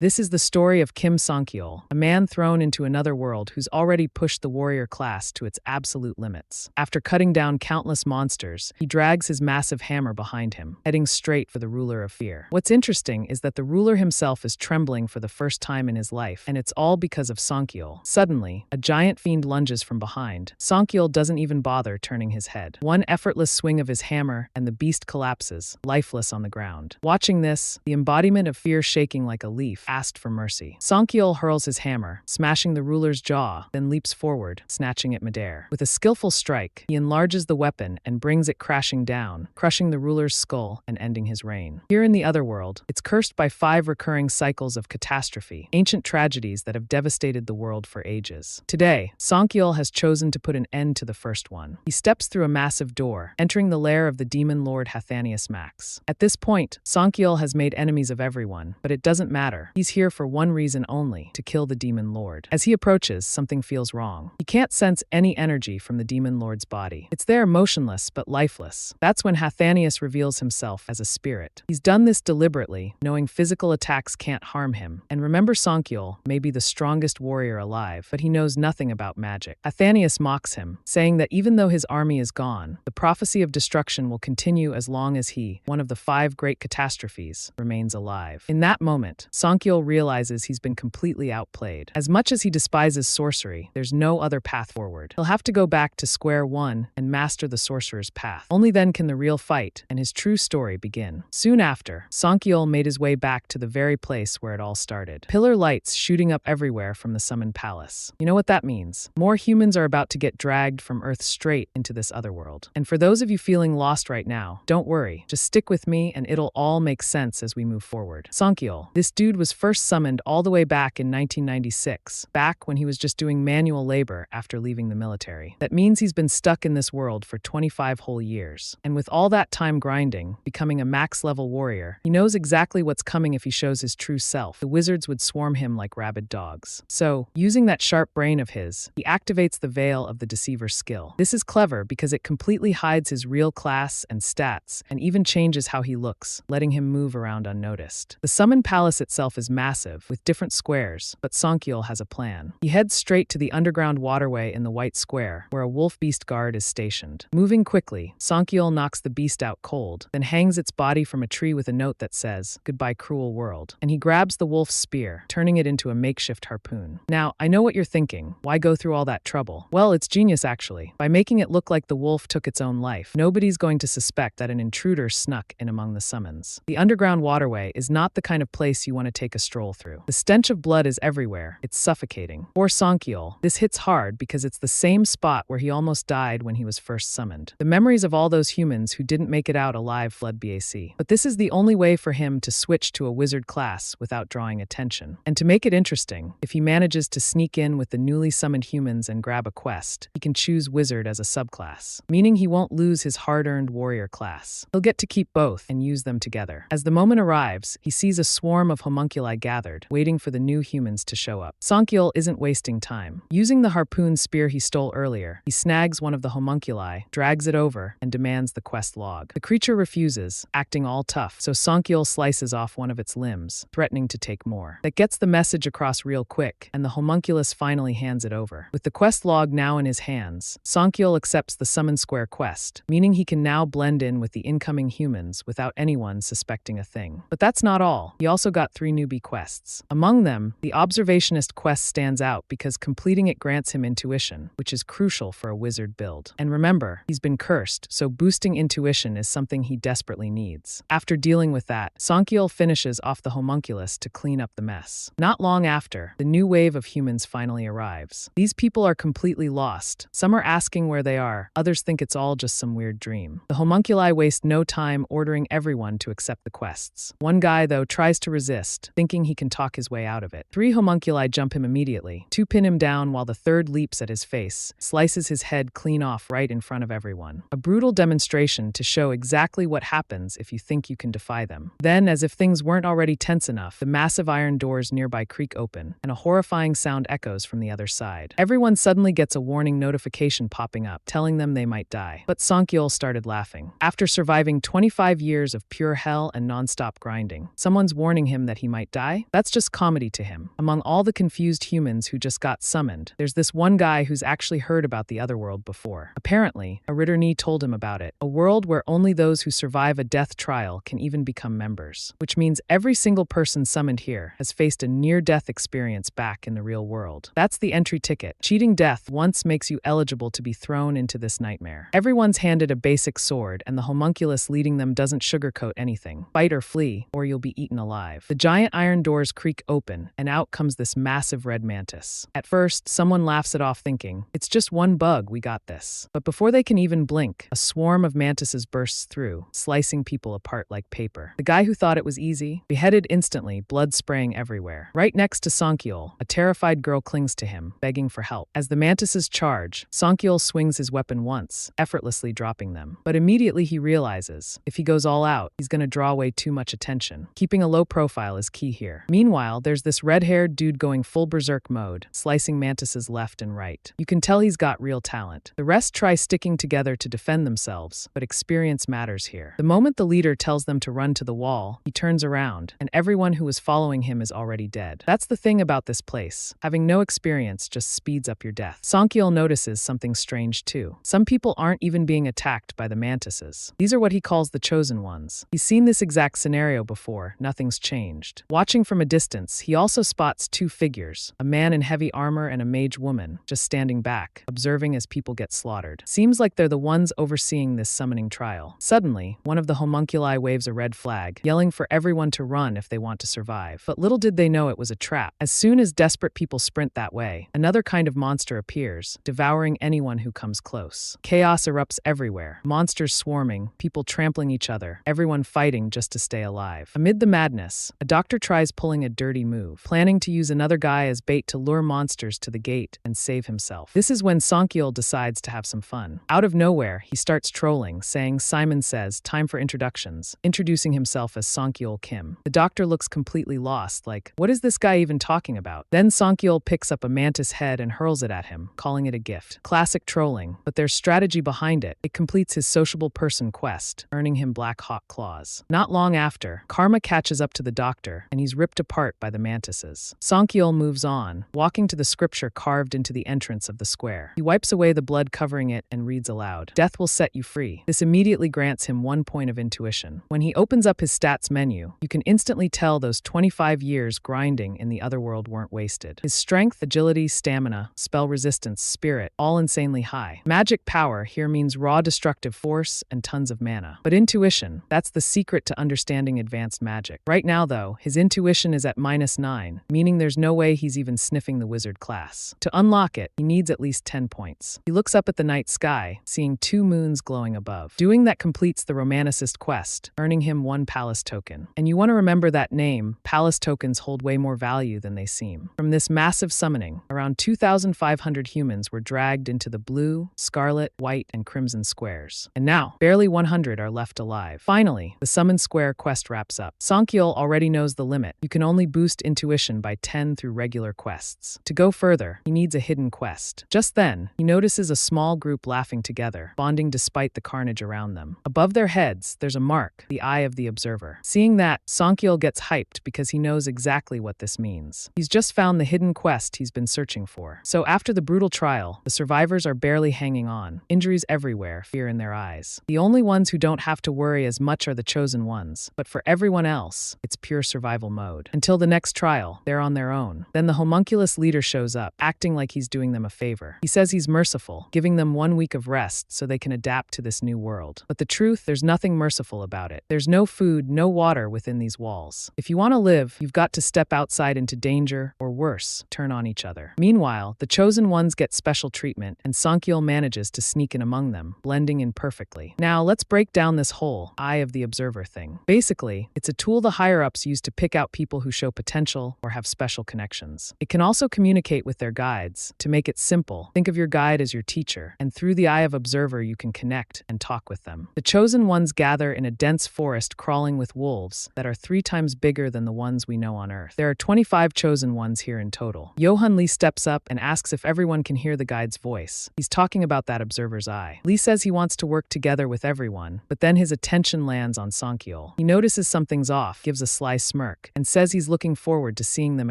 This is the story of Kim Song-kyul, a man thrown into another world who's already pushed the warrior class to its absolute limits. After cutting down countless monsters, he drags his massive hammer behind him, heading straight for the ruler of fear. What's interesting is that the ruler himself is trembling for the first time in his life, and it's all because of Song-kyul. Suddenly, a giant fiend lunges from behind. Song-kyul doesn't even bother turning his head. One effortless swing of his hammer, and the beast collapses, lifeless on the ground. Watching this, the embodiment of fear shaking like a leaf, asked for mercy. Song-kyul hurls his hammer, smashing the ruler's jaw, then leaps forward, snatching it midair. With a skillful strike, he enlarges the weapon and brings it crashing down, crushing the ruler's skull and ending his reign. Here in the other world, it's cursed by 5 recurring cycles of catastrophe, ancient tragedies that have devastated the world for ages. Today, Song-kyul has chosen to put an end to the first one. He steps through a massive door, entering the lair of the demon lord Hathanius Max. At this point, Song-kyul has made enemies of everyone, but it doesn't matter. He's here for one reason only: to kill the demon lord. As he approaches, something feels wrong. He can't sense any energy from the demon lord's body. It's there, motionless but lifeless. That's when Hathanius reveals himself as a spirit. He's done this deliberately, knowing physical attacks can't harm him. And remember, Song-kyul may be the strongest warrior alive, but he knows nothing about magic. Hathanius mocks him, saying that even though his army is gone, the prophecy of destruction will continue as long as he, one of the 5 great catastrophes, remains alive. In that moment, Song-kyul realizes he's been completely outplayed. As much as he despises sorcery, there's no other path forward. He'll have to go back to square one and master the sorcerer's path. Only then can the real fight and his true story begin. Soon after, Song-kyul made his way back to the very place where it all started. Pillar lights shooting up everywhere from the summoned palace. You know what that means? More humans are about to get dragged from Earth straight into this other world. And for those of you feeling lost right now, don't worry. Just stick with me and it'll all make sense as we move forward. Song-kyul, this dude was first summoned all the way back in 1996, back when he was just doing manual labor after leaving the military. That means he's been stuck in this world for 25 whole years. And with all that time grinding, becoming a max-level warrior, he knows exactly what's coming if he shows his true self. The wizards would swarm him like rabid dogs. So, using that sharp brain of his, he activates the veil of the deceiver's skill. This is clever because it completely hides his real class and stats, and even changes how he looks, letting him move around unnoticed. The summoned palace itself is massive, with different squares, but Song-kyul has a plan. He heads straight to the underground waterway in the White Square, where a wolf beast guard is stationed. Moving quickly, Song-kyul knocks the beast out cold, then hangs its body from a tree with a note that says, "Goodbye, cruel world." And he grabs the wolf's spear, turning it into a makeshift harpoon. Now, I know what you're thinking. Why go through all that trouble? Well, it's genius actually. By making it look like the wolf took its own life, nobody's going to suspect that an intruder snuck in among the summons. The underground waterway is not the kind of place you want to take a stroll through. The stench of blood is everywhere. It's suffocating. For Song-kyul, this hits hard because it's the same spot where he almost died when he was first summoned. The memories of all those humans who didn't make it out alive flood BAC. But this is the only way for him to switch to a wizard class without drawing attention. And to make it interesting, if he manages to sneak in with the newly summoned humans and grab a quest, he can choose wizard as a subclass, meaning he won't lose his hard-earned warrior class. He'll get to keep both and use them together. As the moment arrives, he sees a swarm of homunculi gathered, waiting for the new humans to show up. Song-kyul isn't wasting time. Using the harpoon spear he stole earlier, he snags one of the homunculi, drags it over, and demands the quest log. The creature refuses, acting all tough, so Song-kyul slices off one of its limbs, threatening to take more. That gets the message across real quick, and the homunculus finally hands it over. With the quest log now in his hands, Song-kyul accepts the Summon Square quest, meaning he can now blend in with the incoming humans without anyone suspecting a thing. But that's not all. He also got 3 newbie quests. Among them, the Observationist quest stands out because completing it grants him intuition, which is crucial for a wizard build. And remember, he's been cursed, so boosting intuition is something he desperately needs. After dealing with that, Song-kyul finishes off the homunculus to clean up the mess. Not long after, the new wave of humans finally arrives. These people are completely lost. Some are asking where they are, others think it's all just some weird dream. The homunculi waste no time ordering everyone to accept the quests. One guy, though, tries to resist, thinking he can talk his way out of it. 3 homunculi jump him immediately. 2 pin him down while the 3rd leaps at his face, slices his head clean off right in front of everyone. A brutal demonstration to show exactly what happens if you think you can defy them. Then, as if things weren't already tense enough, the massive iron doors nearby creak open, and a horrifying sound echoes from the other side. Everyone suddenly gets a warning notification popping up, telling them they might die. But Song-kyul started laughing. After surviving 25 years of pure hell and non-stop grinding, someone's warning him that he might might die? That's just comedy to him. Among all the confused humans who just got summoned, there's this one guy who's actually heard about the other world before. Apparently, a Ritter told him about it, a world where only those who survive a death trial can even become members, which means every single person summoned here has faced a near-death experience back in the real world. That's the entry ticket. Cheating death once makes you eligible to be thrown into this nightmare. Everyone's handed a basic sword, and the homunculus leading them doesn't sugarcoat anything. Fight or flee, or you'll be eaten alive. The giant iron doors creak open, and out comes this massive red mantis. At first, someone laughs it off thinking, it's just one bug, we got this. But before they can even blink, a swarm of mantises bursts through, slicing people apart like paper. The guy who thought it was easy, beheaded instantly, blood spraying everywhere. Right next to Sankyol, a terrified girl clings to him, begging for help. As the mantises charge, Sankyol swings his weapon once, effortlessly dropping them. But immediately he realizes, if he goes all out, he's gonna draw away too much attention. Keeping a low profile is key here. Meanwhile, there's this red-haired dude going full berserk mode, slicing mantises left and right. You can tell he's got real talent. The rest try sticking together to defend themselves, but experience matters here. The moment the leader tells them to run to the wall, he turns around, and everyone who was following him is already dead. That's the thing about this place. Having no experience just speeds up your death. Sankyol notices something strange too. Some people aren't even being attacked by the mantises. These are what he calls the chosen ones. He's seen this exact scenario before, nothing's changed. Watching from a distance, he also spots two figures, a man in heavy armor and a mage woman, just standing back, observing as people get slaughtered. Seems like they're the ones overseeing this summoning trial. Suddenly, one of the homunculi waves a red flag, yelling for everyone to run if they want to survive. But little did they know it was a trap. As soon as desperate people sprint that way, another kind of monster appears, devouring anyone who comes close. Chaos erupts everywhere, monsters swarming, people trampling each other, everyone fighting just to stay alive. Amid the madness, a doctor tries pulling a dirty move, planning to use another guy as bait to lure monsters to the gate and save himself. This is when Sankyol decides to have some fun. Out of nowhere, he starts trolling, saying Simon says, time for introductions, introducing himself as Sankyol Kim. The doctor looks completely lost, like, what is this guy even talking about? Then Sankyol picks up a mantis head and hurls it at him, calling it a gift. Classic trolling, but there's strategy behind it. It completes his sociable person quest, earning him Black Hawk claws. Not long after, Karma catches up to the doctor, and he's ripped apart by the mantises. Sankyol moves on, walking to the scripture carved into the entrance of the square. He wipes away the blood covering it and reads aloud, "Death will set you free." This immediately grants him 1 point of intuition. When he opens up his stats menu, you can instantly tell those 25 years grinding in the other world weren't wasted. His strength, agility, stamina, spell resistance, spirit, all insanely high. Magic power here means raw destructive force and tons of mana. But intuition, that's the secret to understanding advanced magic. Right now though, his intuition is at -9, meaning there's no way he's even sniffing the wizard class. To unlock it, he needs at least 10 points. He looks up at the night sky, seeing 2 moons glowing above. Doing that completes the romanticist quest, earning him 1 palace token. And you want to remember that name, palace tokens hold way more value than they seem. From this massive summoning, around 2,500 humans were dragged into the blue, scarlet, white, and crimson squares. And now, barely 100 are left alive. Finally, the Summon Square quest wraps up. Sankyol already knows the limit. You can only boost intuition by 10 through regular quests. To go further, he needs a hidden quest. Just then, he notices a small group laughing together, bonding despite the carnage around them. Above their heads, there's a mark, the eye of the observer. Seeing that, Sankyol gets hyped because he knows exactly what this means. He's just found the hidden quest he's been searching for. So after the brutal trial, the survivors are barely hanging on, injuries everywhere, fear in their eyes. The only ones who don't have to worry as much are the chosen ones, but for everyone else, it's pure survival mode. Until the next trial, they're on their own. Then the homunculus leader shows up, acting like he's doing them a favor. He says he's merciful, giving them 1 week of rest so they can adapt to this new world. But the truth, there's nothing merciful about it. There's no food, no water within these walls. If you want to live, you've got to step outside into danger, or worse, turn on each other. Meanwhile, the chosen ones get special treatment, and Sankyol manages to sneak in among them, blending in perfectly. Now, let's break down this whole eye of the observer thing. Basically, it's a tool the higher-ups use to pick out people who show potential or have special connections. It can also communicate with their guides. To make it simple, think of your guide as your teacher, and through the eye of observer you can connect and talk with them. The chosen ones gather in a dense forest crawling with wolves that are 3 times bigger than the ones we know on Earth. There are 25 chosen ones here in total. Johan Lee steps up and asks if everyone can hear the guide's voice. He's talking about that observer's eye. Lee says he wants to work together with everyone, but then his attention lands on Sankyol. He notices something's off, gives a sly smirk, Park and says he's looking forward to seeing them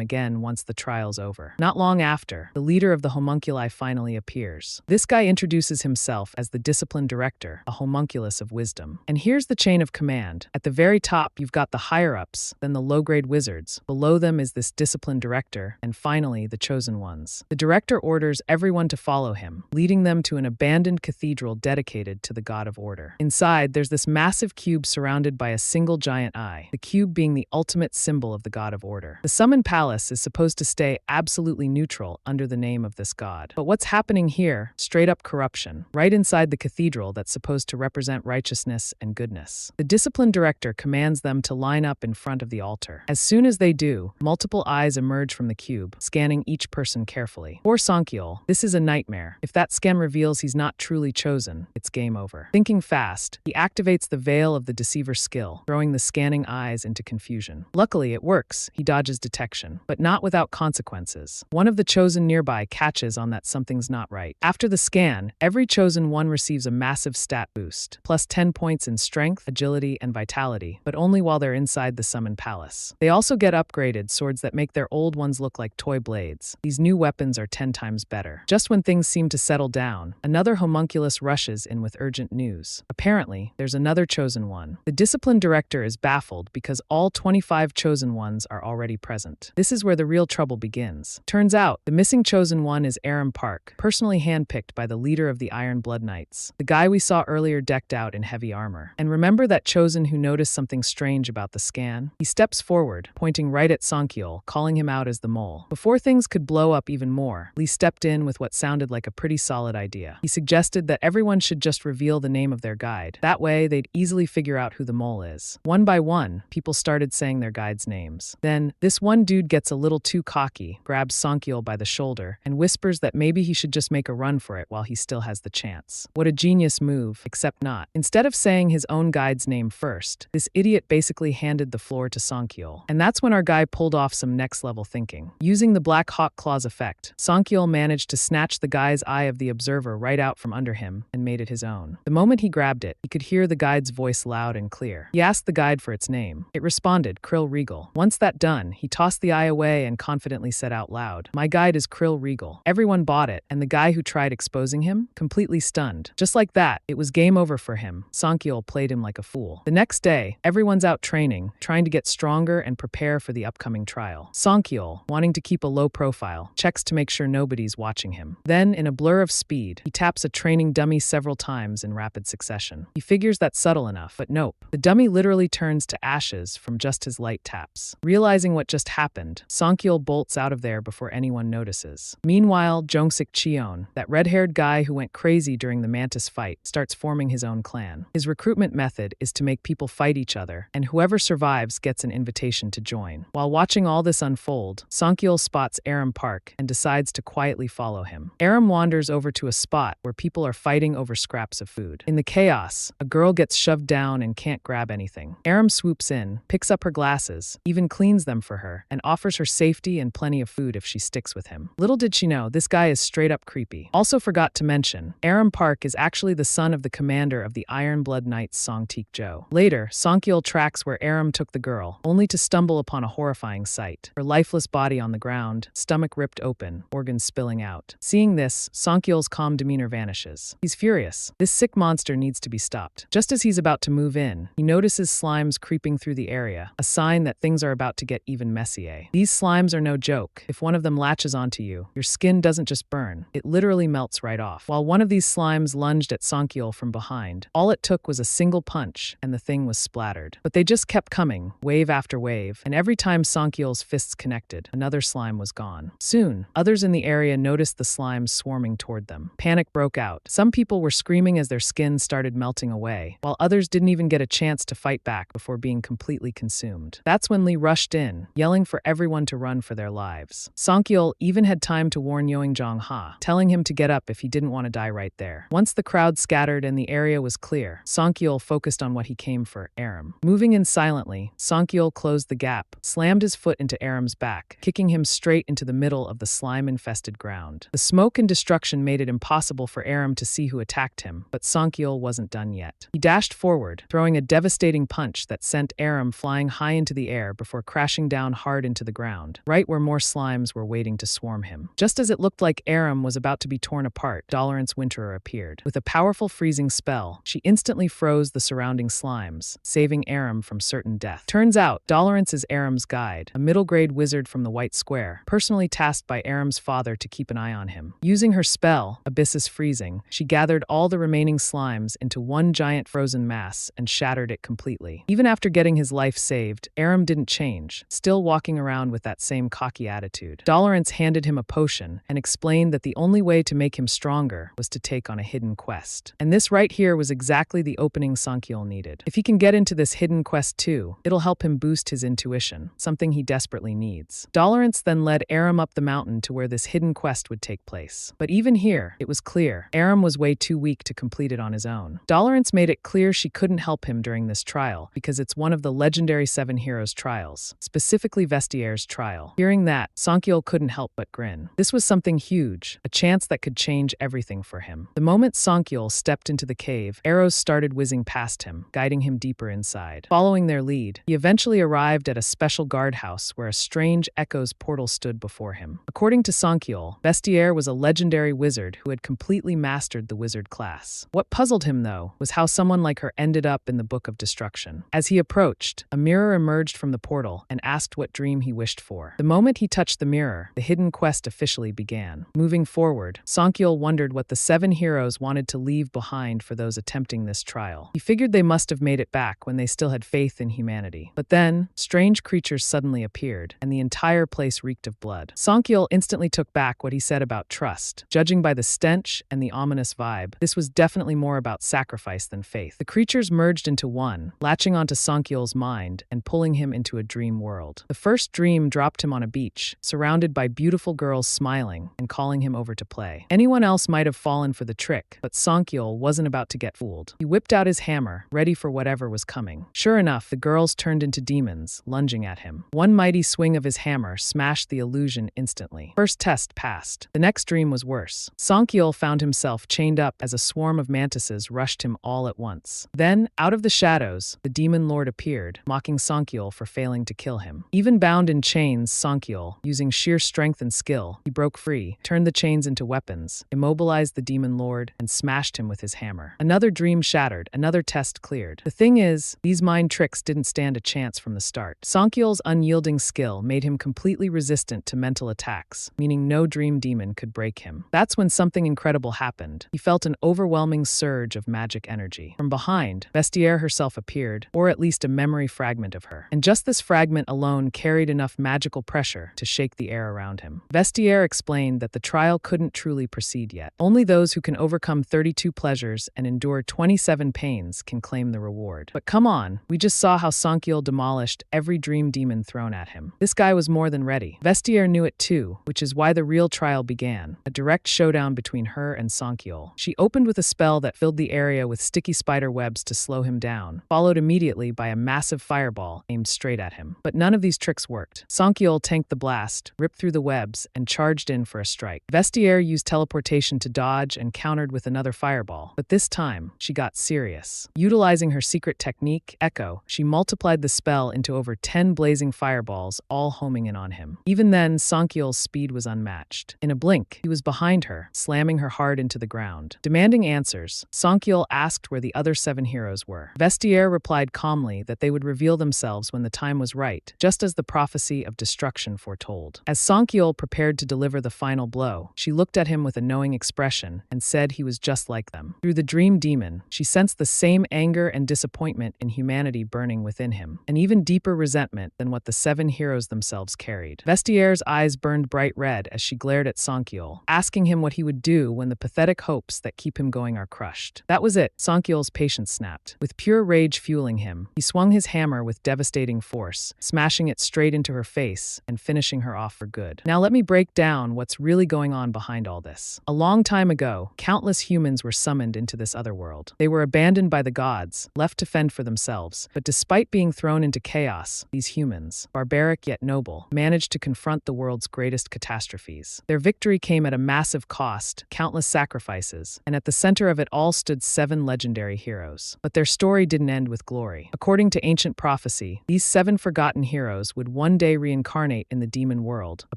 again once the trial's over. Not long after, the leader of the homunculi finally appears. This guy introduces himself as the discipline director, a homunculus of wisdom. And here's the chain of command. At the very top, you've got the higher-ups, then the low-grade wizards. Below them is this discipline director, and finally, the chosen ones. The director orders everyone to follow him, leading them to an abandoned cathedral dedicated to the god of order. Inside, there's this massive cube surrounded by a single giant eye, the cube being the ultimate symbol of the god of order. The Summon Palace is supposed to stay absolutely neutral under the name of this god. But what's happening here? Straight up corruption, right inside the cathedral that's supposed to represent righteousness and goodness. The discipline director commands them to line up in front of the altar. As soon as they do, multiple eyes emerge from the cube, scanning each person carefully. Poor Sankyol, this is a nightmare. If that scan reveals he's not truly chosen, it's game over. Thinking fast, he activates the veil of the deceiver's skill, throwing the scanning eyes into confusion. Luckily, it works. He dodges detection, but not without consequences. One of the chosen nearby catches on that something's not right. After the scan, every chosen one receives a massive stat boost, plus 10 points in strength, agility, and vitality, but only while they're inside the Summon Palace. They also get upgraded swords that make their old ones look like toy blades. These new weapons are 10 times better. Just when things seem to settle down, another homunculus rushes in with urgent news. Apparently, there's another chosen one. The discipline director is baffled because all 25 chosen ones are already present. This is where the real trouble begins. Turns out, the missing chosen one is Aram Park, personally handpicked by the leader of the Iron Blood Knights, the guy we saw earlier decked out in heavy armor. And remember that chosen who noticed something strange about the scan? He steps forward, pointing right at Sankyol, calling him out as the mole. Before things could blow up even more, Lee stepped in with what sounded like a pretty solid idea. He suggested that everyone should just reveal the name of their guide. That way, they'd easily figure out who the mole is. One by one, people started saying their guides' names. Then, this one dude gets a little too cocky, grabs Sankyol by the shoulder, and whispers that maybe he should just make a run for it while he still has the chance. What a genius move, except not. Instead of saying his own guide's name first, this idiot basically handed the floor to Sankyol. And that's when our guy pulled off some next-level thinking. Using the Black Hawk Claws effect, Sankyol managed to snatch the guy's eye of the observer right out from under him and made it his own. The moment he grabbed it, he could hear the guide's voice loud and clear. He asked the guide for its name. It responded, Krill Regal. Once that done, he tossed the eye away and confidently said out loud, "My guide is Krill Regal." Everyone bought it, and the guy who tried exposing him, completely stunned. Just like that, it was game over for him. Sankyol played him like a fool. The next day, everyone's out training, trying to get stronger and prepare for the upcoming trial. Sankyol, wanting to keep a low profile, checks to make sure nobody's watching him. Then, in a blur of speed, he taps a training dummy several times in rapid succession. He figures that's subtle enough, but nope. The dummy literally turns to ashes from just his light taps. Realizing what just happened, Sankyol bolts out of there before anyone notices. Meanwhile, Jongsik Cheon, that red-haired guy who went crazy during the Mantis fight, starts forming his own clan. His recruitment method is to make people fight each other, and whoever survives gets an invitation to join. While watching all this unfold, Sankyol spots Aram Park and decides to quietly follow him. Aram wanders over to a spot where people are fighting over scraps of food. In the chaos, a girl gets shoved down and can't grab anything. Aram swoops in, picks up her glasses, even cleans them for her, and offers her safety and plenty of food if she sticks with him. Little did she know, this guy is straight up creepy. Also forgot to mention, Aram Park is actually the son of the commander of the Iron Blood Knights, Songteek Jo. Later, Sankyol tracks where Aram took the girl, only to stumble upon a horrifying sight. Her lifeless body on the ground, stomach ripped open, organs spilling out. Seeing this, Sankyol's calm demeanor vanishes. He's furious. This sick monster needs to be stopped. Just as he's about to move in, he notices slimes creeping through the area, a sign that things are about to get even messier. These slimes are no joke. If one of them latches onto you, your skin doesn't just burn, it literally melts right off. While one of these slimes lunged at Sankyol from behind, all it took was a single punch, and the thing was splattered. But they just kept coming, wave after wave, and every time Sankyol's fists connected, another slime was gone. Soon, others in the area noticed the slimes swarming toward them. Panic broke out. Some people were screaming as their skin started melting away, while others didn't even get a chance to fight back before being completely consumed. That's when Lee rushed in, yelling for everyone to run for their lives. Sankyol even had time to warn Yoingjong Ha, telling him to get up if he didn't want to die right there. Once the crowd scattered and the area was clear, Sankyol focused on what he came for, Aram. Moving in silently, Sankyol closed the gap, slammed his foot into Aram's back, kicking him straight into the middle of the slime-infested ground. The smoke and destruction made it impossible for Aram to see who attacked him, but Sankyol wasn't done yet. He dashed forward, throwing a devastating punch that sent Aram flying high into the the air before crashing down hard into the ground, right where more slimes were waiting to swarm him. Just as it looked like Aram was about to be torn apart, Dolorance Winterer appeared. With a powerful freezing spell, she instantly froze the surrounding slimes, saving Aram from certain death. Turns out, Dolorance is Aram's guide, a middle-grade wizard from the White Square, personally tasked by Aram's father to keep an eye on him. Using her spell, Abyssus Freezing, she gathered all the remaining slimes into one giant frozen mass and shattered it completely. Even after getting his life saved, Aram didn't change, still walking around with that same cocky attitude. Dolorance handed him a potion and explained that the only way to make him stronger was to take on a hidden quest. And this right here was exactly the opening Sankyol needed. If he can get into this hidden quest too, it'll help him boost his intuition, something he desperately needs. Dolorance then led Aram up the mountain to where this hidden quest would take place. But even here, it was clear, Aram was way too weak to complete it on his own. Dolorance made it clear she couldn't help him during this trial because it's one of the legendary 7 heroes trials, specifically Vestier's trial. Hearing that, Sankyol couldn't help but grin. This was something huge, a chance that could change everything for him. The moment Sankyol stepped into the cave, arrows started whizzing past him, guiding him deeper inside. Following their lead, he eventually arrived at a special guardhouse where a strange Echo's portal stood before him. According to Sankyol, Vestier was a legendary wizard who had completely mastered the wizard class. What puzzled him, though, was how someone like her ended up in the Book of Destruction. As he approached, a mirror emerged from the portal and asked what dream he wished for. The moment he touched the mirror, the hidden quest officially began. Moving forward, Sankyol wondered what the 7 heroes wanted to leave behind for those attempting this trial. He figured they must have made it back when they still had faith in humanity. But then, strange creatures suddenly appeared, and the entire place reeked of blood. Sankyol instantly took back what he said about trust. Judging by the stench and the ominous vibe, this was definitely more about sacrifice than faith. The creatures merged into one, latching onto Sankyol's mind and pulling him into a dream world. The first dream dropped him on a beach, surrounded by beautiful girls smiling and calling him over to play. Anyone else might have fallen for the trick, but Sankyol wasn't about to get fooled. He whipped out his hammer, ready for whatever was coming. Sure enough, the girls turned into demons, lunging at him. One mighty swing of his hammer smashed the illusion instantly. First test passed. The next dream was worse. Sankyol found himself chained up as a swarm of mantises rushed him all at once. Then, out of the shadows, the demon lord appeared, mocking Sankyol for failing to kill him. Even bound in chains, Sankyol, using sheer strength and skill, he broke free, turned the chains into weapons, immobilized the demon lord, and smashed him with his hammer. Another dream shattered, another test cleared. The thing is, these mind tricks didn't stand a chance from the start. Sankyol's unyielding skill made him completely resistant to mental attacks, meaning no dream demon could break him. That's when something incredible happened. He felt an overwhelming surge of magic energy. From behind, Vestier herself appeared, or at least a memory fragment of her. And just this fragment alone carried enough magical pressure to shake the air around him. Vestier explained that the trial couldn't truly proceed yet. Only those who can overcome 32 pleasures and endure 27 pains can claim the reward. But come on, we just saw how Sankyol demolished every dream demon thrown at him. This guy was more than ready. Vestier knew it too, which is why the real trial began, a direct showdown between her and Sankyol. She opened with a spell that filled the area with sticky spider webs to slow him down, followed immediately by a massive fireball aimed straight at him. But none of these tricks worked. Sankyol tanked the blast, ripped through the webs, and charged in for a strike. Vestier used teleportation to dodge and countered with another fireball. But this time, she got serious. Utilizing her secret technique, Echo, she multiplied the spell into over 10 blazing fireballs, all homing in on him. Even then, Sankyol's speed was unmatched. In a blink, he was behind her, slamming her hard into the ground. Demanding answers, Sankyol asked where the other 7 heroes were. Vestier replied calmly that they would reveal themselves when the time was right, just as the prophecy of destruction foretold. As Sankyol prepared to deliver the final blow, she looked at him with a knowing expression and said he was just like them. Through the dream demon, she sensed the same anger and disappointment in humanity burning within him, an even deeper resentment than what the 7 heroes themselves carried. Vestier's eyes burned bright red as she glared at Sankyol, asking him what he would do when the pathetic hopes that keep him going are crushed. That was it. Sankyol's patience snapped. With pure rage fueling him, he swung his hammer with devastating force, smashing it straight into her face and finishing her off for good. Now let me break down what's really going on behind all this. A long time ago, countless humans were summoned into this other world. They were abandoned by the gods, left to fend for themselves. But despite being thrown into chaos, these humans, barbaric yet noble, managed to confront the world's greatest catastrophes. Their victory came at a massive cost, countless sacrifices, and at the center of it all stood 7 legendary heroes. But their story didn't end with glory. According to ancient prophecy, Eventually, these 7 forgotten heroes would one day reincarnate in the demon world, a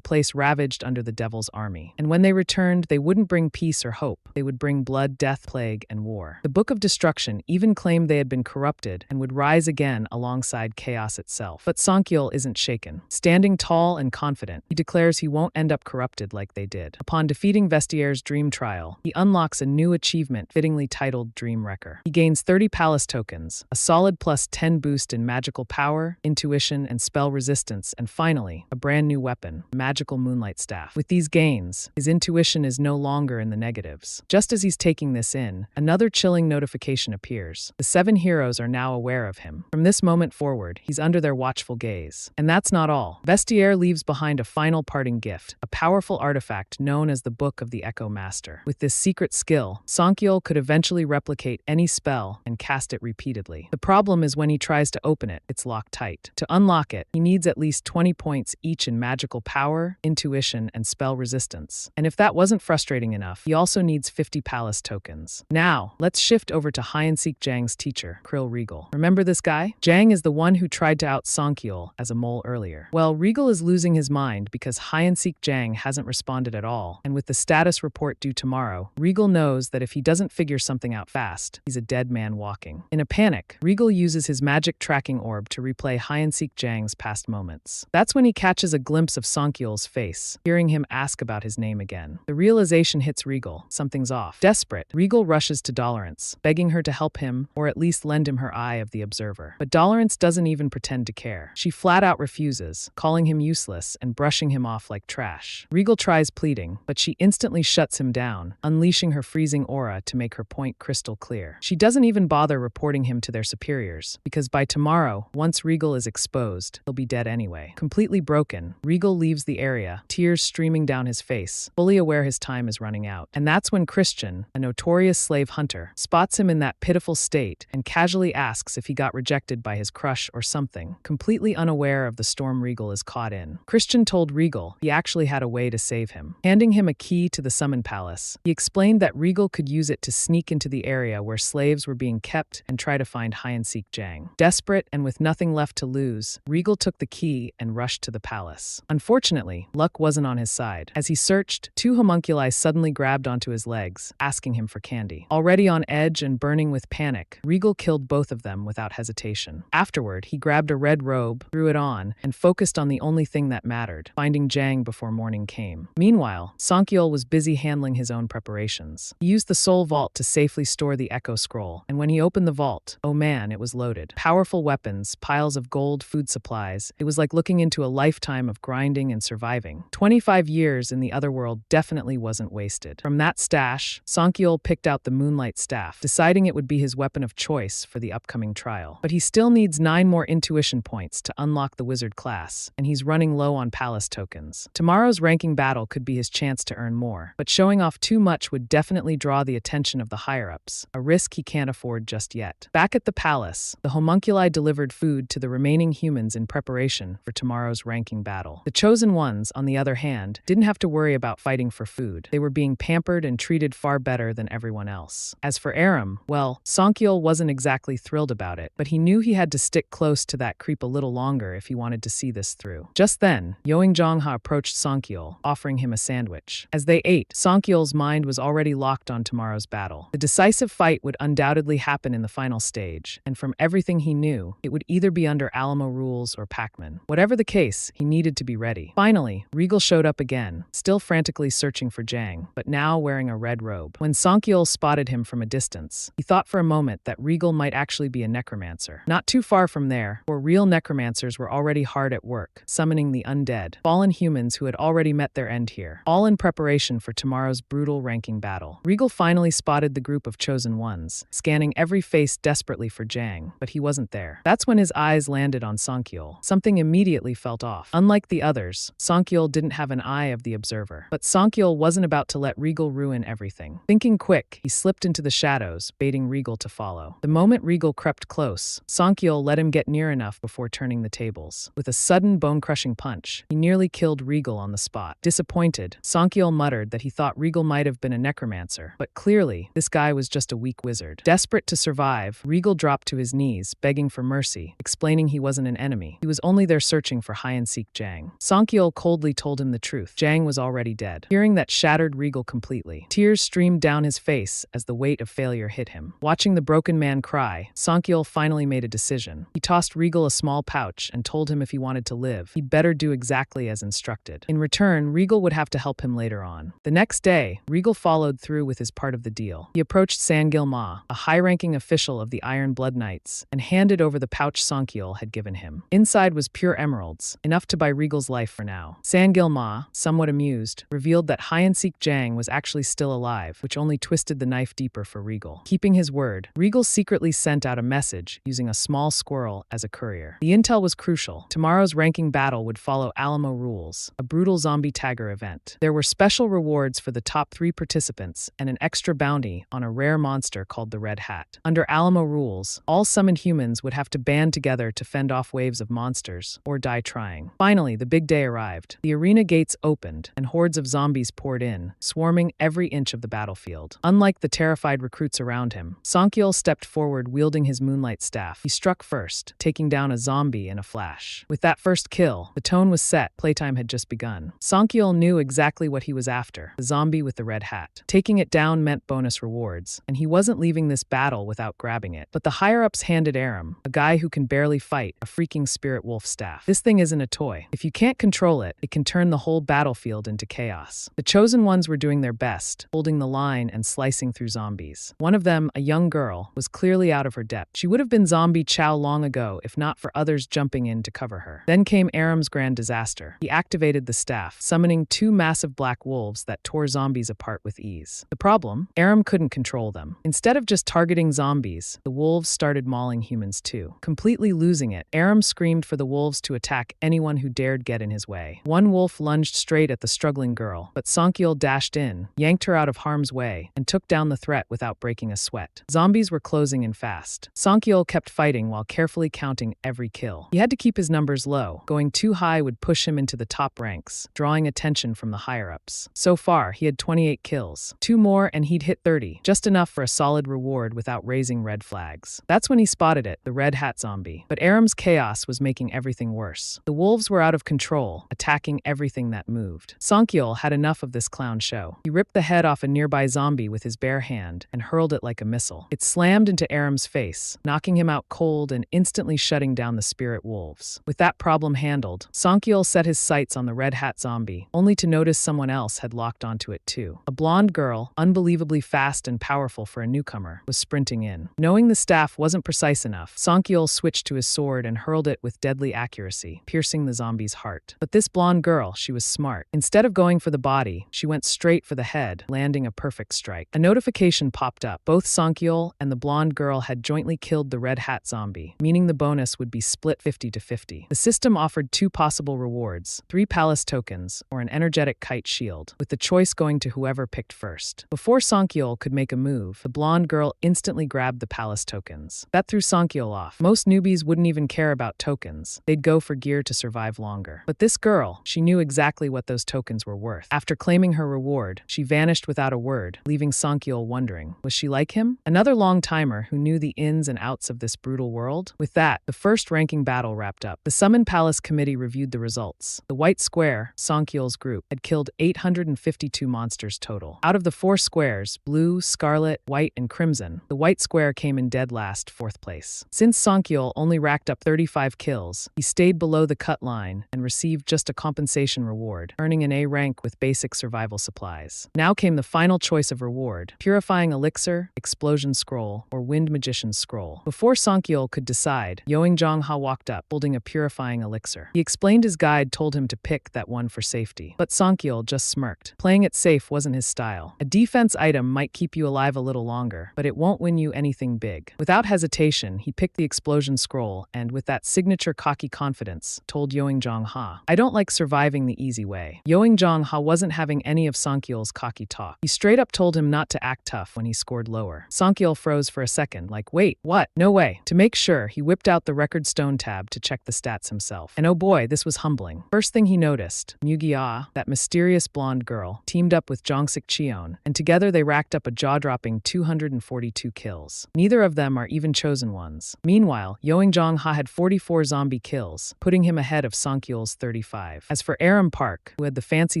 place ravaged under the devil's army. And when they returned, they wouldn't bring peace or hope. They would bring blood, death, plague, and war. The Book of Destruction even claimed they had been corrupted and would rise again alongside chaos itself. But Sankyol isn't shaken. Standing tall and confident, he declares he won't end up corrupted like they did. Upon defeating Vestier's dream trial, he unlocks a new achievement fittingly titled Dream Wrecker. He gains 30 palace tokens, a solid plus 10 boost in magical power, intuition, and spell resistance, and finally, a brand new weapon, magical moonlight staff. With these gains, his intuition is no longer in the negatives. Just as he's taking this in, another chilling notification appears. The 7 heroes are now aware of him. From this moment forward, he's under their watchful gaze. And that's not all. Vestiaire leaves behind a final parting gift, a powerful artifact known as the Book of the Echo Master. With this secret skill, Sankyol could eventually replicate any spell and cast it repeatedly. The problem is when he tries to open it, it's locked tight. To unlock it, he needs at least 20 points each in magical power, intuition, and spell resistance. And if that wasn't frustrating enough, he also needs 50 palace tokens. Now, let's shift over to Hyansik Jang's teacher, Krill Regal. Remember this guy? Jang is the one who tried to out Sankyol as a mole earlier. Well, Regal is losing his mind because Hyansik Jang hasn't responded at all, and with the status report due tomorrow, Regal knows that if he doesn't figure something out fast, he's a dead man walking. In a panic, Regal uses his magic tracking orb to replay Hyansik Jang's past moments. That's when he catches a glimpse of Sankyol's face, hearing him ask about his name again. The realization hits Regal. Something's off. Desperate, Regal rushes to Dolorance, begging her to help him or at least lend him her eye of the observer. But Dolorance doesn't even pretend to care. She flat out refuses, calling him useless and brushing him off like trash. Regal tries pleading, but she instantly shuts him down, unleashing her freezing aura to make her point crystal clear. She doesn't even bother reporting him to their superiors, because by tomorrow, once Regal is exposed, he'll be dead anyway. Completely broken, Regal leaves the area, tears streaming down his face, fully aware his time is running out. And that's when Christian, a notorious slave hunter, spots him in that pitiful state and casually asks if he got rejected by his crush or something, completely unaware of the storm Regal is caught in. Christian told Regal he actually had a way to save him. Handing him a key to the Summon Palace, he explained that Regal could use it to sneak into the area where slaves were being kept and try to find Hyansik Jang. Desperate and with nothing left to lose, Regal took the key and rushed to the palace. Unfortunately, luck wasn't on his side. As he searched, 2 homunculi suddenly grabbed onto his legs, asking him for candy. Already on edge and burning with panic, Regal killed both of them without hesitation. Afterward, he grabbed a red robe, threw it on, and focused on the only thing that mattered, finding Jang before morning came. Meanwhile, Sankyol was busy handling his own preparations. He used the Soul Vault to safely store the Echo Scroll, and when he opened the vault, oh man, it was loaded. Powerful weapons, piles of gold, food supplies. It was like looking into a lifetime of grinding and surviving. 25 years in the other world definitely wasn't wasted. From that stash, Sankyol picked out the Moonlight Staff, deciding it would be his weapon of choice for the upcoming trial. But he still needs 9 more intuition points to unlock the wizard class, and he's running low on palace tokens. Tomorrow's ranking battle could be his chance to earn more, but showing off too much would definitely draw the attention of the higher-ups, a risk he can't afford just yet. Back at the palace, the homunculi delivered food to the remaining humans in preparation for tomorrow's ranking battle. The Chosen Ones, on the other hand, didn't have to worry about fighting for food. They were being pampered and treated far better than everyone else. As for Aram, well, Sankyol wasn't exactly thrilled about it, but he knew he had to stick close to that creep a little longer if he wanted to see this through. Just then, Yoing Jongha approached Sankyol, offering him a sandwich. As they ate, Sankyol's mind was already locked on tomorrow's battle. The decisive fight would undoubtedly happen in the final stage, and from everything he knew, it would either be under Alamo rules or Pac-Man. Whatever the case, he needed to be ready. Finally, Regal showed up again, still frantically searching for Jang, but now wearing a red robe. When Sankyol spotted him from a distance, he thought for a moment that Regal might actually be a necromancer. Not too far from there, for real necromancers were already hard at work, summoning the undead, fallen humans who had already met their end here, all in preparation for tomorrow's brutal ranking battle. Regal finally spotted the group of Chosen Ones, scanning every face desperately for Jang, but he wasn't there. That's when his eyes landed on Sankyol. Something immediately felt off. Unlike the others, Sankyol didn't have an eye of the observer. But Sankyol wasn't about to let Regal ruin everything. Thinking quick, he slipped into the shadows, baiting Regal to follow. The moment Regal crept close, Sankyol let him get near enough before turning the tables. With a sudden bone-crushing punch, he nearly killed Regal on the spot. Disappointed, Sankyol muttered that he thought Regal might have been a necromancer, but clearly, this guy was just a weak wizard. Desperate to survive, Regal dropped to his knees, begging for mercy, explaining he wasn't an enemy. He was only there searching for hide-and-seek Jang. Songkyul coldly told him the truth. Jang was already dead. Hearing that shattered Regal completely. Tears streamed down his face as the weight of failure hit him. Watching the broken man cry, Songkyul finally made a decision. He tossed Regal a small pouch and told him if he wanted to live, he'd better do exactly as instructed. In return, Regal would have to help him later on. The next day, Regal followed through with his part of the deal. He approached Sangil Ma, a high-ranking official of the Iron Blood Knights, and handed over the pouch Songkyul had given him. Inside was pure emeralds, enough to buy Regal's life for now. Sangil Ma, somewhat amused, revealed that hide-and-seek Jang was actually still alive, which only twisted the knife deeper for Regal. Keeping his word, Regal secretly sent out a message using a small squirrel as a courier. The intel was crucial. Tomorrow's ranking battle would follow Alamo Rules, a brutal zombie tagger event. There were special rewards for the top 3 participants and an extra bounty on a rare monster called the Red Hat. Under Alamo Rules, all summoned humans would have to band together to fend off waves of monsters, or die trying. Finally, the big day arrived. The arena gates opened, and hordes of zombies poured in, swarming every inch of the battlefield. Unlike the terrified recruits around him, Songkyul stepped forward wielding his moonlight staff. He struck first, taking down a zombie in a flash. With that first kill, the tone was set. Playtime had just begun. Songkyul knew exactly what he was after, the zombie with the red hat. Taking it down meant bonus rewards, and he wasn't leaving this battle without grabbing it. But the higher-ups handed Aram, a guy who can barely fight, a freaking spirit wolf staff. This thing isn't a toy. If you can't control it, it can turn the whole battlefield into chaos. The chosen ones were doing their best, holding the line and slicing through zombies. One of them, a young girl, was clearly out of her depth. She would have been zombie chow long ago if not for others jumping in to cover her. Then came Aram's grand disaster. He activated the staff, summoning 2 massive black wolves that tore zombies apart with ease. The problem? Aram couldn't control them. Instead of just targeting zombies, the wolves started mauling humans too. Completely losing it, Aram screamed for the wolves to attack anyone who dared get in his way. One wolf lunged straight at the struggling girl, but Songkyul dashed in, yanked her out of harm's way, and took down the threat without breaking a sweat. Zombies were closing in fast. Songkyul kept fighting while carefully counting every kill. He had to keep his numbers low. Going too high would push him into the top ranks, drawing attention from the higher-ups. So far, he had 28 kills. 2 more and he'd hit 30, just enough for a solid reward without raising red flags. That's when he spotted it, the red hat zombie. But Aram's chaos was making everything worse. The wolves were out of control, attacking everything that moved. Songkyul had enough of this clown show. He ripped the head off a nearby zombie with his bare hand and hurled it like a missile. It slammed into Aram's face, knocking him out cold and instantly shutting down the spirit wolves. With that problem handled, Songkyul set his sights on the red hat zombie, only to notice someone else had locked onto it too. A blonde girl, unbelievably fast and powerful for a newcomer, was sprinting in. Knowing the staff wasn't precise enough, Songkyul switched to his sword and hurled it with deadly accuracy, piercing the zombie's heart. But this blonde girl, she was smart. Instead of going for the body, she went straight for the head, landing a perfect strike. A notification popped up. Both Songkyul and the blonde girl had jointly killed the red hat zombie, meaning the bonus would be split 50-50. The system offered 2 possible rewards, 3 palace tokens, or an energetic kite shield, with the choice going to whoever picked first. Before Songkyul could make a move, the blonde girl instantly grabbed the palace tokens. That threw Songkyul off. Most newbies wouldn't even care about tokens. They'd go for gear to survive longer. But this girl, she knew exactly what those tokens were worth. After claiming her reward, she vanished without a word, leaving Songkyul wondering, was she like him? Another long-timer who knew the ins and outs of this brutal world? With that, the first ranking battle wrapped up. The Summon Palace Committee reviewed the results. The White Square, Songkyul's group, had killed 852 monsters total. Out of the 4 squares, blue, scarlet, white, and crimson, the White Square came in dead last, 4th place. Since Songkyul only racked up 35 kills, he stayed below the cut line and received just a compensation reward, earning an A rank with basic survival supplies. Now came the final choice of reward: Purifying Elixir, Explosion Scroll, or Wind Magician's Scroll. Before Songkyul could decide, Yoingjong-ha walked up, holding a Purifying Elixir. He explained his guide told him to pick that one for safety. But Songkyul just smirked. Playing it safe wasn't his style. A defense item might keep you alive a little longer, but it won't win you anything big. Without hesitation, he picked the Explosion Scroll and, with that signature cocky confidence, told Yoingjong-ha, "I don't like surviving the easy way." Yoingjong-ha wasn't having any of Songkyul's cocky talk. He straight up told him not to act tough when he scored lower. Songkyul froze for a second, like, wait, what? No way. To make sure, he whipped out the record stone tab to check the stats himself. And oh boy, this was humbling. First thing he noticed, Mugi-ah, that mysterious blonde girl, teamed up with Jongsik Cheon, and together they racked up a jaw-dropping 242 kills. Neither of them are even chosen ones. Meanwhile, Ha had 44 zombie kills, putting him ahead of Songkyul's 35. As for Aram Park, who had the fancy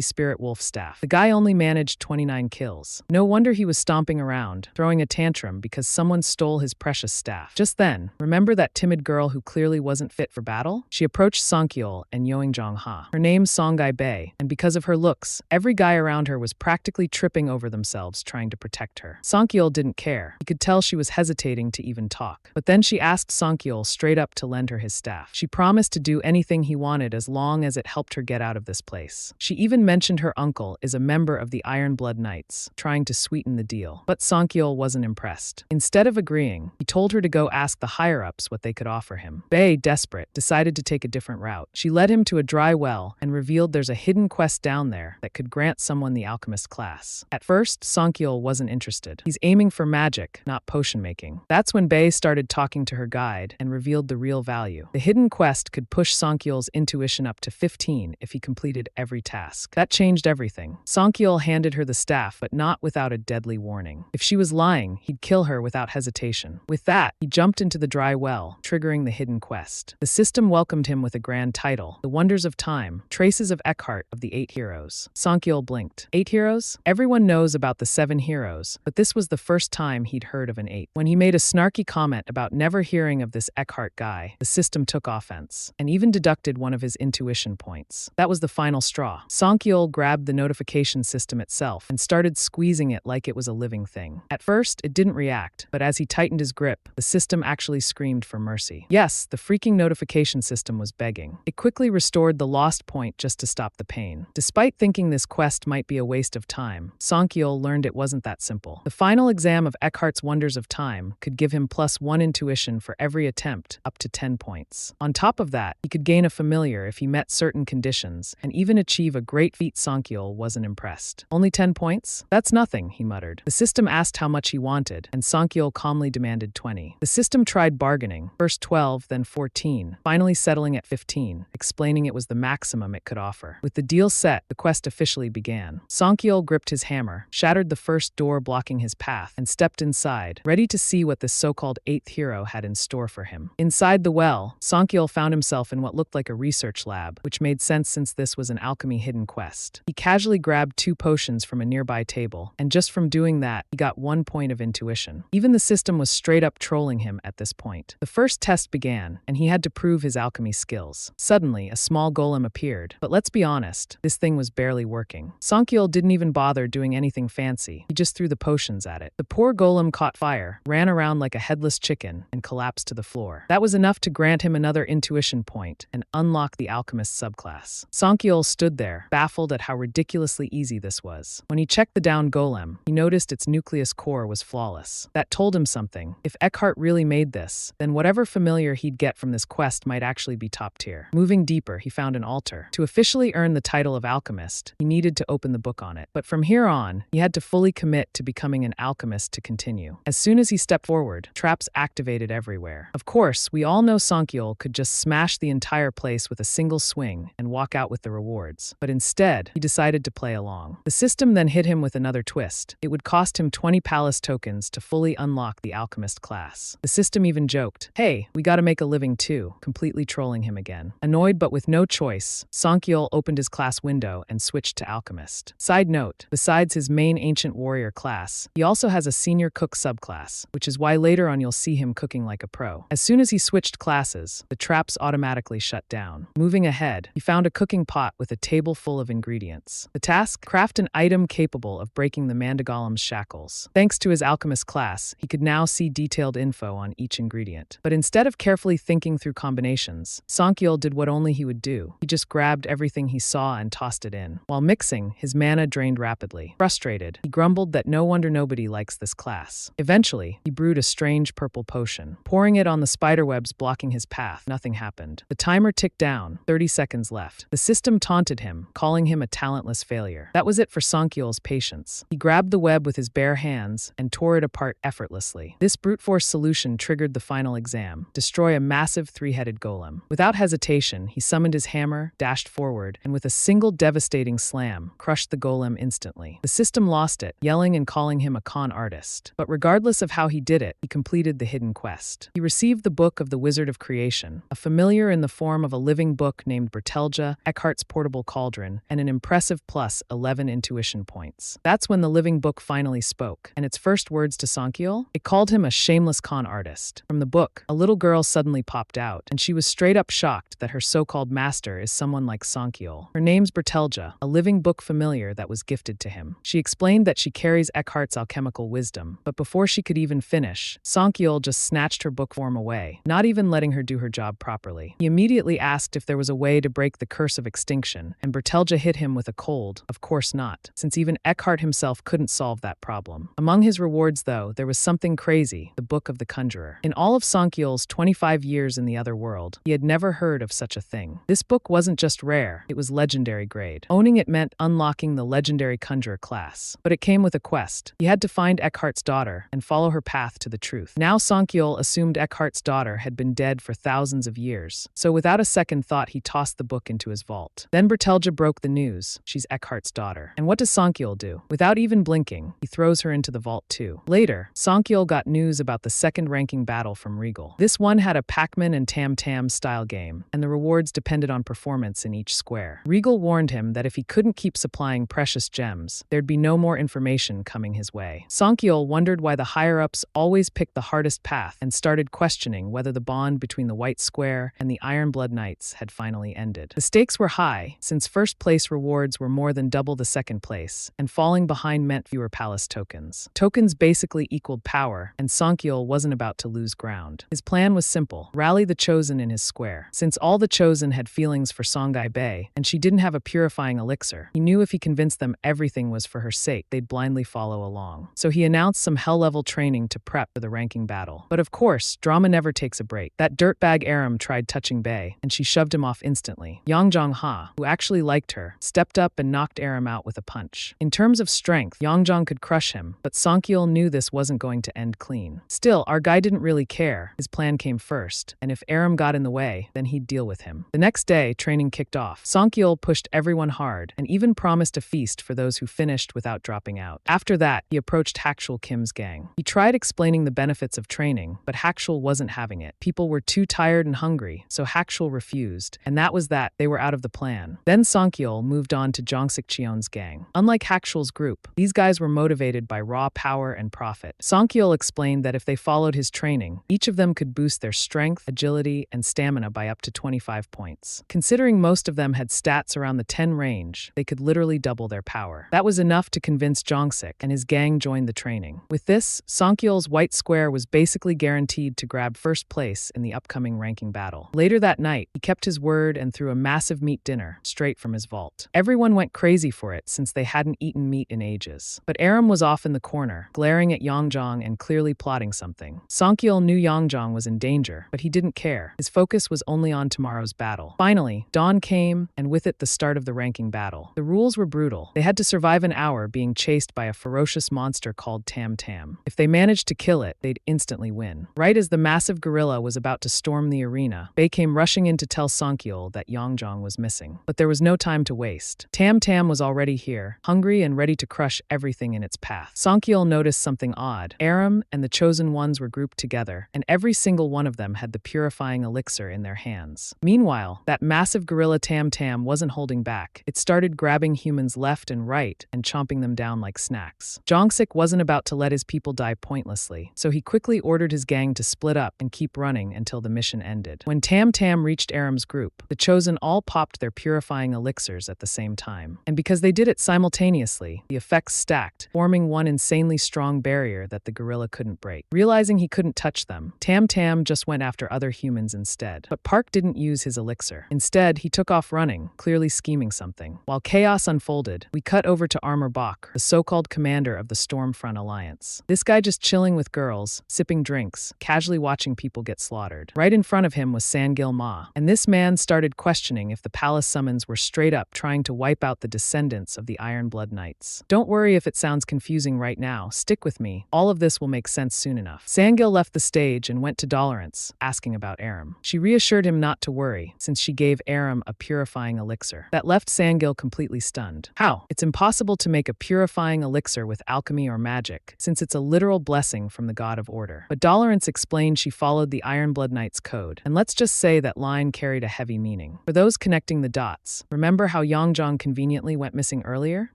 spirit wolf staff, the guy only managed 29 kills. No wonder he was stomping around, throwing a tantrum because someone stole his precious staff. Just then, remember that timid girl who clearly wasn't fit for battle? She approached Songkyul and Ha. Her name's Songai Bae, and because of her looks, every guy around her was practically tripping over themselves trying to protect her. Songkyul didn't care. He could tell she was hesitating to even talk. But then she asked Songkyul straight up to lend her his staff. She promised to do anything he wanted as long as it helped her get out of this place. She even mentioned her uncle is a member of the Iron Blood Knights, trying to sweeten the deal. But Songkyul wasn't impressed. Instead of agreeing, he told her to go ask the higher-ups what they could offer him. Bae, desperate, decided to take a different route. She led him to a dry well and revealed there's a hidden quest down there that could grant someone the alchemist class. At first, Songkyul wasn't interested. He's aiming for magic, not potion making. That's when Bae started talking to her guide and revealed the real value. The hidden quest could push Songkyul's intuition up to 15 if he completed every task. That changed everything. Songkyul handed her the staff, but not without a deadly warning. If she was lying, he'd kill her without hesitation. With that, he jumped into the dry well, triggering the hidden quest. The system welcomed him with a grand title, The Wonders of Time, Traces of Eckhart of the 8 Heroes. Songkyul blinked. 8 heroes? Everyone knows about the 7 heroes, but this was the first time he'd heard of an 8. When he made a snarky comment about never hearing of this Eckhart guy, the system took offense, and even deducted one of his intuition points. That was the final straw. Songkyul grabbed the notification system itself and started squeezing it like it was a living thing. At first, it didn't react, but as he tightened his grip, the system actually screamed for mercy. Yes, the freaking notification system was begging. It quickly restored the lost point just to stop the pain. Despite thinking this quest might be a waste of time, Songkyul learned it wasn't that simple. The final exam of Eckhart's Wonders of Time could give him +1 intuition for every attempt, up to 10 points. On top of that, he could gain a familiar if he met certain conditions, and even achieve a great feat. Songkyul wasn't impressed. Only 10 points? That's nothing, he muttered. The system asked how much he wanted, and Songkyul calmly demanded 20. The system tried bargaining, first 12, then 14, finally settling at 15, explaining it was the maximum it could offer. With the deal set, the quest officially began. Songkyul gripped his hammer, shattered the first door blocking his path, and stepped inside, ready to see what this so-called 8th hero had in store for him. Inside the well, Songkyul found himself in what looked like a research lab, which made sense since this was an alchemy hidden quest. He casually grabbed 2 potions from a nearby table, and just from doing that, he got 1 point of intuition. Even the system was straight up trolling him at this point. The first test began, and he had to prove his alchemy skills. Suddenly, a small golem appeared, but let's be honest, this thing was barely working. Songkyul didn't even bother doing anything fancy. He just threw the potions at it. The poor golem caught fire, ran around like a headless chicken, and collapsed to the floor. That was enough to grant him another intuition point and unlock the alchemist subclass. Songkyul stood there, baffled at how ridiculously easy this was. When he checked the downed golem, he noticed its nucleus core was flawless. That told him something. If Eckhart really made this, then whatever familiar he'd get from this quest might actually be top tier. Moving deeper, he found an altar. To officially earn the title of alchemist, he needed to open the book on it. But from here on, he had to fully commit to becoming an alchemist to continue. As soon as he stepped forward, traps activated everywhere. Of course, we all know Songkyul could just smash the entire place with a single swing and walk out with the rewards. But instead, he decided to play along. The system then hit him with another twist. It would cost him 20 palace tokens to fully unlock the alchemist class. The system even joked, "Hey, we gotta make a living too," completely trolling him again. Annoyed but with no choice, Songkyul opened his class window and switched to alchemist. Side note, besides his main ancient warrior class, he also has a senior cook subclass, which is why later on you'll see him cooking like a pro. As soon as he switched classes, the traps automatically shut down. Moving ahead, he found a cooking pot with a table full of ingredients. The task? Craft an item capable of breaking the mandagolem's shackles. Thanks to his alchemist class, he could now see detailed info on each ingredient. But instead of carefully thinking through combinations, Songkyul did what only he would do. He just grabbed everything he saw and tossed it in. While mixing, his mana drained rapidly. Frustrated, he grumbled that no wonder nobody likes this class. Eventually, he brewed a strange purple potion. Pouring it on the spiderwebs blocking his path, nothing happened. The timer ticked down, 30 seconds left. The system taunted him, calling him a talentless failure. That was it for Songkyul's patience. He grabbed the web with his bare hands and tore it apart effortlessly. This brute force solution triggered the final exam: destroy a massive 3-headed golem. Without hesitation, he summoned his hammer, dashed forward, and with a single devastating slam, crushed the golem instantly. The system lost it, yelling and calling him a con artist. But regardless of how he did it, he completed the hidden quest. He received the book of the Wizard of Creation, a familiar in the form of a living book named Bertelja, Eckhart's portable cauldron, and an impressive plus 11 intuition points. That's when the living book finally spoke, and its first words to Sankyol? It called him a shameless con artist. From the book, a little girl suddenly popped out, and she was straight up shocked that her so-called master is someone like Sankyol. Her name's Bertelja, a living book familiar that was gifted to him. She explained that she carries Eckhart's alchemical wisdom, but before she could even finish, Sankyol just snatched her book form away, not even letting her do her job properly. He immediately asked if there was a way to break the curse of extinction, and Bertelja hit him with a cold, of course not, since even Eckhart himself couldn't solve that problem. Among his rewards, though, there was something crazy, the Book of the Conjurer. In all of Sankyol's 25 years in the other world, he had never heard of such a thing. This book wasn't just rare, it was legendary grade. Owning it meant unlocking the legendary conjurer class. But it came with a quest. He had to find Eckhart's daughter and follow her path to the truth. Now Sankyol assumed Eckhart's daughter had been dead for thousands of years, so without a second thought he tossed the book into his vault. Then Bertelja broke the news. She's Eckhart's daughter. And what does Sankyol do? Without even blinking, he throws her into the vault too. Later, Sankyol got news about the second-ranking battle from Regal. This one had a Pac-Man and Tam-Tam style game, and the rewards depended on performance in each square. Regal warned him that if he couldn't keep supplying precious gems, there'd be no more information coming his way. Sankyol wondered why the higher-ups always picked the hardest path and started questioning whether the bond between the White Square and the Ironblood Knights had finally ended. The stakes were high, since first-place rewards were more than double the second place, and falling behind meant fewer palace tokens. Tokens basically equaled power, and Sankyol wasn't about to lose ground. His plan was simple: rally the Chosen in his square. Since all the Chosen had feelings for Songhai Bay, and she didn't have a purifying elixir, he knew if he convinced them everything was for her sake, they'd blindly follow along. So he announced some hell-level training to prep for the ranking battle. But of course, drama never takes a break. That dirtbag Aram tried touching Bay, and she shoved him off instantly. Yang Zhongha, who actually liked her, stepped up and knocked Aram out with a punch. In terms of strength, Yangjong could crush him, but Sankyol knew this wasn't going to end clean. Still, our guy didn't really care. His plan came first, and if Aram got in the way, then he'd deal with him. The next day, training kicked off. Sankyol pushed everyone hard, and even promised a feast for those who finished without dropping out. After that, he approached Hakshul Kim's gang. He tried explaining the benefits of training, but Hakshul wasn't having it. People were too tired and hungry, so Hakshul refused, and that was that. They were out of the plan. Then Sankyol moved on to Jongsik Cheon's gang. Unlike Hakshul's group, these guys were motivated by raw power and profit. Sankyol explained that if they followed his training, each of them could boost their strength, agility, and stamina by up to 25 points. Considering most of them had stats around the 10 range, they could literally double their power. That was enough to convince Jongsik, and his gang joined the training. With this, Sankyol's White Square was basically guaranteed to grab first place in the upcoming ranking battle. Later that night, he kept his word and threw a massive meat dinner straight from his vault. Everyone went crazy for it since they hadn't eaten meat in ages. But Aram was off in the corner, glaring at Yangjong and clearly plotting something. Sankyol knew Yangjong was in danger, but he didn't care. His focus was only on tomorrow's battle. Finally, dawn came, and with it the start of the ranking battle. The rules were brutal. They had to survive an hour being chased by a ferocious monster called Tam Tam. If they managed to kill it, they'd instantly win. Right as the massive gorilla was about to storm the arena, Bei came rushing in to tell Sankyol that Yangjong was missing. But there was no time to waste. Tam Tam was already here, hungry and ready to crush everything in its path. Sankyol noticed something odd. Aram and the Chosen Ones were grouped together, and every single one of them had the purifying elixir in their hands. Meanwhile, that massive gorilla Tam Tam wasn't holding back. It started grabbing humans left and right and chomping them down like snacks. Jongsik wasn't about to let his people die pointlessly, so he quickly ordered his gang to split up and keep running until the mission ended. When Tam Tam reached Aram's group, the Chosen all popped their purifying elixirs at the same time. And because they did it simultaneously, the effects stacked, forming one insanely strong barrier that the gorilla couldn't break. Realizing he couldn't touch them, Tam Tam just went after other humans instead. But Park didn't use his elixir. Instead, he took off running, clearly scheming something. While chaos unfolded, we cut over to Armor Bach, the so-called commander of the Stormfront Alliance. This guy just chilling with girls, sipping drinks, casually watching people get slaughtered. Right in front of him was Sangil Ma, and this man started questioning if the palace summons were straight up trying to wipe out the descendants of the Ironblood Knights. Don't worry if it sounds confusing right now, stick with me. All of this will make sense soon enough. Sangil left the stage and went to Dolorance, asking about Aram. She reassured him not to worry, since she gave Aram a purifying elixir. That left Sangil completely stunned. How? It's impossible to make a purifying elixir with alchemy or magic, since it's a literal blessing from the god of order. But Dolorance explained she followed the Ironblood Knight's code. And let's just say that line carried a heavy meaning. For those connecting the dots, remember how Yongjong conveniently went missing earlier?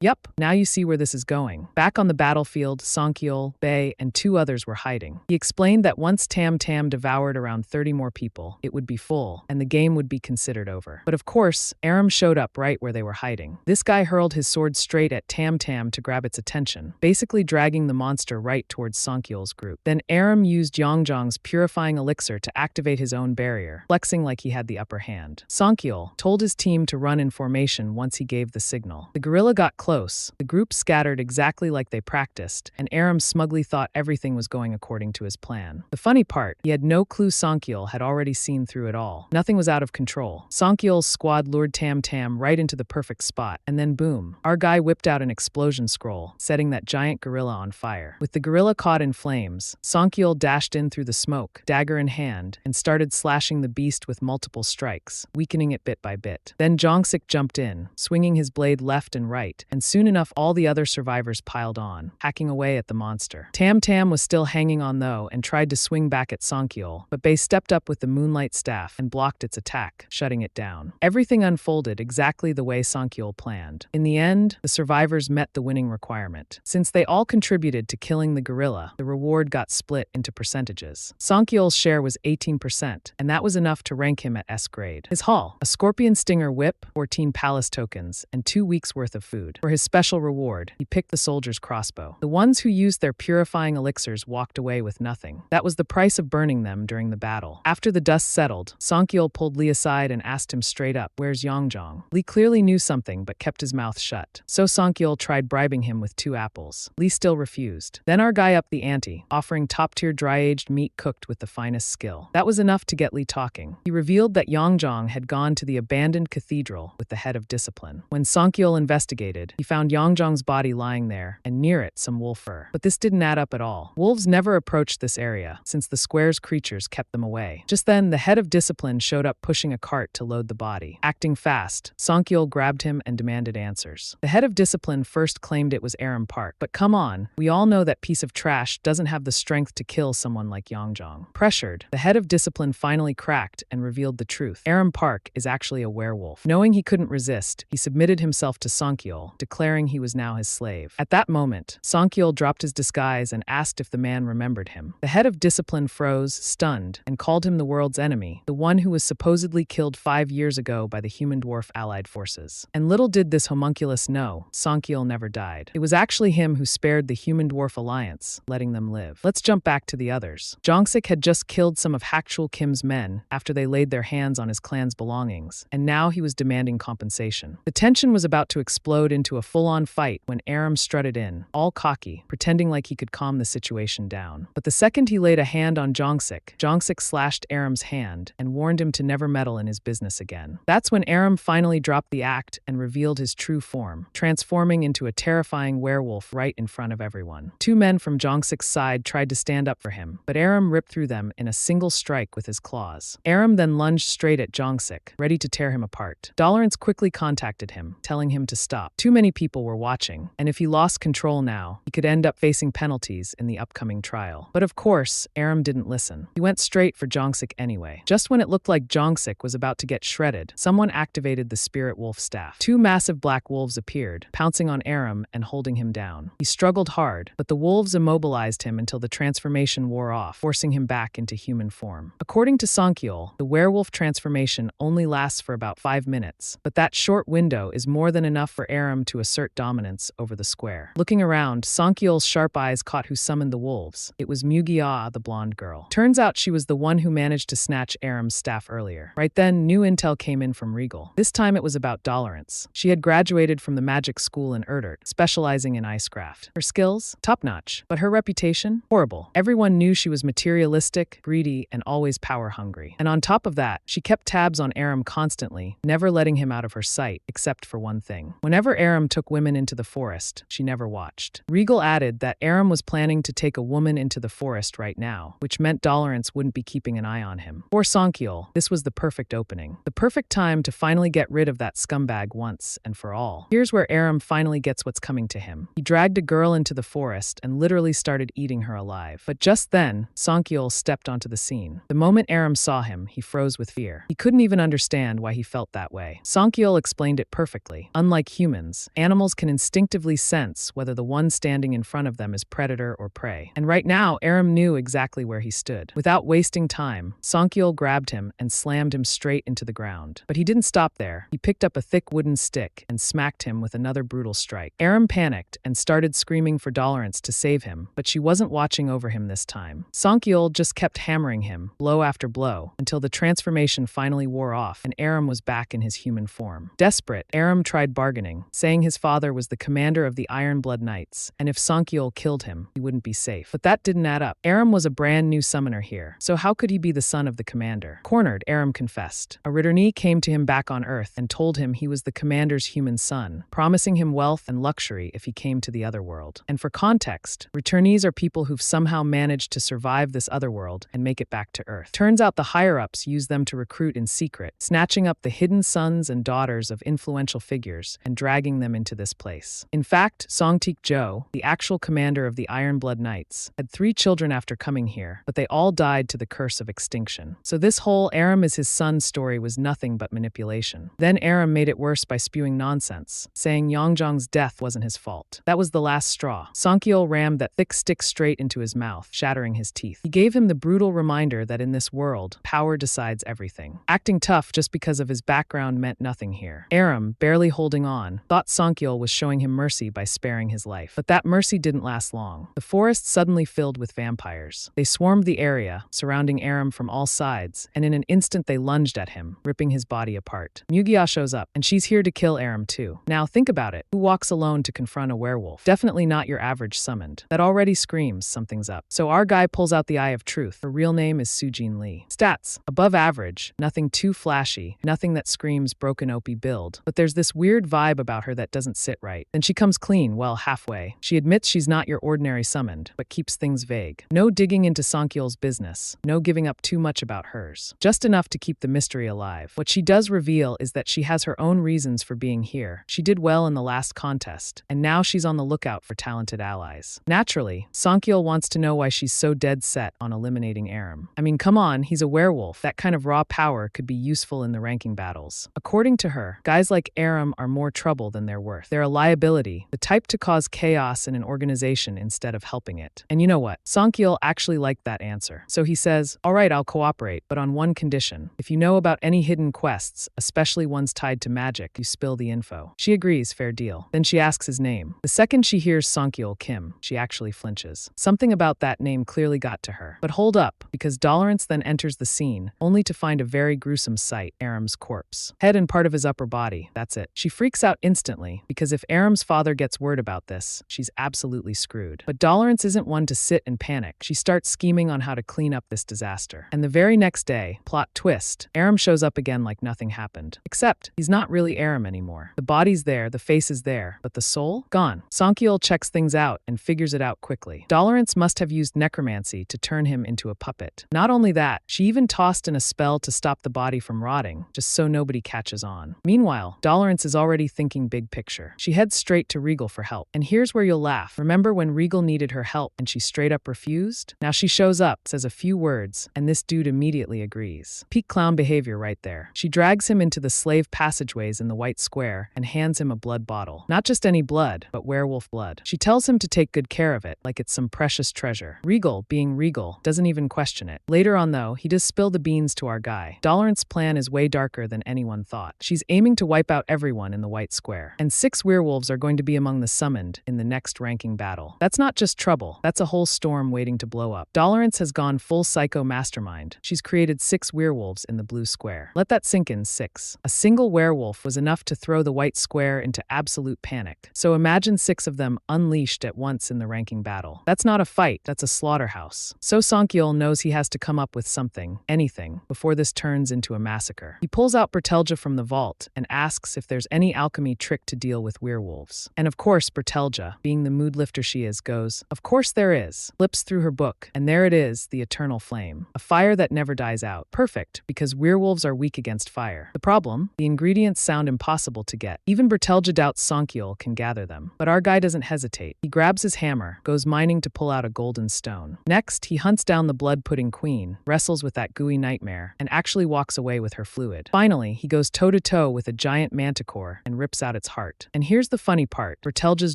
Yup, now you see where this is going. Back on the battlefield, Songkyul, Bae, and 2 others were hiding. He explained that once Tam Tam devoured around 30 more people, it would be full, and the game would be considered over. But of course, Aram showed up right where they were hiding. This guy hurled his sword straight at Tam Tam to grab its attention, basically dragging the monster right towards Songkyul's group. Then Aram used Yongjong's purifying elixir to activate his own barrier, flexing like he had the upper hand. Songkyul told his team to run in formation once he gave the signal. The gorilla got close, the group scattered exactly like they practiced, and Aram smugly thought everything was going according to his plan. The funny part, he had no clue Songkyul had already seen through it all. Nothing was out of control. Songkyul's squad lured Tam Tam right into the perfect spot, and then boom, our guy whipped out an explosion scroll, setting that giant gorilla on fire. With the gorilla caught in flames, Songkyul dashed in through the smoke, dagger in hand, and started slashing the beast with multiple strikes, weakening it bit by bit. Then Jongsik jumped in, swinging his blade left and right, and soon enough all the other survivors piled on, hacking away at the monster. Tam Tam was still hanging on though and tried to swing back at Songkyul, but Bae stepped up with the moonlight staff and blocked its attack, shutting it down. Everything unfolded exactly the way Songkyul planned. In the end, the survivors met the winning requirement. Since they all contributed to killing the gorilla, the reward got split into percentages. Songkyul's share was 18%, and that was enough to rank him at S grade. His haul: a scorpion stinger whip, 14 palace tokens, and 2 weeks worth of food. For his special reward, he picked the soldier's crossbow. The ones who used their purifying elixirs walked away with nothing. That was the price of burning them during the battle. After the dust settled, Songkyul pulled Lee aside and asked him straight up, "Where's Yongjong?" Lee clearly knew something but kept his mouth shut. So Songkyul tried bribing him with 2 apples. Lee still refused. Then our guy upped the ante, offering top-tier dry-aged meat cooked with the finest skill. That was enough to get Lee talking. He revealed that Yongjong had gone to the abandoned cathedral with the head of discipline. When Songkyul investigated, he found Yongjong's body lying there, and near it some wolf fur. But this didn't add up at all. Wolves never approached this area, since the square's creatures kept them away. Just then, the head of discipline showed up pushing a cart to load the body. Acting fast, Songkyul grabbed him and demanded answers. The head of discipline first claimed it was Aram Park, but come on, we all know that piece of trash doesn't have the strength to kill someone like Yongjong. Pressured, the head of discipline finally cracked and revealed the truth. Aram Park is actually a werewolf. Knowing he couldn't resist, he submitted himself to Songkyul, declaring he was now his slave. At that moment, Songkyul dropped his disguise and asked if the man remembered him. The head of discipline froze, stunned, and called him the world's enemy, the one who was supposedly killed 5 years ago by the human dwarf allied forces. And little did this homunculus know, Songkyul never died. It was actually him who spared the human dwarf alliance, letting them live. Let's jump back to the others. Jongsik had just killed some of Hakchul Kim's men after they laid their hands on his clan's belongings, and now he was demanding compensation. The tension was about to explode into a full-on fight when Aram strutted in, all cocky, pretending like he could calm the situation down. But the second he laid a hand on Jongsik, Jongsik slashed Aram's hand and warned him to never meddle in his business again. That's when Aram finally dropped the act and revealed his true form, transforming into a terrifying werewolf right in front of everyone. 2 men from Jongsik's side tried to stand up for him, but Aram ripped through them in a single strike with his claws. Aram then lunged straight at Jongsik, ready to tear him apart. Dolorance quickly contacted him, telling him to stop. Too many people were watching, and if he lost control now, he could end up facing penalties in the upcoming trial. But of course, Aram didn't listen. He went straight for Jongsik anyway. Just when it looked like Jongsik was about to get shredded, someone activated the spirit wolf staff. 2 massive black wolves appeared, pouncing on Aram and holding him down. He struggled hard, but the wolves immobilized him until the transformation wore off, forcing him back into human form. According to Songkyul, the werewolf transformation only lasts for about 5 minutes, but that short window is more than enough for Aram to assert dominance over the square. Looking around, Songkyul's sharp eyes caught who summoned the wolves. It was Mugia, the blonde girl. Turns out she was the one who managed to snatch Aram's staff earlier. Right then, new intel came in from Regal. This time it was about Dolorance. She had graduated from the magic school in Erdert, specializing in icecraft. Her skills? Top-notch. But her reputation? Horrible. Everyone knew she was materialistic, greedy, and always power-hungry. And on top of that, she kept tabs on Aram constantly, never letting him out of her sight, except for one thing. Whenever Aram took women woman into the forest, she never watched. Regal added that Aram was planning to take a woman into the forest right now, which meant Dolorance wouldn't be keeping an eye on him. For Sonkyul, this was the perfect opening. The perfect time to finally get rid of that scumbag once and for all. Here's where Aram finally gets what's coming to him. He dragged a girl into the forest and literally started eating her alive. But just then, Sonkyul stepped onto the scene. The moment Aram saw him, he froze with fear. He couldn't even understand why he felt that way. Sonkyul explained it perfectly. Unlike humans, animals can instinctively sense whether the one standing in front of them is predator or prey. And right now, Aram knew exactly where he stood. Without wasting time, Sonkyul grabbed him and slammed him straight into the ground. But he didn't stop there. He picked up a thick wooden stick and smacked him with another brutal strike. Aram panicked and started screaming for Dolorance to save him, but she wasn't watching over him this time. Sonkyul just kept hammering him, blow after blow, until the transformation finally wore off and Aram was back in his human form. Desperate, Aram tried bargaining, saying his father was the commander of the Ironblood Knights, and if Sonkyul killed him, he wouldn't be safe. But that didn't add up. Aram was a brand new summoner here, so how could he be the son of the commander? Cornered, Aram confessed. A Ritterni came to him back on Earth and told him he was the commander's human son, promising him wealth and luxury if he came to the otherworld. And for context, returnees are people who've somehow managed to survive this otherworld and make it back to Earth. Turns out the higher-ups use them to recruit in secret, snatching up the hidden sons and daughters of influential figures and dragging them into this place. In fact, Songteek Jo, the actual commander of the Ironblood Knights, had 3 children after coming here, but they all died to the curse of extinction. So this whole Aram is his son story was nothing but manipulation. Then Aram made it worse by spewing nonsense, saying Yongjong's death wasn't his fault. That was the last straw. Sonkyul rammed that thick stick straight into his mouth, shattering his teeth. He gave him the brutal reminder that in this world, power decides everything. Acting tough just because of his background meant nothing here. Aram, barely holding on, thought Sonkyul was showing him mercy by sparing his life. But that mercy didn't last long. The forest suddenly filled with vampires. They swarmed the area, surrounding Aram from all sides, and in an instant they lunged at him, ripping his body apart. Mugia shows up, and she's here to kill Aram too. Now think about it. Who walks alone to confront a werewolf? Definitely not your average summoned. That already screams something's up. So our guy pulls out the Eye of Truth. Her real name is Sujin Lee. Stats: above average, nothing too flashy, nothing that screams broken OP build. But there's this weird vibe about her that doesn't sit right. Then she comes clean, well, halfway. She admits she's not your ordinary summoned, but keeps things vague. No digging into Sonkyul's business. No giving up too much about hers. Just enough to keep the mystery alive. What she does reveal is that she has her own reasons for being here. She did well in the last contest, and now she's on the lookout for talented allies. Naturally, Sonkyul wants to know why she's so dead set on eliminating Aram. I mean, come on, he's a werewolf. That kind of raw power could be useful in the ranking battles. According to her, guys like Aram are more trouble than they're worth. They're a liability, the type to cause chaos in an organization instead of helping it. And you know what? Sonkyul actually liked that answer. So he says, all right, I'll cooperate, but on one condition. If you know about any hidden quests, especially ones tied to magic, you spill the info. She agrees, fair deal. Then she asks his name. The second she hears Sonkyul Kim, she actually flinches. Something about that name clearly got to her. But hold up, because Dolorance then enters the scene, only to find a very gruesome sight, Aram's corpse. Head and part of his upper body, that's it. She freaks out instantly, because if Aram's father gets word about this, she's absolutely screwed. But Dolorance isn't one to sit and panic. She starts scheming on how to clean up this disaster. And the very next day, plot twist, Aram shows up again like nothing happened. Except, he's not really Aram anymore. The body's there, the face is there, but the soul? Gone. Sonkyul checks things out and figures it out quickly. Dolorance must have used necromancy to turn him into a puppet. Not only that, she even tossed in a spell to stop the body from rotting, just so nobody catches on. Meanwhile, Dolorance is already thinking big picture. She heads straight to Regal for help. And here's where you'll laugh. Remember when Regal needed her help and she straight up refused? Now she shows up, says a few words, and this dude immediately agrees. Peak clown behavior right there. She drags him into the slave passageways in the white square and hands him a blood bottle. Not just any blood, but werewolf blood. She tells him to take good care of it, like it's some precious treasure. Regal, being Regal, doesn't even question it. Later on though, he does spill the beans to our guy. Dolance's plan is way darker than anyone thought. She's aiming to wipe out everyone in the white square. And 6 werewolves are going to be among the summoned in the next ranking battle. That's not just trouble, that's a whole storm waiting to blow up. Dolorance has gone full psycho mastermind. She's created 6 werewolves in the blue square. Let that sink in. 6. A single werewolf was enough to throw the white square into absolute panic. So imagine 6 of them unleashed at once in the ranking battle. That's not a fight, that's a slaughterhouse. So Sonkyul knows he has to come up with something, anything, before this turns into a massacre. He pulls out Bertelja from the vault and asks if there's any alchemy trick to deal with werewolves. And of course, Bertelja, being the mood lifter she is, goes, "Of course there is." Flips through her book, and there it is, the eternal flame. A fire that never dies out. Perfect, because werewolves are weak against fire. The problem? The ingredients sound impossible to get. Even Bertelja doubts Sonkyul can gather them. But our guy doesn't hesitate. He grabs his hammer, goes mining to pull out a golden stone. Next, he hunts down the blood-pudding queen, wrestles with that gooey nightmare, and actually walks away with her fluid. Finally, he goes toe-to-toe with a giant manticore and rips out its heart. And here's the funny part. Bertelja's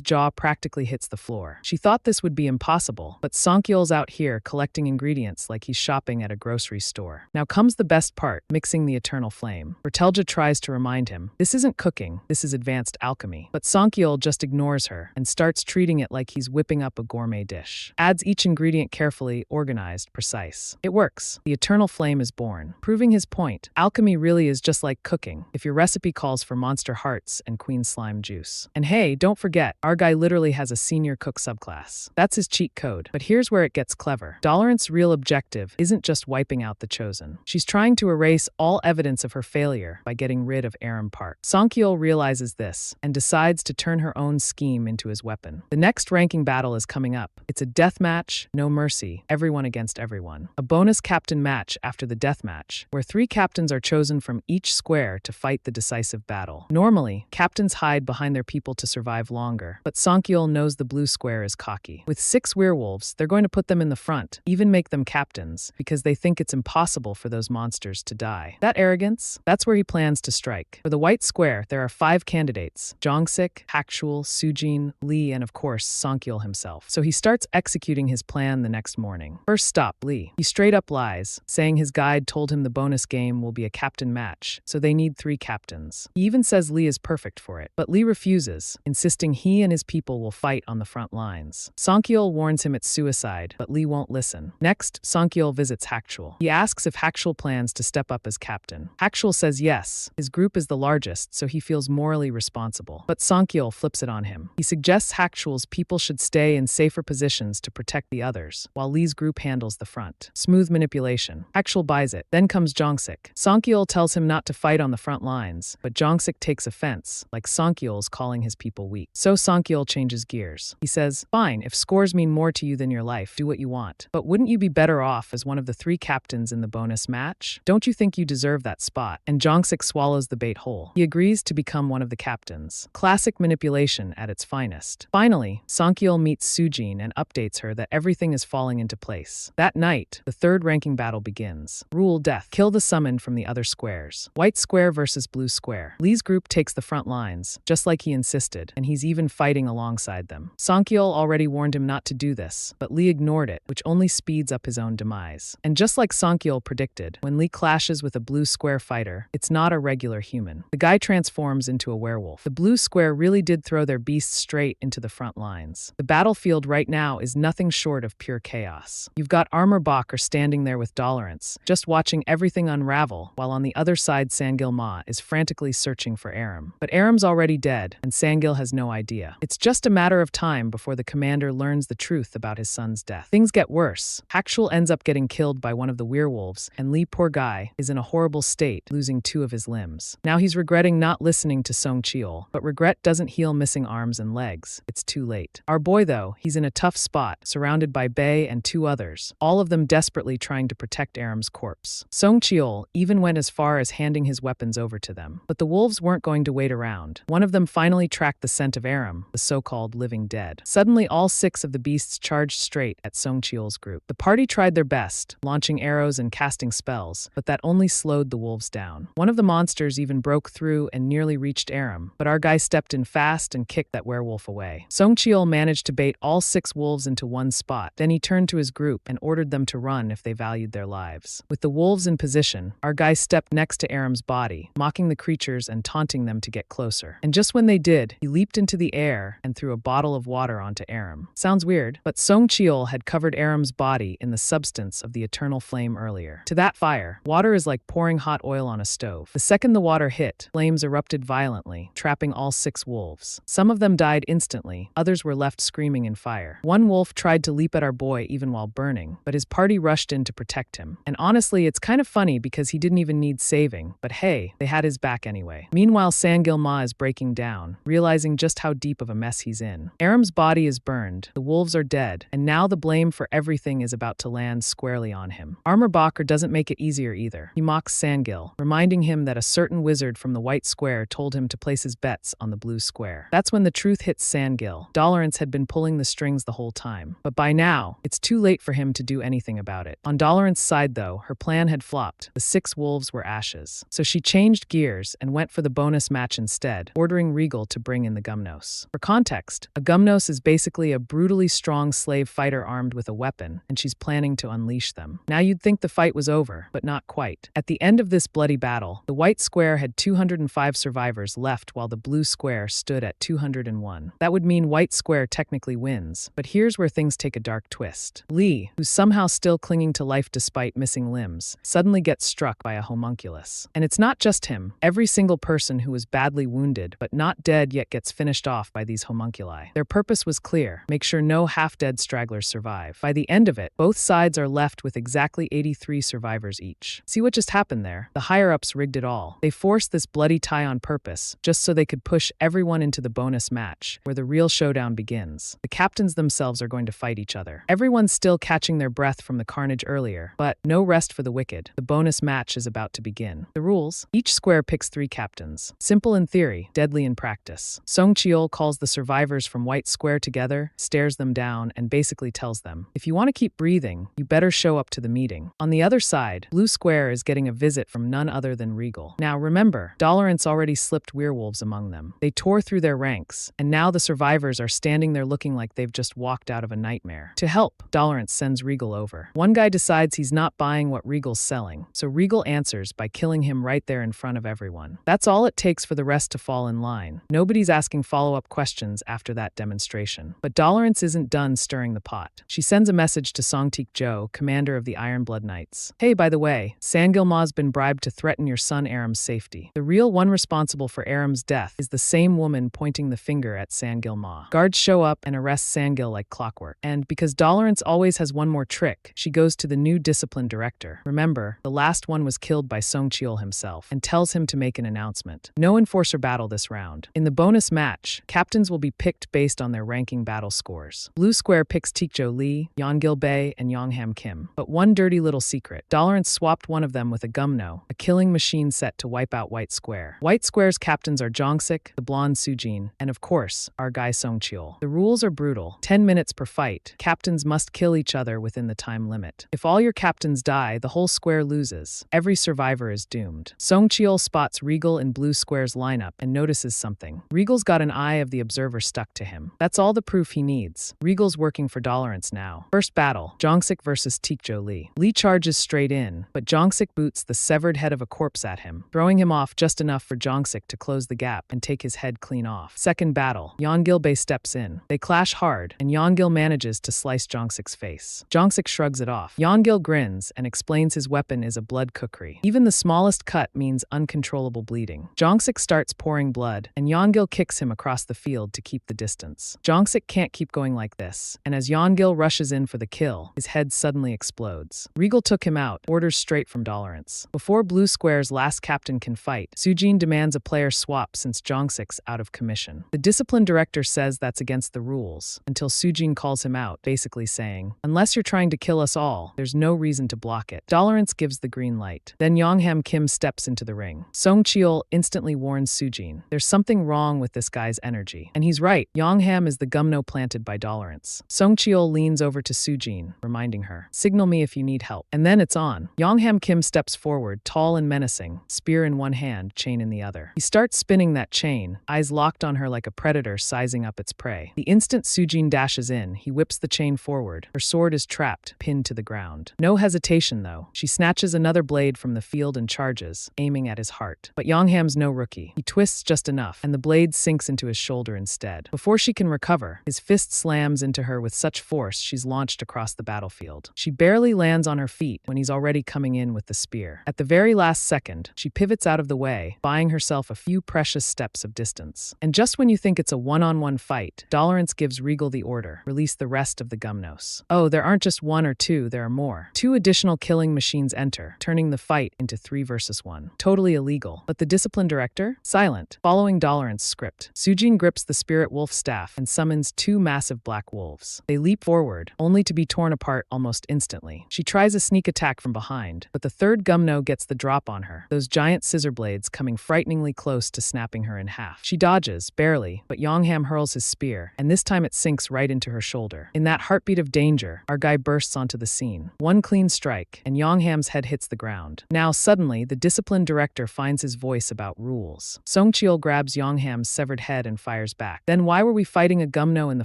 jaw practically hits the floor. She thought this would be impossible, but Sonkyul's out here collecting ingredients like he's shopping at a grocery store. Now comes the best part, mixing the eternal flame. Bertelja tries to remind him, this isn't cooking, this is advanced alchemy. But Sonkyul just ignores her and starts treating it like he's whipping up a gourmet dish. Adds each ingredient carefully, organized, precise. It works. The eternal flame is born. Proving his point, alchemy really is just like cooking, if your recipe calls for monster hearts and queen slime juice. And hey, don't forget, our guy literally has a senior cook subclass. That's his cheat code. But here's where it gets clever. Dolorant's real objective isn't just wiping out the chosen. She's trying to erase all evidence of her failure by getting rid of Aram Park. Sonkyul realizes this and decides to turn her own scheme into his weapon. The next ranking battle is coming up. It's a death match, no mercy, everyone against everyone. A bonus captain match after the death match, where 3 captains are chosen from each square to fight the decisive battle. Normally, captains hide behind their people to survive longer, but Sonkyul knows the blue square is cocky. With 6 werewolves, they're going to put them in the front, even make them captains, because they think it's impossible for those monsters to die. That arrogance? That's where he plans to strike. For the white square, there are 5 candidates: Jongsik, Hakshul, Sujin, Lee, and of course, Sonkyul himself. So he starts executing his plan the next morning. First stop, Lee. He straight up lies, saying his guide told him the bonus game will be a captain match, so they need 3 captains. He even says Lee is perfect for it, but Lee refuses, insisting he and his people will fight on the front lines. Sonkyul warns him it's suicide, but Lee won't listen. Next, Sonkyul visits Hakshul. He asks if Hakshul plans to step up as captain. Hakshul says yes. His group is the largest, so he feels morally responsible. But Sonkyul flips it on him. He suggests Hakshul's people should stay in safer positions to protect the others, while Lee's group handles the front. Smooth manipulation. Hakshul buys it. Then comes Jongsik. Sonkyul tells him not to fight on the front lines, but Jongsik takes offense, like Sonkyul's calling his people weak. So Sonkyul changes gears. He says, fine, if scores mean more to you than your life, do what you want. But wouldn't you be better off as one of the 3 captains in the bonus match? Don't you think you deserve that spot? And Jongsik swallows the bait whole. He agrees to become one of the captains. Classic manipulation at its finest. Finally, Sonkyul meets Sujin and updates her that everything is falling into place. That night, the 3rd ranking battle begins. Rule death. Kill the summoned from the other squares. White square versus blue square. Lee's group takes the front lines, just like he insisted, and he's even fighting alongside them. Sonkyul already warned him not to do this, but Lee ignored it, which only speeds up his own demise. And just like Sonkyul predicted, when Lee clashes with a blue square fighter, it's not a regular human. The guy transforms into a werewolf. The blue square really did throw their beasts straight into the front lines. The battlefield right now is nothing short of pure chaos. You've got Armor Bacher standing there with Dolorants, just watching everything unravel, while on the other side Sangil Ma is frantically searching for Aram. But Aram's already dead, and Sangil has no idea. It's just a matter of time before the commander learns the truth about his son's death. Things get worse. Hakshul ends up getting killed by one of the werewolves, and Lee, poor guy, is in a horrible state, losing 2 of his limbs. Now he's regretting not listening to Songcheol, but regret doesn't heal missing arms and legs. It's too late. Our boy, though, he's in a tough spot, surrounded by Bei and 2 others, all of them desperately trying to protect Aram's corpse. Songcheol even went as far as handing his weapons over to them. But the wolves weren't going to wait around. One of them finally tracked the scent of Aram, the so-called living dead. Suddenly, all 6 of the beasts charged straight at Songcheol's group. The party tried their best, launching arrows and casting spells, but that only slowed the wolves down. One of the monsters even broke through and nearly reached Aram, but our guy stepped in fast and kicked that werewolf away. Songcheol managed to bait all 6 wolves into one spot. Then he turned to his group and ordered them to run if they valued their lives. With the wolves in position, our guy stepped next to Aram's body, mocking the creatures and taunting them to get closer. And just when they did, he leaped into the air and threw a bottle of water onto Aram. Sounds weird, but Songcheol had covered Aram's body in the substance of the eternal flame earlier. To that fire, water is like pouring hot oil on a stove. The second the water hit, flames erupted violently, trapping all 6 wolves. Some of them died instantly, others were left screaming in fire. One wolf tried to leap at our boy even while burning, but his party rushed in to protect him. And honestly, it's kind of funny because he didn't even need saving, but hey, they had his back anyway. Meanwhile, Sangil Ma is breaking down. down, realizing just how deep of a mess he's in. Aram's body is burned, the wolves are dead, and now the blame for everything is about to land squarely on him. Armor Bakker doesn't make it easier either. He mocks Sangil, reminding him that a certain wizard from the white square told him to place his bets on the blue square. That's when the truth hits Sangil. Dolorance had been pulling the strings the whole time. But by now, it's too late for him to do anything about it. On Dolorance's side, though, her plan had flopped. The 6 wolves were ashes. So she changed gears and went for the bonus match instead, ordering Regal to bring in the Gumnos. For context, a Gumnos is basically a brutally strong slave fighter armed with a weapon, and she's planning to unleash them. Now you'd think the fight was over, but not quite. At the end of this bloody battle, the white square had 205 survivors left while the blue square stood at 201. That would mean white square technically wins, but here's where things take a dark twist. Lee, who's somehow still clinging to life despite missing limbs, suddenly gets struck by a homunculus. And it's not just him. Every single person who was badly wounded but not dead yet gets finished off by these homunculi. Their purpose was clear: make sure no half-dead stragglers survive. By the end of it, both sides are left with exactly 83 survivors each. See what just happened there? The higher-ups rigged it all. They forced this bloody tie on purpose, just so they could push everyone into the bonus match, where the real showdown begins. The captains themselves are going to fight each other. Everyone's still catching their breath from the carnage earlier, but no rest for the wicked. The bonus match is about to begin. The rules: each square picks 3 captains. Simple in theory, deadly in practice. Song Cheol calls the survivors from White Square together, stares them down, and basically tells them, if you want to keep breathing, you better show up to the meeting. On the other side, Blue Square is getting a visit from none other than Regal. Now remember, Dolorance already slipped werewolves among them. They tore through their ranks, and now the survivors are standing there looking like they've just walked out of a nightmare. To help, Dolorance sends Regal over. One guy decides he's not buying what Regal's selling, so Regal answers by killing him right there in front of everyone. That's all it takes for the rest to fall in line. Nobody's asking follow-up questions after that demonstration. But Dolorance isn't done stirring the pot. She sends a message to Songteek Jo, commander of the Ironblood Knights. Hey, by the way, Sangilma's been bribed to threaten your son Aram's safety. The real one responsible for Aram's death is the same woman pointing the finger at Sangilma. Guards show up and arrest Sangil like clockwork. And because Dolorance always has one more trick, she goes to the new discipline director. Remember, the last one was killed by Song Cheol himself, and tells him to make an announcement. No enforcer battle this round. In the bonus match, captains will be picked based on their ranking battle scores. Blue Square picks Teekjo Lee, Yeongil Bae, and Yongham Kim. But one dirty little secret: Dolorance swapped one of them with a Gumno, a killing machine set to wipe out White Square. White Square's captains are Jongsik, the blonde Sujin, and of course, our guy Song Cheol. The rules are brutal. 10 minutes per fight. Captains must kill each other within the time limit. If all your captains die, the whole square loses. Every survivor is doomed. Song Cheol spots Regal in Blue Square's lineup and notices something. Regal's got an eye of the observer stuck to him. That's all the proof he needs. Regal's working for Dolorance now. First battle: Jongsik versus Teekjo Lee. Lee charges straight in, but Jongsik boots the severed head of a corpse at him, throwing him off just enough for Jongsik to close the gap and take his head clean off. Second battle: Yeongil Bae steps in. They clash hard, and Yeongil manages to slice Jongsik's face. Jongsik shrugs it off. Yeongil grins and explains his weapon is a blood kukri. Even the smallest cut means uncontrollable bleeding. Jongsik starts pouring blood, and Yeongil kicks him across the field to keep the distance. Jongsik can't keep going like this, and as Yeongil rushes in for the kill, his head suddenly explodes. Regal took him out, orders straight from Dolorance. Before Blue Square's last captain can fight, Sujin demands a player swap since Jongsik's out of commission. The discipline director says that's against the rules, until Sujin calls him out, basically saying, unless you're trying to kill us all, there's no reason to block it. Dolorance gives the green light. Then Yongham Kim steps into the ring. Song Cheol instantly warns Sujin. There's something wrong with this guy's energy. And he's right. Yongham is the Gumno planted by Dolorance. Song Cheol leans over to Sujin, reminding her, signal me if you need help. And then it's on. Yongham Kim steps forward, tall and menacing, spear in one hand, chain in the other. He starts spinning that chain, eyes locked on her like a predator sizing up its prey. The instant Sujin dashes in, he whips the chain forward. Her sword is trapped, pinned to the ground. No hesitation, though. She snatches another blade from the field and charges, aiming at his heart. But Yongham's no rookie. He twists just enough, and the blade sinks into his shoulder instead. Before she can recover, his fist slams into her with such force she's launched across the battlefield. She barely lands on her feet when he's already coming in with the spear. At the very last second, she pivots out of the way, buying herself a few precious steps of distance. And just when you think it's a one-on-one fight, Dolorance gives Regal the order: release the rest of the Gumnos. Oh, there aren't just one or two, there are more. 2 additional killing machines turning the fight into 3 versus 1. Totally illegal. But the discipline director? Silent. Following Dolorant's script. Sujin grips the spirit wolf staff and summons two massive black wolves. They leap forward, only to be torn apart almost instantly. She tries a sneak attack from behind, but the third Gumno gets the drop on her, those giant scissor blades coming frighteningly close to snapping her in half. She dodges, barely, but Yongham hurls his spear, and this time it sinks right into her shoulder. In that heartbeat of danger, our guy bursts onto the scene. One clean strike, and Yongham's head hits the ground. Now, suddenly, the disciplined director finds his voice about rules. Song Cheol grabs Yongham's severed head and fires back. Then why were we fighting a Gumno in the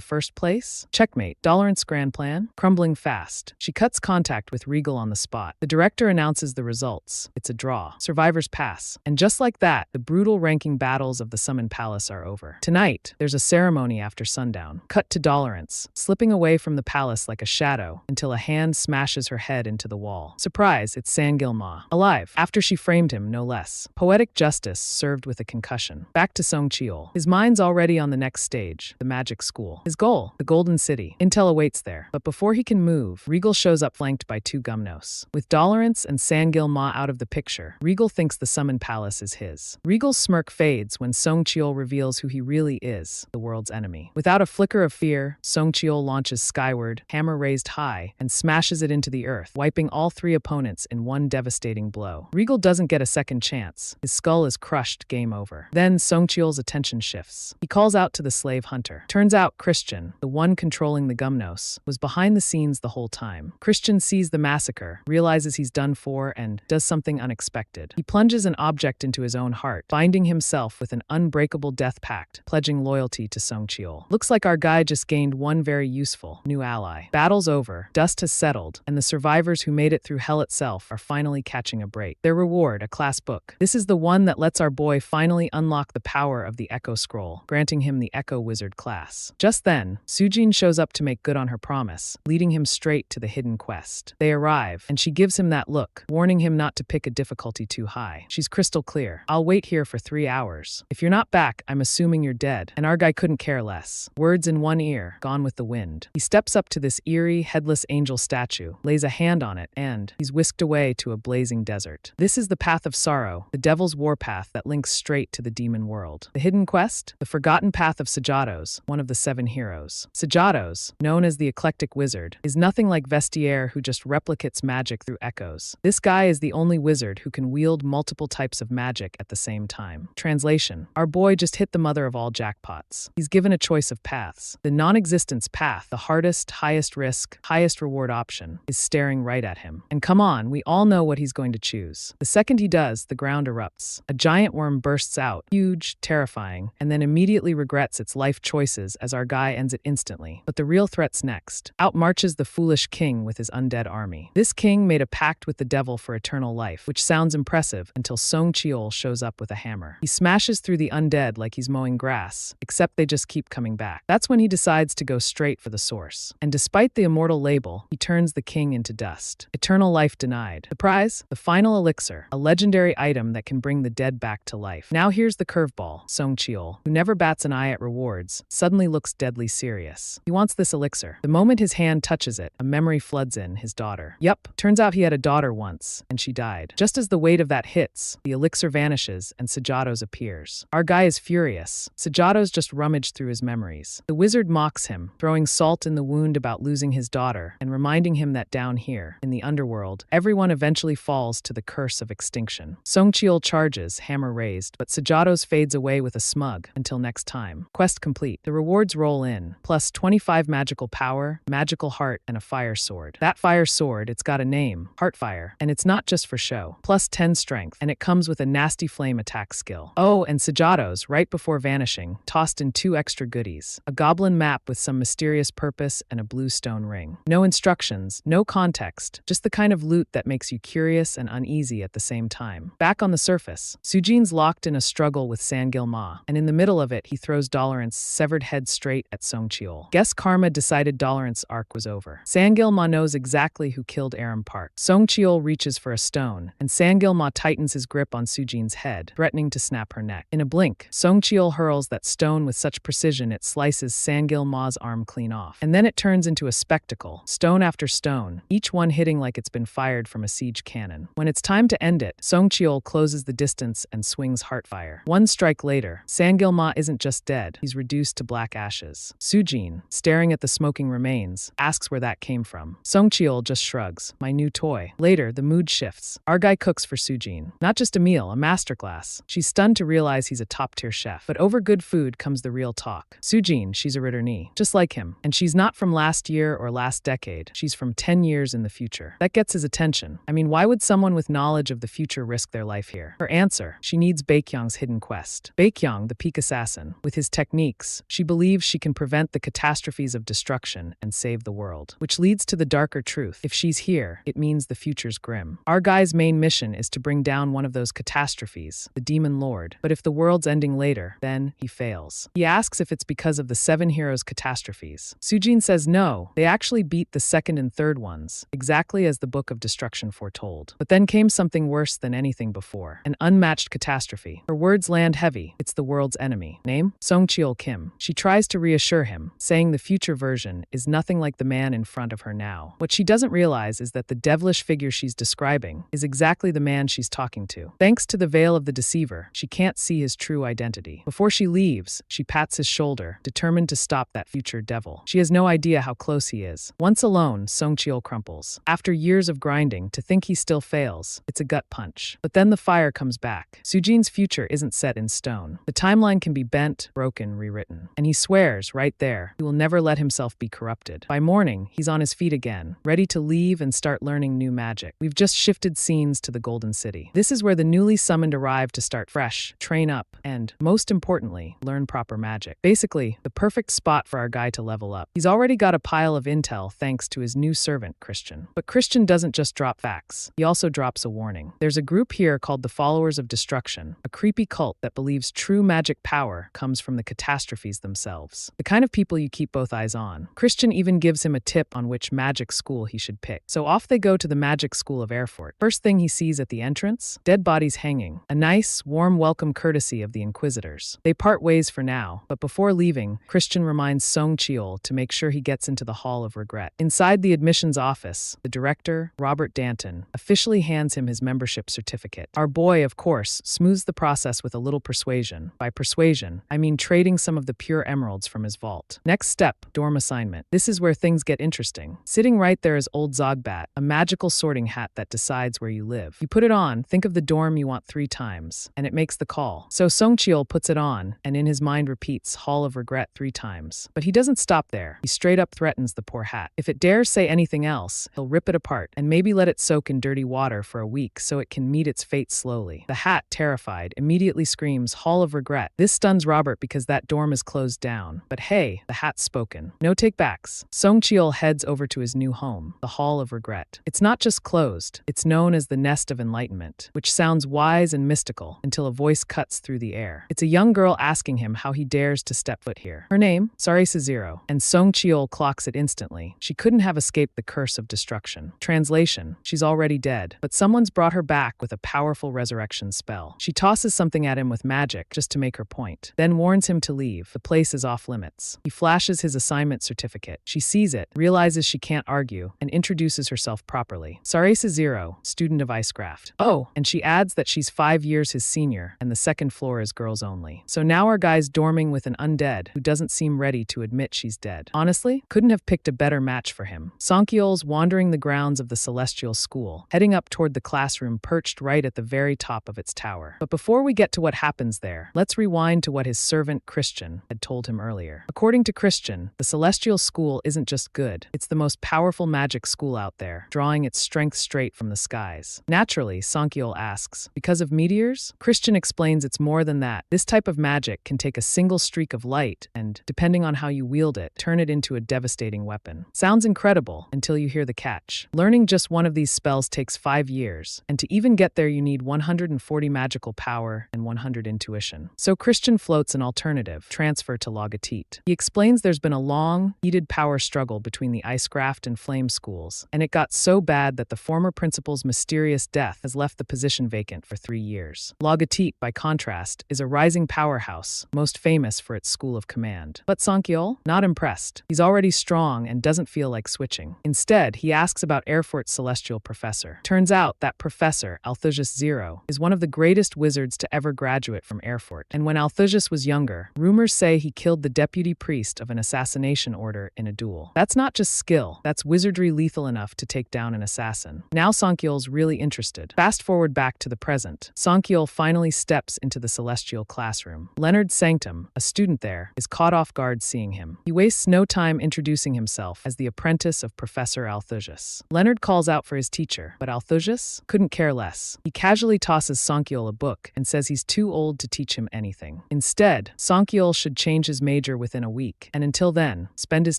first place? Checkmate. Dolorant's grand plan? Crumbling fast. She cuts contact with Regal on the spot. The director announces the results. It's a draw. Survivors pass. And just like that, the brutal ranking battles of the Summon Palace are over. Tonight, there's a ceremony after sundown. Cut to Dolorant's, slipping away from the palace like a shadow until a hand smashes her head into the wall. Surprise, it's Sangil-ma. Alive, after she framed him, no less. Poetic justice served with a concussion. Back to Song Cheol. His mind's already on the next stage, the magic school. His goal, the Golden City. Intel awaits there. But before he can move, Regal shows up flanked by two Gumnos. With Dolorant's and Sangil-ma out of the picture, Regal thinks the Summon Palace is his. Regal's smirk fades when Song Cheol reveals who he really is, the world's enemy. Without a flicker of fear, Song Cheol launches skyward, hammer raised high, and smashes it into the earth, wiping all three opponents in one devastating blow. Regal doesn't get a second chance. His skull is crushed, game over. Then Song Cheol's attention shifts. He calls out to the slave hunter. Turns out Christian, the one controlling the Gumnos, was behind the scenes the whole time. Christian sees the massacre, realizes he's done for, and does something unexpected. He plunges an object into his own heart, binding himself with an unbreakable death pact, pledging loyalty to Song Cheol. Looks like our guy just gained one very useful new ally. Battle's over, dust has settled, and the survivors who made it through hell itself are finally catching a break. Their reward, a class book. This is the one that lets our boy finally unlock the power of the Echo Scroll, granting him the Echo Wizard class. Just then, Sujin shows up to make good on her promise, leading him straight to the hidden quest. They arrive, and she gives him that look, warning him not to pick a difficulty too high. She's crystal clear. I'll wait here for 3 hours. If you're not back, I'm assuming you're dead. And our guy couldn't care less. Words in one ear, gone with the wind. He steps up to this eerie, headless angel statue, lays a hand on it, and he's whisked away to a blazing desert. This is the path of sorrow, the devil's warpath that links straight to the demon world. The hidden quest? The forgotten path of Sajados, one of the 7 heroes. Sajados, known as the eclectic wizard, is nothing like Vestiaire who just replicates magic through echoes. This guy is the only wizard who can wield multiple types of magic at the same time. Translation: our boy just hit the mother of all jackpots. He's given a choice of paths. The non-existence path, the hardest, highest risk, highest reward option, is staring right at him. And come on, we all know what he's going to choose. The second he does, the ground erupts. A giant worm bursts out, huge, terrifying, and then immediately regrets its life choices as our guy ends it instantly. But the real threat's next. Out marches the foolish king with his undead army. This king made a pact with the devil for eternal life, which sounds impressive until Song Cheol shows up with a hammer. He smashes through the undead like he's mowing grass, except they just keep coming back. That's when he decides to go straight for the source. And despite the immortal label, he turns the king into dust. Eternal life denied. The prize? The final elixir, a legendary item that can bring the dead back to life. Now here's the curveball. Song Cheol, who never bats an eye at rewards, suddenly looks deadly serious. He wants this elixir. The moment his hand touches it, a memory floods in, his daughter. Yup, turns out he had a daughter once, and she died. Just as the weight of that hits, the elixir vanishes and Sajados appears. Our guy is furious. Sajados just rummaged through his memories. The wizard mocks him, throwing salt in the wound about losing his daughter and reminding him that down here, in the underworld, everyone eventually falls to the curse of extinction. Song Cheol charges, hammer raised, but Sajados fades away with a smug. Until next time. Quest complete. The rewards roll in, plus 25 magical power, magical heart, and a fire sword. That fire sword, it's got a name, Heartfire, and it's not just for show. Plus 10 strength, and it comes with a nasty flame attack skill. Oh, and Sajados, right before vanishing, tossed in 2 extra goodies. A goblin map with some mysterious purpose and a blue stone ring. No instructions, no context, just the kind of loot that makes you curious and uneasy at the same time. Back on the surface, Sujin's locked in a struggle with Sangil-ma, and in the middle of it, he throws Dolorant's severed head straight at Song Cheol. Guess karma decided Dolorant's arc was over. Sangil-ma knows exactly who killed Aram Park. Song Cheol reaches for a stone, and Sangil-ma tightens his grip on Sujin's head, threatening to snap her neck. In a blink, Song Cheol hurls that stone with such precision it slices Sangil-ma's arm clean off. And then it turns into a spectacle, stone after stone, each one hitting like it's been fired from a siege cannon. When it's time to end it, Song Cheol closes the distance and swings Heartfire. One strike strike later, Sangilma isn't just dead, he's reduced to black ashes. Sujin, staring at the smoking remains, asks where that came from. Songcheol just shrugs. My new toy. Later, the mood shifts. Our guy cooks for Sujin. Not just a meal, a masterclass. She's stunned to realize he's a top-tier chef. But over good food comes the real talk. Sujin, she's a returnee, just like him. And she's not from last year or last decade. She's from 10 years in the future. That gets his attention. I mean, why would someone with knowledge of the future risk their life here? Her answer, she needs Baekhyung's hidden quest. Baekhyung, the peak assassin. With his techniques, she believes she can prevent the catastrophes of destruction and save the world. Which leads to the darker truth. If she's here, it means the future's grim. Our guy's main mission is to bring down one of those catastrophes, the Demon Lord. But if the world's ending later, then he fails. He asks if it's because of the 7 heroes' catastrophes. Sujin says no, they actually beat the second and third ones, exactly as the Book of Destruction foretold. But then came something worse than anything before. An unmatched catastrophe. Her words land heavy. It's the world's enemy. Name? Songcheol Kim. She tries to reassure him, saying the future version is nothing like the man in front of her now. What she doesn't realize is that the devilish figure she's describing is exactly the man she's talking to. Thanks to the veil of the deceiver, she can't see his true identity. Before she leaves, she pats his shoulder, determined to stop that future devil. She has no idea how close he is. Once alone, Songcheol crumples. After years of grinding, to think he still fails, it's a gut punch. But then the fire comes back. Sujin's future isn't set in stone. The timeline can be bent, broken, rewritten. And he swears, right there, he will never let himself be corrupted. By morning, he's on his feet again, ready to leave and start learning new magic. We've just shifted scenes to the Golden City. This is where the newly summoned arrive to start fresh, train up, and, most importantly, learn proper magic. Basically, the perfect spot for our guy to level up. He's already got a pile of intel thanks to his new servant, Christian. But Christian doesn't just drop facts. He also drops a warning. There's a group here called the Followers of Destruction, a creepy cult that believes true magic power comes from the catastrophes themselves. The kind of people you keep both eyes on. Christian even gives him a tip on which magic school he should pick. So off they go to the magic school of Erfurt. First thing he sees at the entrance, dead bodies hanging. A nice, warm welcome courtesy of the Inquisitors. They part ways for now, but before leaving, Christian reminds Songcheol to make sure he gets into the Hall of Regret. Inside the admissions office, the director, Robert Danton, officially hands him his membership certificate. Our boy, of course, smooths the process with a little persuasion. By persuasion, I mean trading some of the pure emeralds from his vault. Next step, dorm assignment. This is where things get interesting. Sitting right there is old Zogbat, a magical sorting hat that decides where you live. You put it on, think of the dorm you want 3 times, and it makes the call. So Songcheol puts it on, and in his mind repeats Hall of Regret 3 times. But he doesn't stop there. He straight up threatens the poor hat. If it dares say anything else, he'll rip it apart, and maybe let it soak in dirty water for a week so it can meet its fate slowly. The hat, terrified, immediately screams Hall of Regret. This stuns Robert because that dorm is closed down. But hey, the hat's spoken. No take-backs. Songcheol heads over to his new home, the Hall of Regret. It's not just closed, it's known as the Nest of Enlightenment, which sounds wise and mystical until a voice cuts through the air. It's a young girl asking him how he dares to step foot here. Her name? Sarisa Zero, and Songcheol clocks it instantly. She couldn't have escaped the curse of destruction. Translation, she's already dead, but someone's brought her back with a powerful resurrection spell. She tosses something at him with magic just to make her point, then warns him to leave. The place is off limits. He flashes his assignment certificate. She sees it, realizes she can't argue, and introduces herself properly. Sarisa Zero, student of Icecraft. Oh, and she adds that she's 5 years his senior, and the second floor is girls only. So now our guy's dorming with an undead who doesn't seem ready to admit she's dead. Honestly, couldn't have picked a better match for him. Songcheol's wandering the grounds of the Celestial School, heading up toward the classroom perched right at the very top of its tower. But before we get to what happens there, let's rewind to what his servant Christian had told him earlier. According to Christian, the Celestial School isn't just good, it's the most powerful magic school out there, drawing its strength straight from the skies. Naturally, Songcheol asks, because of meteors? Christian explains it's more than that. This type of magic can take a single streak of light and, depending on how you wield it, turn it into a devastating weapon. Sounds incredible until you hear the catch. Learning just one of these spells takes 5 years, and to even get there you need 140 magical power and 100 intuition. So Christian floats an alternative, transfer to Logotit. He explains there's been a long, heated power struggle between the Icecraft and Flame schools, and it got so bad that the former principal's mysterious death has left the position vacant for 3 years. Logotit, by contrast, is a rising powerhouse, most famous for its school of command. But Songcheol? Not impressed. He's already strong and doesn't feel like switching. Instead, he asks about Erfurt's celestial professor. Turns out that professor, Althusius Zero, is one of the greatest wizards to ever graduate graduate from Erfurt. And when Althusas was younger, rumors say he killed the deputy priest of an assassination order in a duel. That's not just skill, that's wizardry lethal enough to take down an assassin. Now Songkyul's really interested. Fast forward back to the present. Songkyul finally steps into the celestial classroom. Leonard Sanctum, a student there, is caught off guard seeing him. He wastes no time introducing himself as the apprentice of Professor Althusas. Leonard calls out for his teacher, but Althusas couldn't care less. He casually tosses Songkyul a book and says he's too old to teach him anything. Instead, Songkyul should change his major within a week, and until then, spend his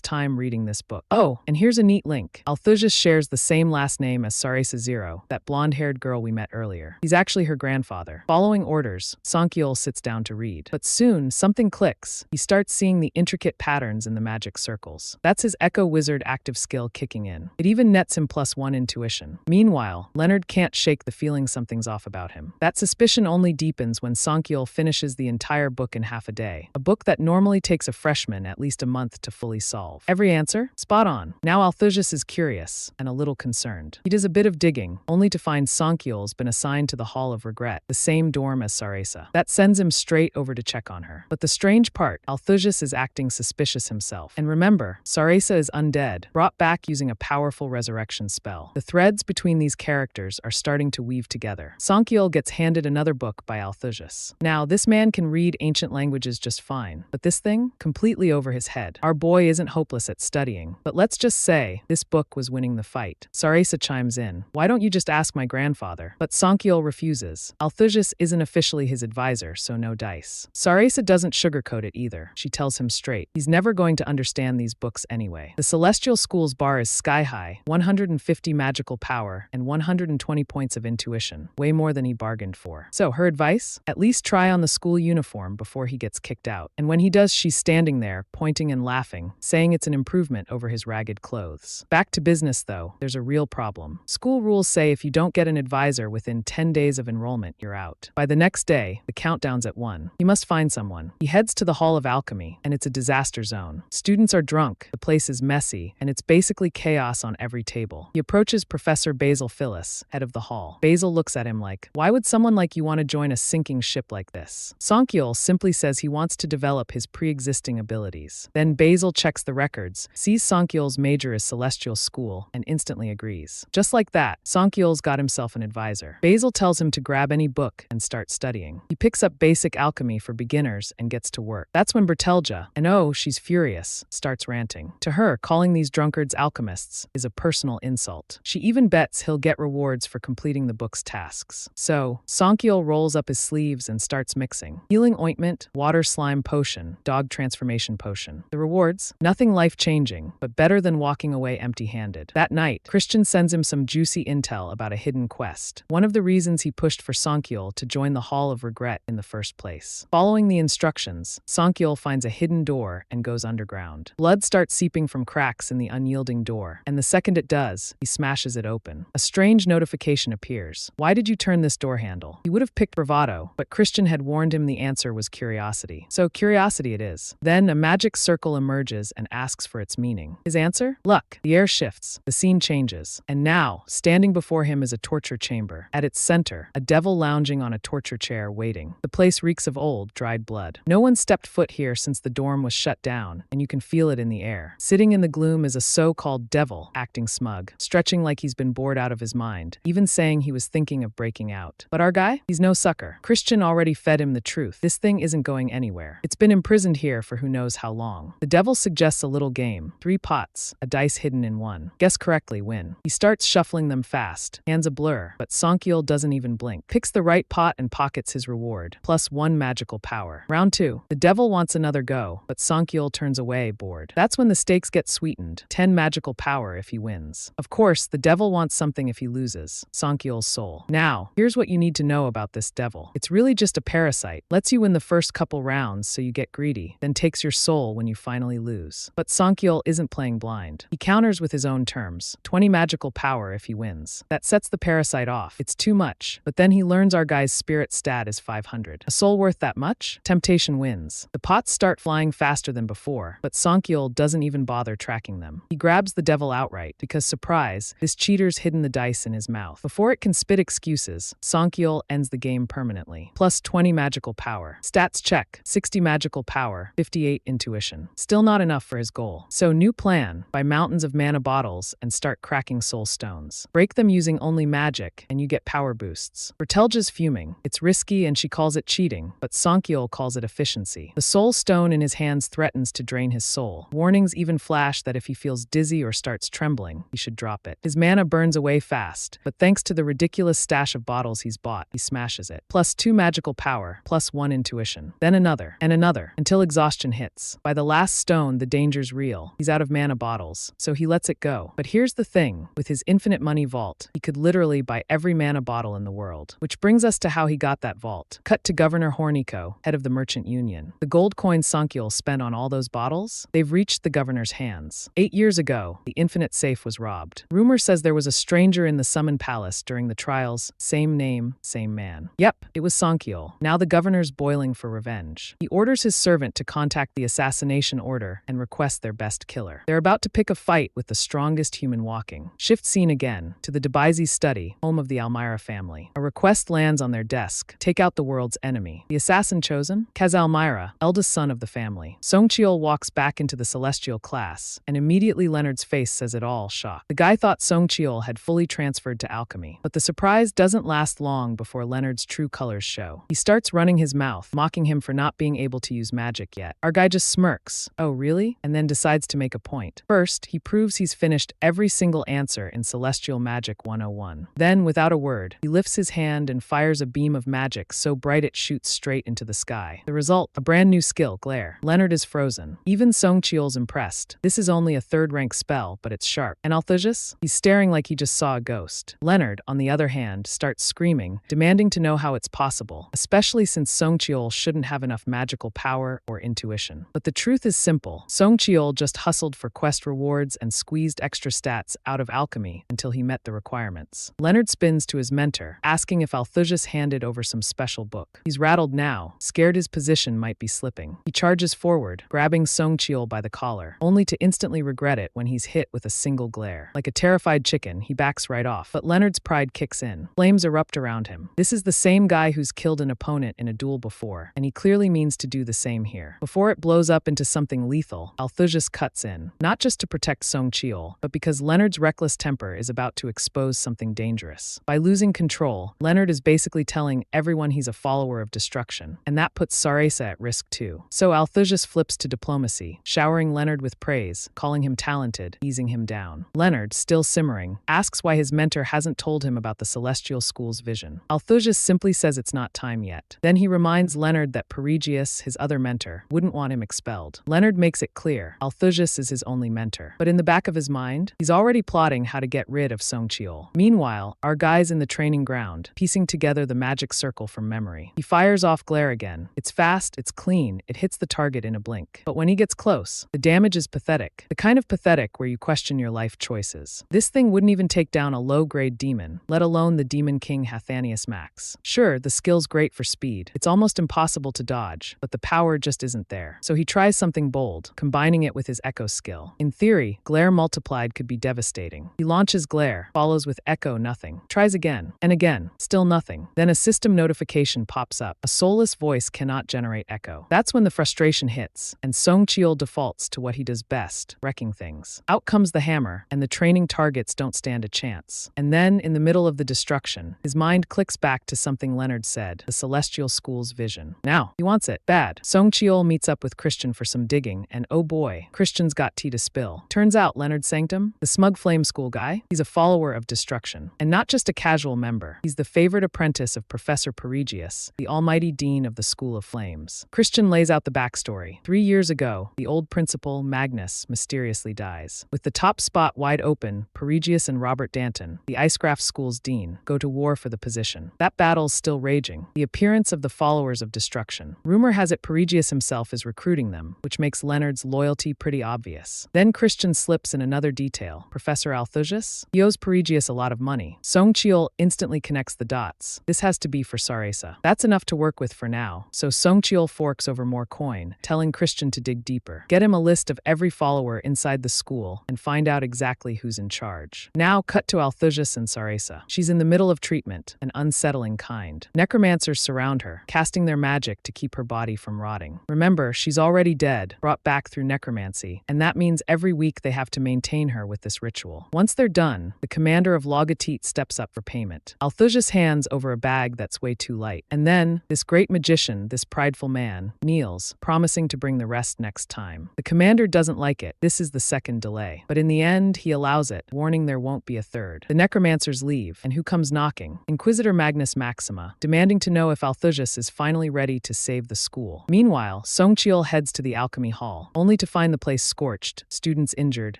time reading this book. Oh, and here's a neat link. Althusas shares the same last name as Sarasa Zero, that blonde-haired girl we met earlier. He's actually her grandfather. Following orders, Songkyul sits down to read. But soon, something clicks. He starts seeing the intricate patterns in the magic circles. That's his Echo Wizard active skill kicking in. It even nets him +1 intuition. Meanwhile, Leonard can't shake the feeling something's off about him. That suspicion only deepens when Songkyul finishes the entire book in half a day. A book that normally takes a freshman at least a month to fully solve. Every answer? Spot on. Now Althusas is curious and a little concerned. He does a bit of digging, only to find Songkyul's been assigned to the Hall of Regret, the same dorm as Sarasa. That sends him straight over to check on her. But the strange part, Althusas is acting suspicious himself. And remember, Sarasa is undead, brought back using a powerful resurrection spell. The threads between these characters are starting to weave together. Songkyul gets handed another book by Althusas. Now, this man can read ancient languages just fine, but this thing? Completely over his head. Our boy isn't hopeless at studying, but let's just say this book was winning the fight. Sarasa chimes in. Why don't you just ask my grandfather? But Songkyul refuses. Althusas isn't officially his advisor, so no dice. Sarasa doesn't sugarcoat it either. She tells him straight. He's never going to understand these books anyway. The Celestial School's bar is sky high, 150 magical power and 120 points of intuition, way more than he bargained for. So her advice? At least try on the school uniform before he gets kicked out. And when he does, she's standing there, pointing and laughing, saying it's an improvement over his ragged clothes. Back to business though, there's a real problem. School rules say if you don't get an advisor within 10 days of enrollment, you're out. By the next day, the countdown's at 1. He must find someone. He heads to the Hall of Alchemy, and it's a disaster zone. Students are drunk, the place is messy, and it's basically chaos on every table. He approaches Professor Basil Phyllis, head of the hall. Basil looks at him like, why would someone like you want to join a sinking ship like this? Songkyul simply says he wants to develop his pre-existing abilities. Then Basil checks the records, sees Songkyul's major is Celestial School, and instantly agrees. Just like that, Songkyul's got himself an advisor. Basil tells him to grab any book and start studying. He picks up basic alchemy for beginners and gets to work. That's when Bertelja, and oh, she's furious, starts ranting. To her, calling these drunkards alchemists is a personal insult. She even bets he'll get rewards for completing the book's tasks. So, Songkyul rolls up his sleeves and starts mixing. Healing ointment, water slime potion, dog transformation potion. The rewards? Nothing life-changing, but better than walking away empty-handed. That night, Christian sends him some juicy intel about a hidden quest. One of the reasons he pushed for Songkyul to join the Hall of Regret in the first place. Following the instructions, Songkyul finds a hidden door and goes underground. Blood starts seeping from cracks in the unyielding door, and the second it does, he smashes it open. A strange notification appears. Why did you turn this door handle? He would have picked bravado, but Christian had warned him the answer was curiosity. So curiosity it is. Then a magic circle emerges and asks for its meaning. His answer? Luck. The air shifts. The scene changes. And now, standing before him is a torture chamber. At its center, a devil lounging on a torture chair waiting. The place reeks of old, dried blood. No one stepped foot here since the dorm was shut down, and you can feel it in the air. Sitting in the gloom is a so-called devil, acting smug, stretching like he's been bored out of his mind, even saying he was thinking of breaking out. But our guy? He's no sucker. Christian already fed him the truth. This thing isn't going anywhere. It's been imprisoned here for who knows how long. The devil suggests a little game. 3 pots, a dice hidden in one. Guess correctly, win. He starts shuffling them fast, hands a blur, but Songkyul doesn't even blink. Picks the right pot and pockets his reward, +1 magical power. Round 2. The devil wants another go, but Songkyul turns away, bored. That's when the stakes get sweetened. 10 magical power if he wins. Of course, the devil wants something if he loses. Songkyul's soul. Now, here's what you need to know about this devil. It's really just a parasite. Lets you win the first couple rounds so you get greedy, then takes your soul when you finally lose. But Songkyul isn't playing blind. He counters with his own terms. 20 magical power if he wins. That sets the parasite off. It's too much. But then he learns our guy's spirit stat is 500. A soul worth that much? Temptation wins. The pots start flying faster than before, but Songkyul doesn't even bother tracking them. He grabs the devil outright because, surprise, this cheater's hidden the dice in his mouth. Before it can spit excuses, Songkyul ends the game permanently. plus 20 magical power. Stats check, 60 magical power, 58 intuition. Still not enough for his goal. So new plan, buy mountains of mana bottles and start cracking soul stones. Break them using only magic and you get power boosts. Bertelge's fuming. It's risky and she calls it cheating, but Sonkyol calls it efficiency. The soul stone in his hands threatens to drain his soul. Warnings even flash that if he feels dizzy or starts trembling, he should drop it. His mana burns away fast, but thanks to the ridiculous stash of bottles he's bought, he smashes it. Plus 2 magical power, plus 1 intuition. Then another, and another, until exhaustion hits. By the last stone, the danger's real. He's out of mana bottles, so he lets it go. But here's the thing, with his infinite money vault, he could literally buy every mana bottle in the world. Which brings us to how he got that vault. Cut to Governor Hornico, head of the Merchant Union. The gold coins Sonkyol spent on all those bottles? They've reached the governor's hands. 8 years ago, the infinite safe was robbed. Rumor says there was a stranger in the Summon Palace during the trials, same name, same man. Yep, it was Sonkyol. Now the governor's boiling for revenge. He orders his servant to contact the assassination order and request their best killer. They're about to pick a fight with the strongest human walking. Shift scene again, to the Debaizi study, home of the Almira family. A request lands on their desk. Take out the world's enemy. The assassin chosen? Kaz Almira, eldest son of the family. Songcheol walks back into the celestial class, and immediately Leonard's face says it all, shocked. The guy thought Songcheol had fully transferred to alchemy. But the surprise doesn't last long before Leonard's true colors show. He starts running his mouth, mocking him for not being able to use magic yet. Our guy just smirks. Oh, really? And then decides to make a point. First, he proves he's finished every single answer in Celestial Magic 101. Then, without a word, he lifts his hand and fires a beam of magic so bright it shoots straight into the sky. The result, a brand new skill, Glare. Leonard is frozen. Even Songcheol's impressed. This is only a third-rank spell, but it's sharp. And Althejus? He's staring like he just saw a ghost. Leonard, on the other hand, starts screaming, demanding to know how it's possible, especially since Songcheol shouldn't have enough magical power or intuition. But the truth is simple. Songcheol just hustled for quest rewards and squeezed extra stats out of alchemy until he met the requirements. Leonard spins to his mentor, asking if Althejus handed over some special book. He's rattled now, scared his position might be slipping. He charges forward, grabbing Songcheol by the collar, only to instantly regret it when he's hit with a single glare. Like a terrified chicken, he backs right off, but Leonard's pride kicks in. Flames erupt around him. This is the same guy who's killed an opponent in a duel before, and he clearly means to do the same here. Before it blows up into something lethal, Althejus cuts in, not just to protect Songcheol, but because Leonard's reckless temper is about to expose something dangerous. By losing control, Leonard is basically telling everyone he's a follower of destruction, and that puts Saresa at risk too. So Althejus flips to diplomacy, showering Leonard with praise, calling him talented, easing him down. Leonard, still simmering, asks why his mentor hasn't told him about the Celestial School's vision. Althejus simply says it's not time yet. Then he reminds Leonard that Perigeus, his other mentor, wouldn't want him expelled. Leonard makes it clear Althejus is his only mentor. But in the back of his mind, he's already plotting how to get rid of Songcheol. Meanwhile, our guy's in the training ground, piecing together the magic circle from memory. He fires off Glare again. It's fast, it's clean, it hits the target in a blink. But when he gets close, the damage is pathetic. The kind of pathetic where you question your life choices. This thing wouldn't even take down a low-grade demon, let alone the Demon King Hathanius Max. Sure, the skill's great for speed. It's almost impossible to dodge, but the power just isn't there. So he tries something bold, combining it with his Echo skill. In theory, Glare multiplied could be devastating. He launches Glare, follows with Echo nothing. Tries again, and again, still nothing. Then a system notification pops up. A soulless voice cannot generate Echo. That's when the frustration hits, and Songcheol defaults to what he does best, wrecking things. Out comes the hammer, and the training targets don't stand a chance. And then, in the middle of the destruction, his mind clicks back to something Leonard said, the Celestial School's vision. Now, he wants it, bad. Songcheol meets up with Christian for some digging, and oh boy, Christian's got tea to spill. Turns out Leonard Sanctum, the smug flame school guy, he's a follower of destruction. And not just a casual member. He's the favorite apprentice of Professor Perigeus, the almighty dean of the School of Flames. Christian lays out the backstory. 3 years ago, the old principal, Magnus, mysteriously dies. With the top spot wide open, Perigeus and Robert Danton, the Icecraft School's dean, go to war for the position. That battle's still raging. The appearance of the followers of destruction. Rumor has it Perigeus himself is recruiting them, which makes Leonard's loyalty pretty obvious. Then Christian slips in another detail. Professor Althejus? He owes Perigeus a lot of money. Songcheol instantly connects the dots. This has to be for Saresa. That's enough to work with for now, so Songcheol forks over more coin, telling Christian to dig deeper. Get him a list of every follower inside the school and find out exactly who's in charge. Now cut to Althejus and Saresa. She's in the middle of treatment, an unsettling kind. Necromancer necromancers surround her, casting their magic to keep her body from rotting. Remember, she's already dead, brought back through necromancy, and that means every week they have to maintain her with this ritual. Once they're done, the commander of Logotit steps up for payment. Althusas hands over a bag that's way too light. And then, this great magician, this prideful man, kneels, promising to bring the rest next time. The commander doesn't like it. This is the second delay. But in the end, he allows it, warning there won't be a third. The necromancers leave, and who comes knocking? Inquisitor Magnus Maxima, demanding to know if Althusas is finally ready to save the school. Meanwhile, Songcheol heads to the alchemy hall, only to find the place scorched, students injured,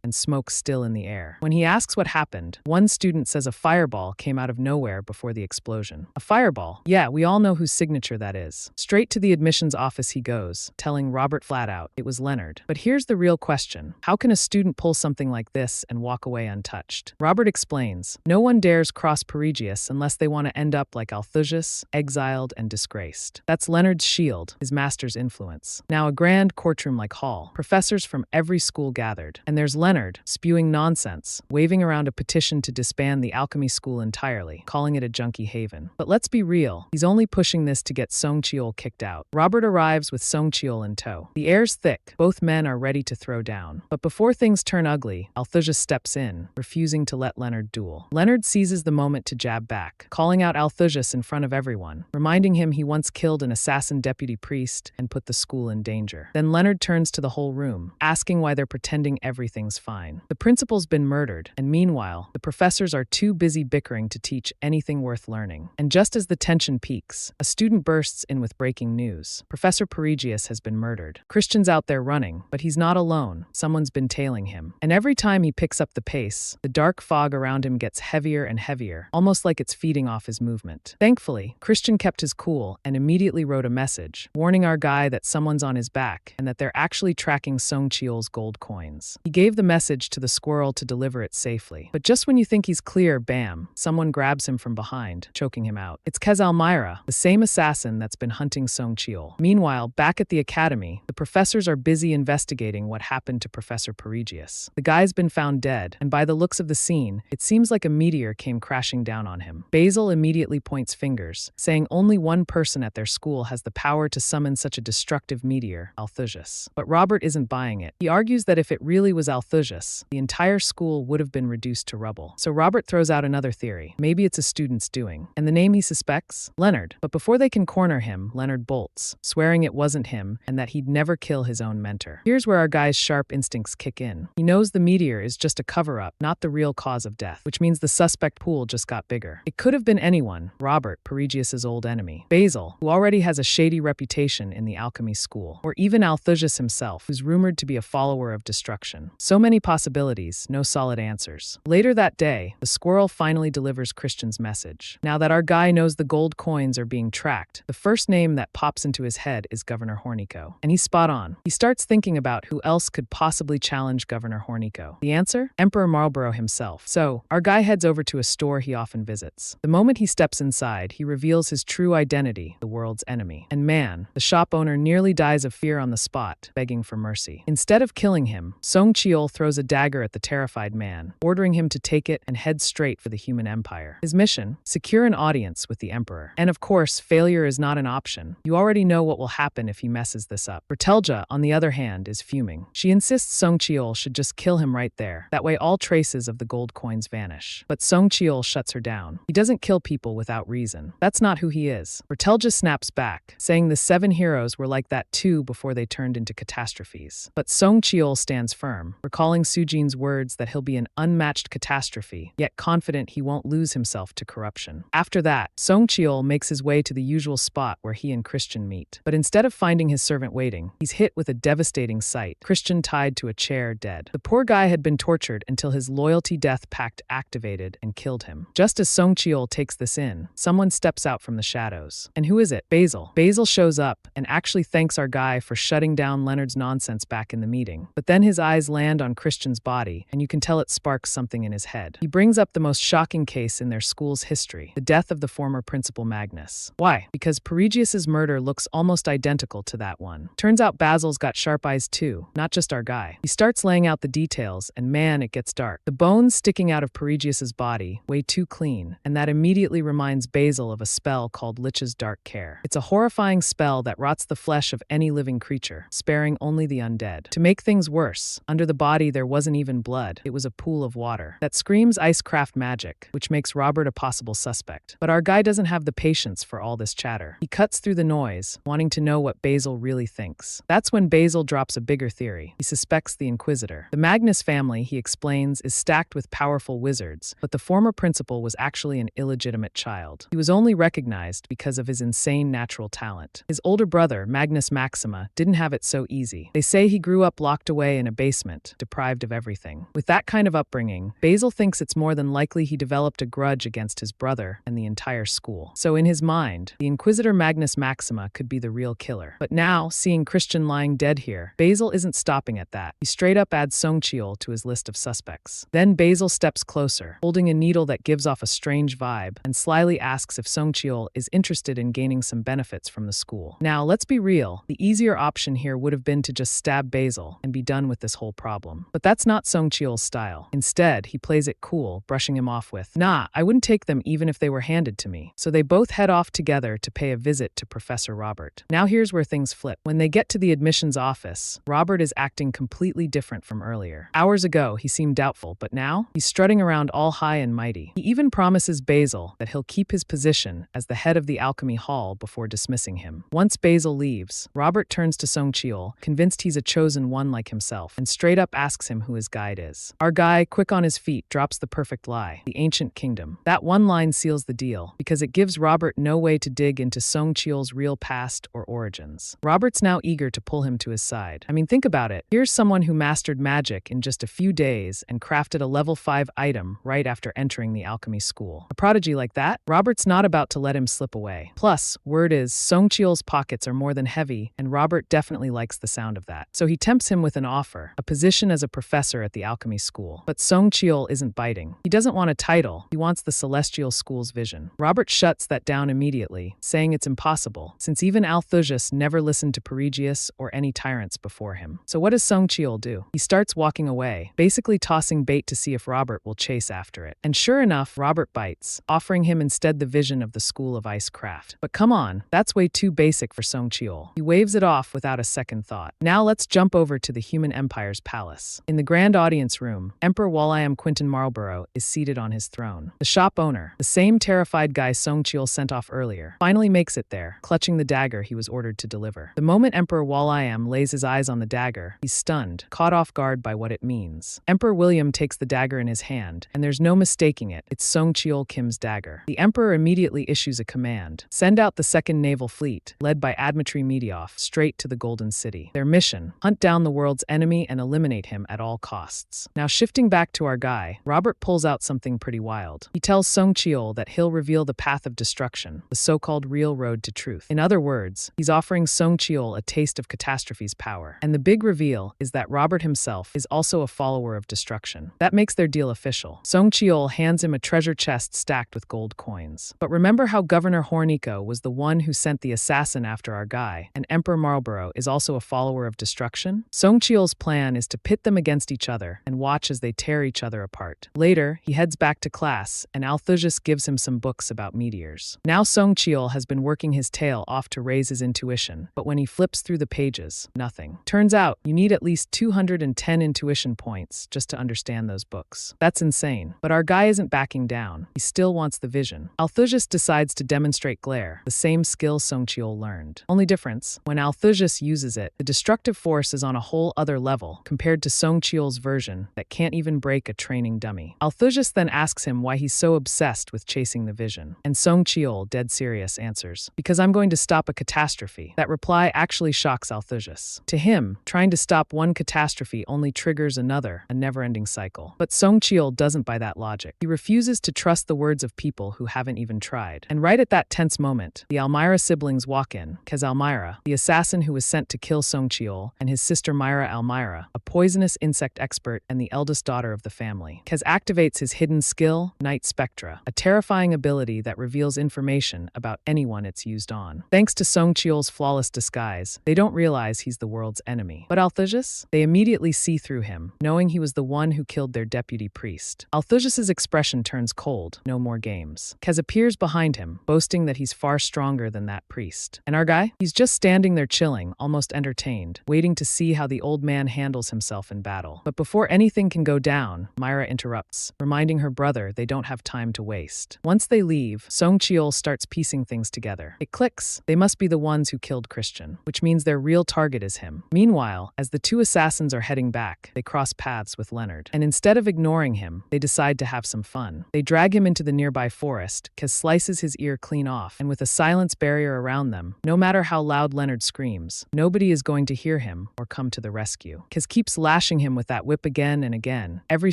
and smoke still in the air. When he asks what happened, one student says a fireball came out of nowhere before the explosion. A fireball? Yeah, we all know whose signature that is. Straight to the admissions office he goes, telling Robert flat out, it was Leonard. But here's the real question. How can a student pull something like this and walk away untouched? Robert explains, no one dares cross Perigeus unless they want to end up like Althusas, exiled and disgraced. That's Leonard's shield, his master's influence. Now a grand courtroom-like hall, professors from every school gathered, and there's Leonard, spewing nonsense, waving around a petition to disband the alchemy school entirely, calling it a junkie haven. But let's be real, he's only pushing this to get Songcheol kicked out. Robert arrives with Songcheol in tow. The air's thick, both men are ready to throw down. But before things turn ugly, Althusas steps in, refusing to let Leonard duel. Leonard seizes the moment to jab back, calling out Althusas in front of everyone, reminding him he once killed an assassin deputy priest and put the school in danger. Then Leonard turns to the whole room, asking why they're pretending everything's fine. The principal's been murdered, and meanwhile, the professors are too busy bickering to teach anything worth learning. And just as the tension peaks, a student bursts in with breaking news. Professor Perigeus has been murdered. Christian's out there running, but he's not alone. Someone's been tailing him. And every time he picks up the pace, the dark fog around him gets heavier and heavier, almost like it's feeding off his movement. Thankfully, Christian kept his cool and immediately wrote a message, warning our guy that someone's on his back and that they're actually tracking Songcheol's gold coins. He gave the message to the squirrel to deliver it safely. But just when you think he's clear, bam, someone grabs him from behind, choking him out. It's Kezalmyra, the same assassin that's been hunting Songcheol. Meanwhile, back at the academy, the professors are busy investigating what happened to Professor Perigeus. The guy's been found dead, and by the looks of the scene, it seems like a meteor came crashing down on him. Basil immediately points fingers, saying only one person at their school has the power to summon such a destructive meteor, Althusas. But Robert isn't buying it. He argues that if it really was Althusas, the entire school would have been reduced to rubble. So Robert throws out another theory. Maybe it's a student's doing. And the name he suspects? Leonard. But before they can corner him, Leonard bolts, swearing it wasn't him and that he'd never kill his own mentor. Here's where our guy's sharp instincts kick in. He knows the meteor is just a cover-up, not the real cause of death, which means the suspect pool just got bigger. It could have been anyone. Robert, Perigeus' old enemy. Basil, who already has a shady reputation in the alchemy school. Or even Althusas himself, who's rumored to be a follower of destruction. So many possibilities, no solid answers. Later that day, the squirrel finally delivers Christian's message. Now that our guy knows the gold coins are being tracked, the first name that pops into his head is Governor Hornico. And he's spot on. He starts thinking about who else could possibly challenge Governor Hornico. The answer? Emperor Marlborough himself. So, our guy heads over to a store he often visits. The moment he steps inside, he reveals his true identity, the world's enemy. And man, the shop owner nearly dies of fear on the spot, begging for mercy. Instead of killing him, Songcheol throws a dagger at the terrified man, ordering him to take it and head straight for the human empire. His mission? Secure an audience with the emperor. And of course, failure is not an option. You already know what will happen if he messes this up. Bertelja, on the other hand, is fuming. She insists Songcheol should just kill him right there. That way all traces of the gold coins vanish. But Songcheol shuts her down. He doesn't kill people without reason. That's not who he is. Bertelja snaps back, saying the 7 heroes were like that too before they turned into catastrophes. But Songcheol stands firm, recalling Sujin's words that he'll be an unmatched catastrophe, yet confident he won't lose himself to corruption. After that, Songcheol makes his way to the usual spot where he and Christian meet. But instead of finding his servant waiting, he's hit with a devastating sight, Christian tied to a chair dead. The poor guy had been tortured until his loyalty death pact activated and killed him. Just as Songcheol takes this in, someone steps out from the shadows. And who is it? Basil. Basil shows up and actually thanks our guy for shutting down Leonard's nonsense back in the meeting. But then his eyes land on Christian's body, and you can tell it sparks something in his head. He brings up the most shocking case in their school's history, the death of the former principal Magnus. Why? Because Perigeus' murder looks almost identical to that one. Turns out Basil's got sharp eyes too, not just our guy. He starts laying out the details, and man, it gets dark. The bones sticking out of Perigeus' body, way too clean, and that immediately reminds Basil of a spell spell called Lich's Dark Care. It's a horrifying spell that rots the flesh of any living creature, sparing only the undead. To make things worse, under the body there wasn't even blood, it was a pool of water. That screams icecraft magic, which makes Robert a possible suspect. But our guy doesn't have the patience for all this chatter. He cuts through the noise, wanting to know what Basil really thinks. That's when Basil drops a bigger theory. He suspects the Inquisitor. The Magnus family, he explains, is stacked with powerful wizards, but the former principal was actually an illegitimate child. He was only recognized because of his insane natural talent. His older brother, Magnus Maxima, didn't have it so easy. They say he grew up locked away in a basement, deprived of everything. With that kind of upbringing, Basil thinks it's more than likely he developed a grudge against his brother and the entire school. So in his mind, the Inquisitor Magnus Maxima could be the real killer. But now, seeing Christian lying dead here, Basil isn't stopping at that. He straight up adds Songcheol to his list of suspects. Then Basil steps closer, holding a needle that gives off a strange vibe, and slyly asks if Songcheol is interested in gaining some benefits from the school. Now, let's be real, the easier option here would have been to just stab Basil and be done with this whole problem. But that's not Songcheol's style. Instead, he plays it cool, brushing him off with, "Nah, I wouldn't take them even if they were handed to me." So they both head off together to pay a visit to Professor Robert. Now here's where things flip. When they get to the admissions office, Robert is acting completely different from earlier. Hours ago, he seemed doubtful, but now, he's strutting around all high and mighty. He even promises Basil that he'll keep his position as the head of the alchemy hall before dismissing him. Once Basil leaves, Robert turns to Songcheol, convinced he's a chosen one like himself, and straight up asks him who his guide is. Our guy, quick on his feet, drops the perfect lie: the ancient kingdom. That one line seals the deal, because it gives Robert no way to dig into Songcheol's real past or origins. Robert's now eager to pull him to his side. I mean, think about it. Here's someone who mastered magic in just a few days and crafted a level 5 item right after entering the alchemy school. A prodigy like that? Robert's not about to let him slip away. Plus, word is, Songcheol's pockets are more than heavy, and Robert definitely likes the sound of that. So he tempts him with an offer, a position as a professor at the alchemy school. But Songcheol isn't biting. He doesn't want a title, he wants the celestial school's vision. Robert shuts that down immediately, saying it's impossible, since even Althusius never listened to Perigeus or any tyrants before him. So what does Songcheol do? He starts walking away, basically tossing bait to see if Robert will chase after it. And sure enough, Robert bites, offering him instead the vision of the School of Ice Craft. But come on, that's way too basic for Songcheol. He waves it off without a second thought. Now let's jump over to the Human Empire's palace. In the grand audience room, Emperor Walliam Quinton Marlborough is seated on his throne. The shop owner, the same terrified guy Songcheol sent off earlier, finally makes it there, clutching the dagger he was ordered to deliver. The moment Emperor Walliam lays his eyes on the dagger, he's stunned, caught off guard by what it means. Emperor William takes the dagger in his hand, and there's no mistaking it. It's Songcheol Kim's dagger. The Emperor immediately issues a command: send out the Second Naval Fleet, led by Admitri Medioff, straight to the Golden City. Their mission: hunt down the world's enemy and eliminate him at all costs. Now shifting back to our guy, Robert pulls out something pretty wild. He tells Songcheol that he'll reveal the path of destruction, the so-called real road to truth. In other words, he's offering Songcheol a taste of catastrophe's power. And the big reveal is that Robert himself is also a follower of destruction. That makes their deal official. Songcheol hands him a treasure chest stacked with gold coins. But remember how Governor Hornico was the one who sent the assassin after our guy, and Emperor Marlborough is also a follower of destruction? Songcheol's plan is to pit them against each other and watch as they tear each other apart. Later, he heads back to class, and Althusius gives him some books about meteors. Now Songcheol has been working his tail off to raise his intuition, but when he flips through the pages, nothing. Turns out, you need at least 210 intuition points just to understand those books. That's insane. But our guy isn't backing down. He still wants the vision. Althusius decides to demonstrate glare, the same skill Songcheol learned. Only difference, when Althusius uses it, the destructive force is on a whole other level compared to Songcheol's version that can't even break a training dummy. Althusius then asks him why he's so obsessed with chasing the vision. And Songcheol, dead serious, answers, "Because I'm going to stop a catastrophe." That reply actually shocks Althusius. To him, trying to stop one catastrophe only triggers another, a never-ending cycle. But Songcheol doesn't buy that logic. He refuses to trust the words of people who haven't even tried. And right at that tense moment, the Almira siblings walk in. Kez Almira, the assassin who was sent to kill Songcheol, and his sister Myra Almira, a poisonous insect expert and the eldest daughter of the family. Kez activates his hidden skill, Night Spectra, a terrifying ability that reveals information about anyone it's used on. Thanks to Songcheol's flawless disguise, they don't realize he's the world's enemy. But Althusius? They immediately see through him, knowing he was the one who killed their deputy priest. Althusius's expression turns cold. No more games. Kez appears behind him, him, boasting that he's far stronger than that priest. And our guy? He's just standing there chilling, almost entertained, waiting to see how the old man handles himself in battle. But before anything can go down, Myra interrupts, reminding her brother they don't have time to waste. Once they leave, Song Cheol starts piecing things together. It clicks. They must be the ones who killed Christian, which means their real target is him. Meanwhile, as the two assassins are heading back, they cross paths with Leonard. And instead of ignoring him, they decide to have some fun. They drag him into the nearby forest. Kez slices his ear clean off, and with a silence barrier around them, no matter how loud Leonard screams, nobody is going to hear him or come to the rescue. Kez keeps lashing him with that whip again and again, every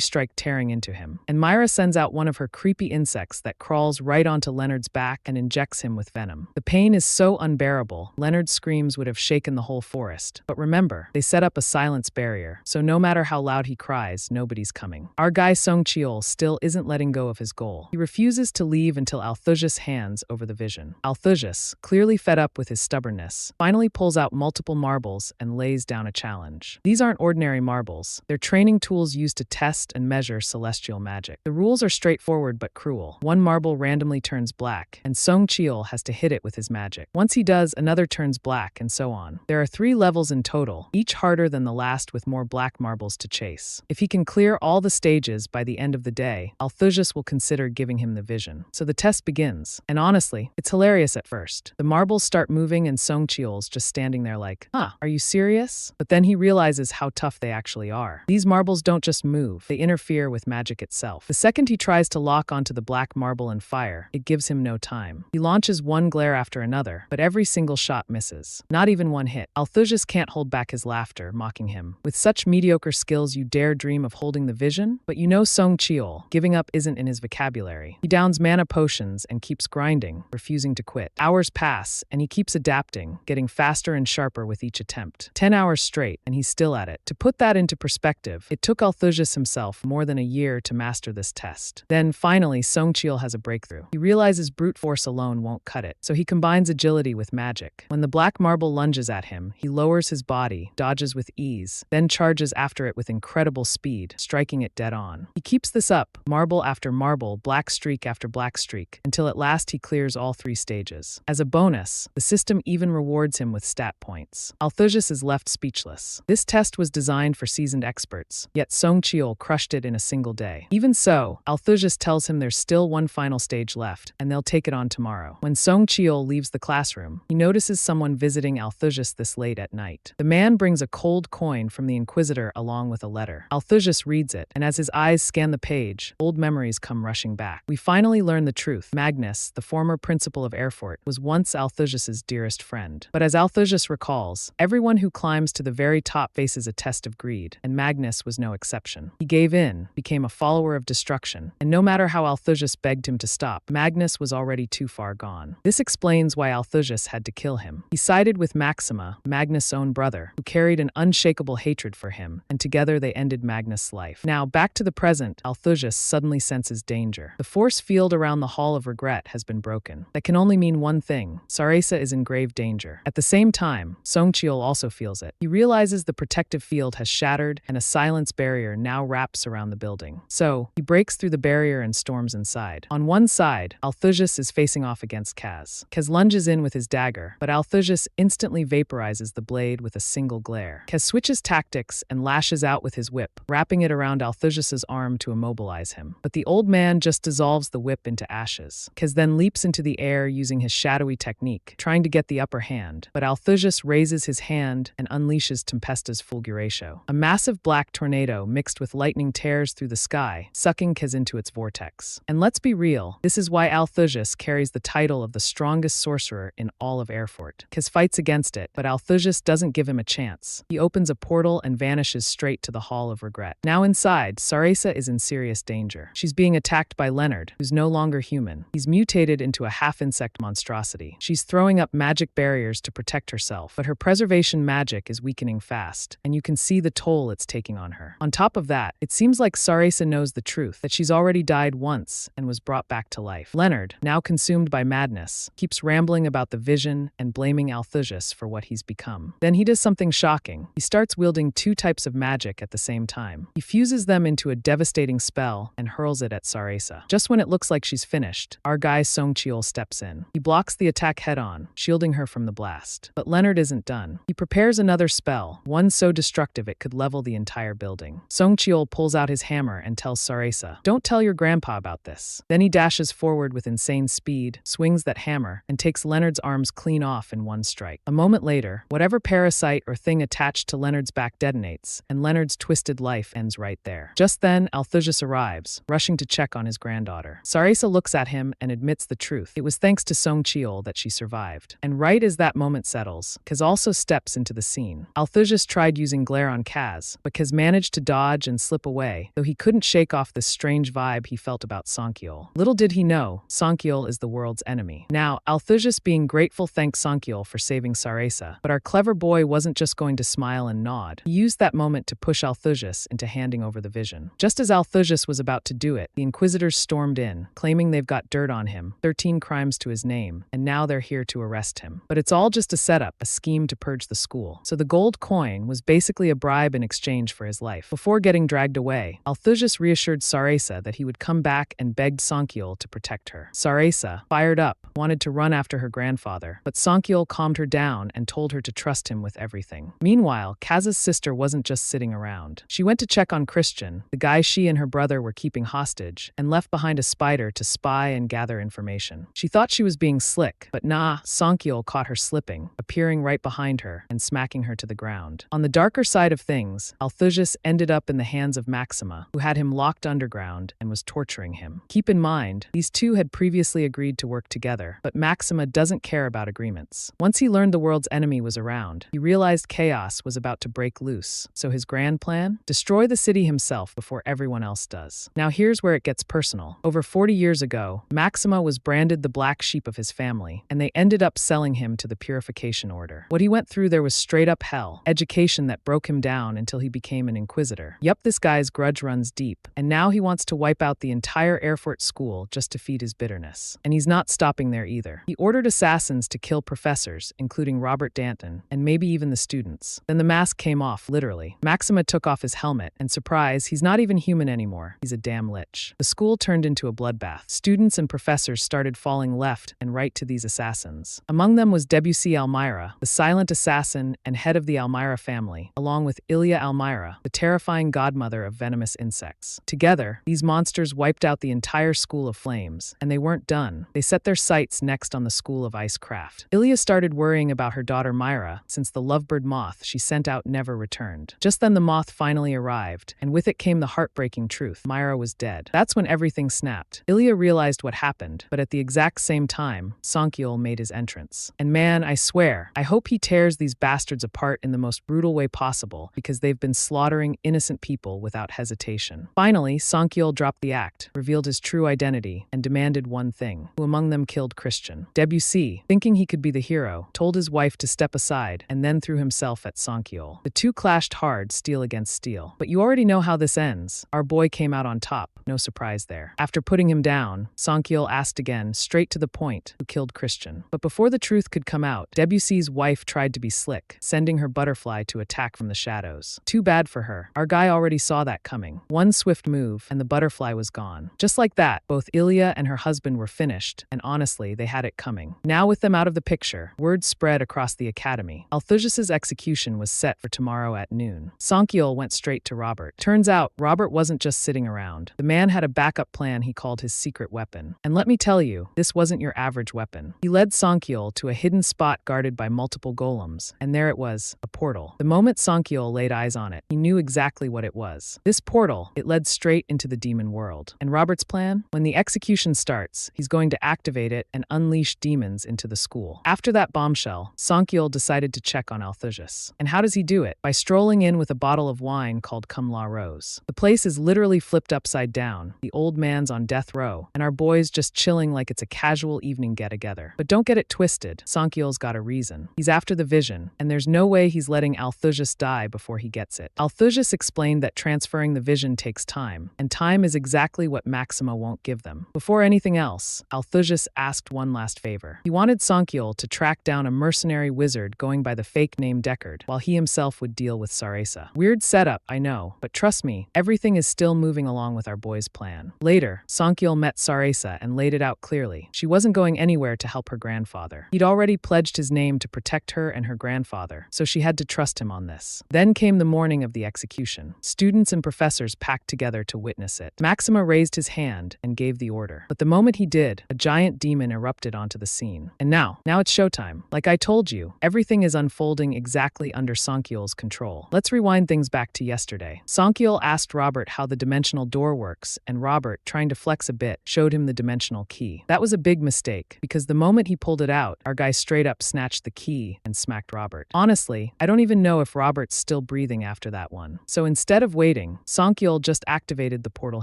strike tearing into him. And Myra sends out one of her creepy insects that crawls right onto Leonard's back and injects him with venom. The pain is so unbearable, Leonard's screams would have shaken the whole forest. But remember, they set up a silence barrier, so no matter how loud he cries, nobody's coming. Our guy Song Cheol still isn't letting go of his goal. He refuses to leave until Althusas hands over the vision. Althusas, clearly fed up with his stubbornness, finally pulls out multiple marbles and lays down a challenge. These aren't ordinary marbles. They're training tools used to test and measure celestial magic. The rules are straightforward but cruel. One marble randomly turns black, and Song Cheol has to hit it with his magic. Once he does, another turns black, and so on. There are 3 levels in total, each harder than the last with more black marbles to chase. If he can clear all the stages by the end of the day, Althusas will consider giving him the vision. So the test begins. And honestly, it's hilarious at first. The marbles start moving and Song Cheol's just standing there like, are you serious? But then he realizes how tough they actually are. These marbles don't just move, they interfere with magic itself. The second he tries to lock onto the black marble and fire, it gives him no time. He launches one glare after another, but every single shot misses. Not even one hit. Althusas can't hold back his laughter, mocking him. With such mediocre skills, you dare dream of holding the vision? But you know Song Cheol, giving up isn't in his vocabulary. He downs mana potions and keeps grinding, refusing to quit. Hours pass, and he keeps adapting, getting faster and sharper with each attempt. 10 hours straight, and he's still at it. To put that into perspective, it took Althusas himself more than a year to master this test. Then, finally, Song Cheol has a breakthrough. He realizes brute force alone won't cut it, so he combines agility with magic. When the black marble lunges at him, he lowers his body, dodges with ease, then charges after it with incredible speed, striking it dead on. He keeps this up, marble after marble, black streak after black streak, until at last he clears all 3 stages. As a bonus, the system even rewards him with stat points. Althusas is left speechless. This test was designed for seasoned experts, yet Song Cheol crushed it in a single day. Even so, Althusas tells him there's still one final stage left, and they'll take it on tomorrow. When Song Cheol leaves the classroom, he notices someone visiting Althusas this late at night. The man brings a cold coin from the Inquisitor along with a letter. Althusas reads it, and as his eyes scan the page, old memories come rushing back. We finally learn the truth. Magnus, the former principal of Erfurt, was once Althusas' dearest friend. But as Althusas recalls, everyone who climbs to the very top faces a test of greed, and Magnus was no exception. He gave in, became a follower of destruction, and no matter how Althusas begged him to stop, Magnus was already too far gone. This explains why Althusas had to kill him. He sided with Maxima, Magnus' own brother, who carried an unshakable hatred for him, and together they ended Magnus' life. Now, back to the present, Althusas suddenly senses danger. The force field around the Hall of Regret has been broken. That can only mean one thing. Sarasa is in grave danger. At the same time, Song Cheol also feels it. He realizes the protective field has shattered and a silence barrier now wraps around the building. So, he breaks through the barrier and storms inside. On one side, Althusas is facing off against Kaz. Kaz lunges in with his dagger, but Althusas instantly vaporizes the blade with a single glare. Kaz switches tactics and lashes out with his whip, wrapping it around Althusas' arm to immobilize him. But the old man just dissolves the whip into ashes. Kaz then leaps into the air using his shadowy technique, trying to get the upper hand, but Althusas raises his hand and unleashes Tempesta's Fulguratio. A massive black tornado mixed with lightning tears through the sky, sucking Kaz into its vortex. And let's be real, this is why Althusas carries the title of the strongest sorcerer in all of Erfurt. Kaz fights against it, but Althusas doesn't give him a chance. He opens a portal and vanishes straight to the Hall of Regret. Now inside, Sarasa is in serious danger. She's being attacked by Leonard, who's no longer human. He's mutated into a half-insect monstrosity. She's throwing up magic barriers to protect herself, but her preservation magic is weakening fast, and you can see the toll it's taking on her. On top of that, it seems like Sarasa knows the truth, that she's already died once and was brought back to life. Leonard, now consumed by madness, keeps rambling about the vision and blaming Althusas for what he's become. Then he does something shocking. He starts wielding 2 types of magic at the same time. He fuses them into a devastating spell and hurls it at Sarasa. Just when it looks like she's finished, our guy Songcheol steps in. He blocks the attack head-on, shielding her from the blast. But Leonard isn't done. He prepares another spell, one so destructive it could level the entire building. Songcheol pulls out his hammer and tells Sarasa, "Don't tell your grandpa about this." Then he dashes forward with insane speed, swings that hammer, and takes Leonard's arms clean off in one strike. A moment later, whatever parasite or thing attached to Leonard's back detonates, and Leonard's twisted life ends right there. Just then, Althusas arrives, rushing to check on his granddaughter. Sarasa looks at him and admits the truth. It was thanks to Songcheol that she survived. And right as that moment settles, Kaz also steps into the scene. Althusas tried using glare on Kaz, but Kaz managed to dodge and slip away, though he couldn't shake off the strange vibe he felt about Songcheol. Little did he know, Songcheol is the world's enemy. Now, Althusas being grateful thanked Songcheol for saving Sarasa, but our clever boy wasn't just going to smile and nod. He used that moment to push Althusas into handing over the vision. Just as Althusas was about to do it, the Inquisitors stormed in, claiming they've got dirt on him, 13 crimes to his name, and now they're here to arrest him. But it's all just a setup, a scheme to purge the school. So the gold coin was basically a bribe in exchange for his life. Before getting dragged away, Althusas reassured Sarasa that he would come back and begged Songcheol to protect her. Sarasa, fired up, wanted to run after her grandfather, but Songcheol calmed her down and told her to trust him with everything. Meanwhile, Kaz's sister wasn't just sitting around. She went to check on Christian, the guy she and her brother were keeping hostage, and left behind a spider to spy and gather information. She thought she was being slick, but nah, Songcheol caught her slipping, appearing right behind her and smacking her to the ground. On the darker side of things, Althusas ended up in the hands of Maxima, who had him locked underground and was torturing him. Keep in mind, these two had previously agreed to work together, but Maxima doesn't care about agreements. Once he learned the world's enemy was around, he realized chaos was about to break loose. So his grand plan? Destroy the city himself before everyone else does. Now here's where it gets personal. Over 40 years ago, Maxima was branded the black sheep of his family, and they ended up selling him to the Purification Order. What he went through there was straight up hell, education that broke him down until he became an Inquisitor. Yup, this guy's grudge runs deep, and now he wants to wipe out the entire Erfurt school just to feed his bitterness. And he's not stopping there either. He ordered assassins to kill professors, including Robert Danton, and maybe even the students. Then the mask came off, literally. Maxima took off his helmet, and surprise, he's not even human anymore. He's a damn lich. The school turned into a bloodbath. Students and professors started falling left and right to these assassins. Among them was Debussy Almira, the silent assassin and head of the Almira family, along with Ilya Almira, the terrifying godmother of venomous insects. Together, these monsters wiped out the entire School of Flames, and they weren't done. They set their sights next on the School of Icecraft. Ilya started worrying about her daughter Myra, since the lovebird moth she sent out never returned. Just then the moth finally arrived, and with it came the heartbreaking truth. Myra was dead. That's when everything snapped. Ilya realized what happened, but at the exact same time, Songcheol made his entrance. And man, I swear, I hope he tears these bastards apart in the most brutal way possible, because they've been slaughtering innocent people without hesitation. Finally, Songcheol dropped the act, revealed his true identity, and demanded one thing: who among them killed Christian? Debussy, thinking he could be the hero, told his wife to step aside, and then threw himself at Songcheol. The two clashed hard, steel against steel. But you already know how this ends. Our boy came out on top. No surprise there. After putting him down, Songcheol asked again, straight to the point, who killed Christian. But before the truth could come out, Debussy's wife tried to be slick, sending her butterfly to attack from the shadows. Too bad for her. Our guy already saw that coming. One swift move, and the butterfly was gone. Just like that, both Ilya and her husband were finished, and honestly, they had it coming. Now with them out of the picture, word spread across the academy. Althusas' execution was set for tomorrow at noon. Songcheol went straight to Robert. Turns out, Robert wasn't just sitting around. The man had a backup plan he called his secret weapon. And let me tell you, this wasn't your average weapon. He led Songcheol to a hidden spot guarded by multiple golems, and there it was, a portal. The moment Songcheol laid eyes on it, he knew exactly what it was. This portal, it led straight into the demon world. And Robert's plan? When the execution starts, he's going to activate it and unleash demons into the school. After that bombshell, Songcheol decided to check on Althusas. And how does he do it? By strolling in with a bottle of wine called Cum La Rose. The place is literally flipped upside down, the old man's on death row, and our boy's just chilling like it's a casual evening get-together. But don't get it twisted, Songcheol's got a reason. He's after the vision, and there's no way he's letting Althusas die before he gets it. Althusas explained that transferring the vision takes time, and time is exactly what Maxima won't give them. Before anything else, Althusas asked one last favor. He wanted Songcheol to track down a mercenary wizard going by the fake name Deckard, while he himself would deal with Sarasa. Weird setup, I know, but trust me, everything is still moving along with our boy's plan. Later, Songcheol met Sarasa and laid it it out clearly. She wasn't going anywhere to help her grandfather. He'd already pledged his name to protect her and her grandfather, so she had to trust him on this. Then came the morning of the execution. Students and professors packed together to witness it. Maxima raised his hand and gave the order. But the moment he did, a giant demon erupted onto the scene. And now it's showtime. Like I told you, everything is unfolding exactly under Songkyul's control. Let's rewind things back to yesterday. Songkyul asked Robert how the dimensional door works, and Robert, trying to flex a bit, showed him the dimensional key. That was a big mistake, because the moment he pulled it out, our guy straight up snatched the key and smacked Robert. Honestly, I don't even know if Robert's still breathing after that one. So instead of waiting, Songkyul just activated the portal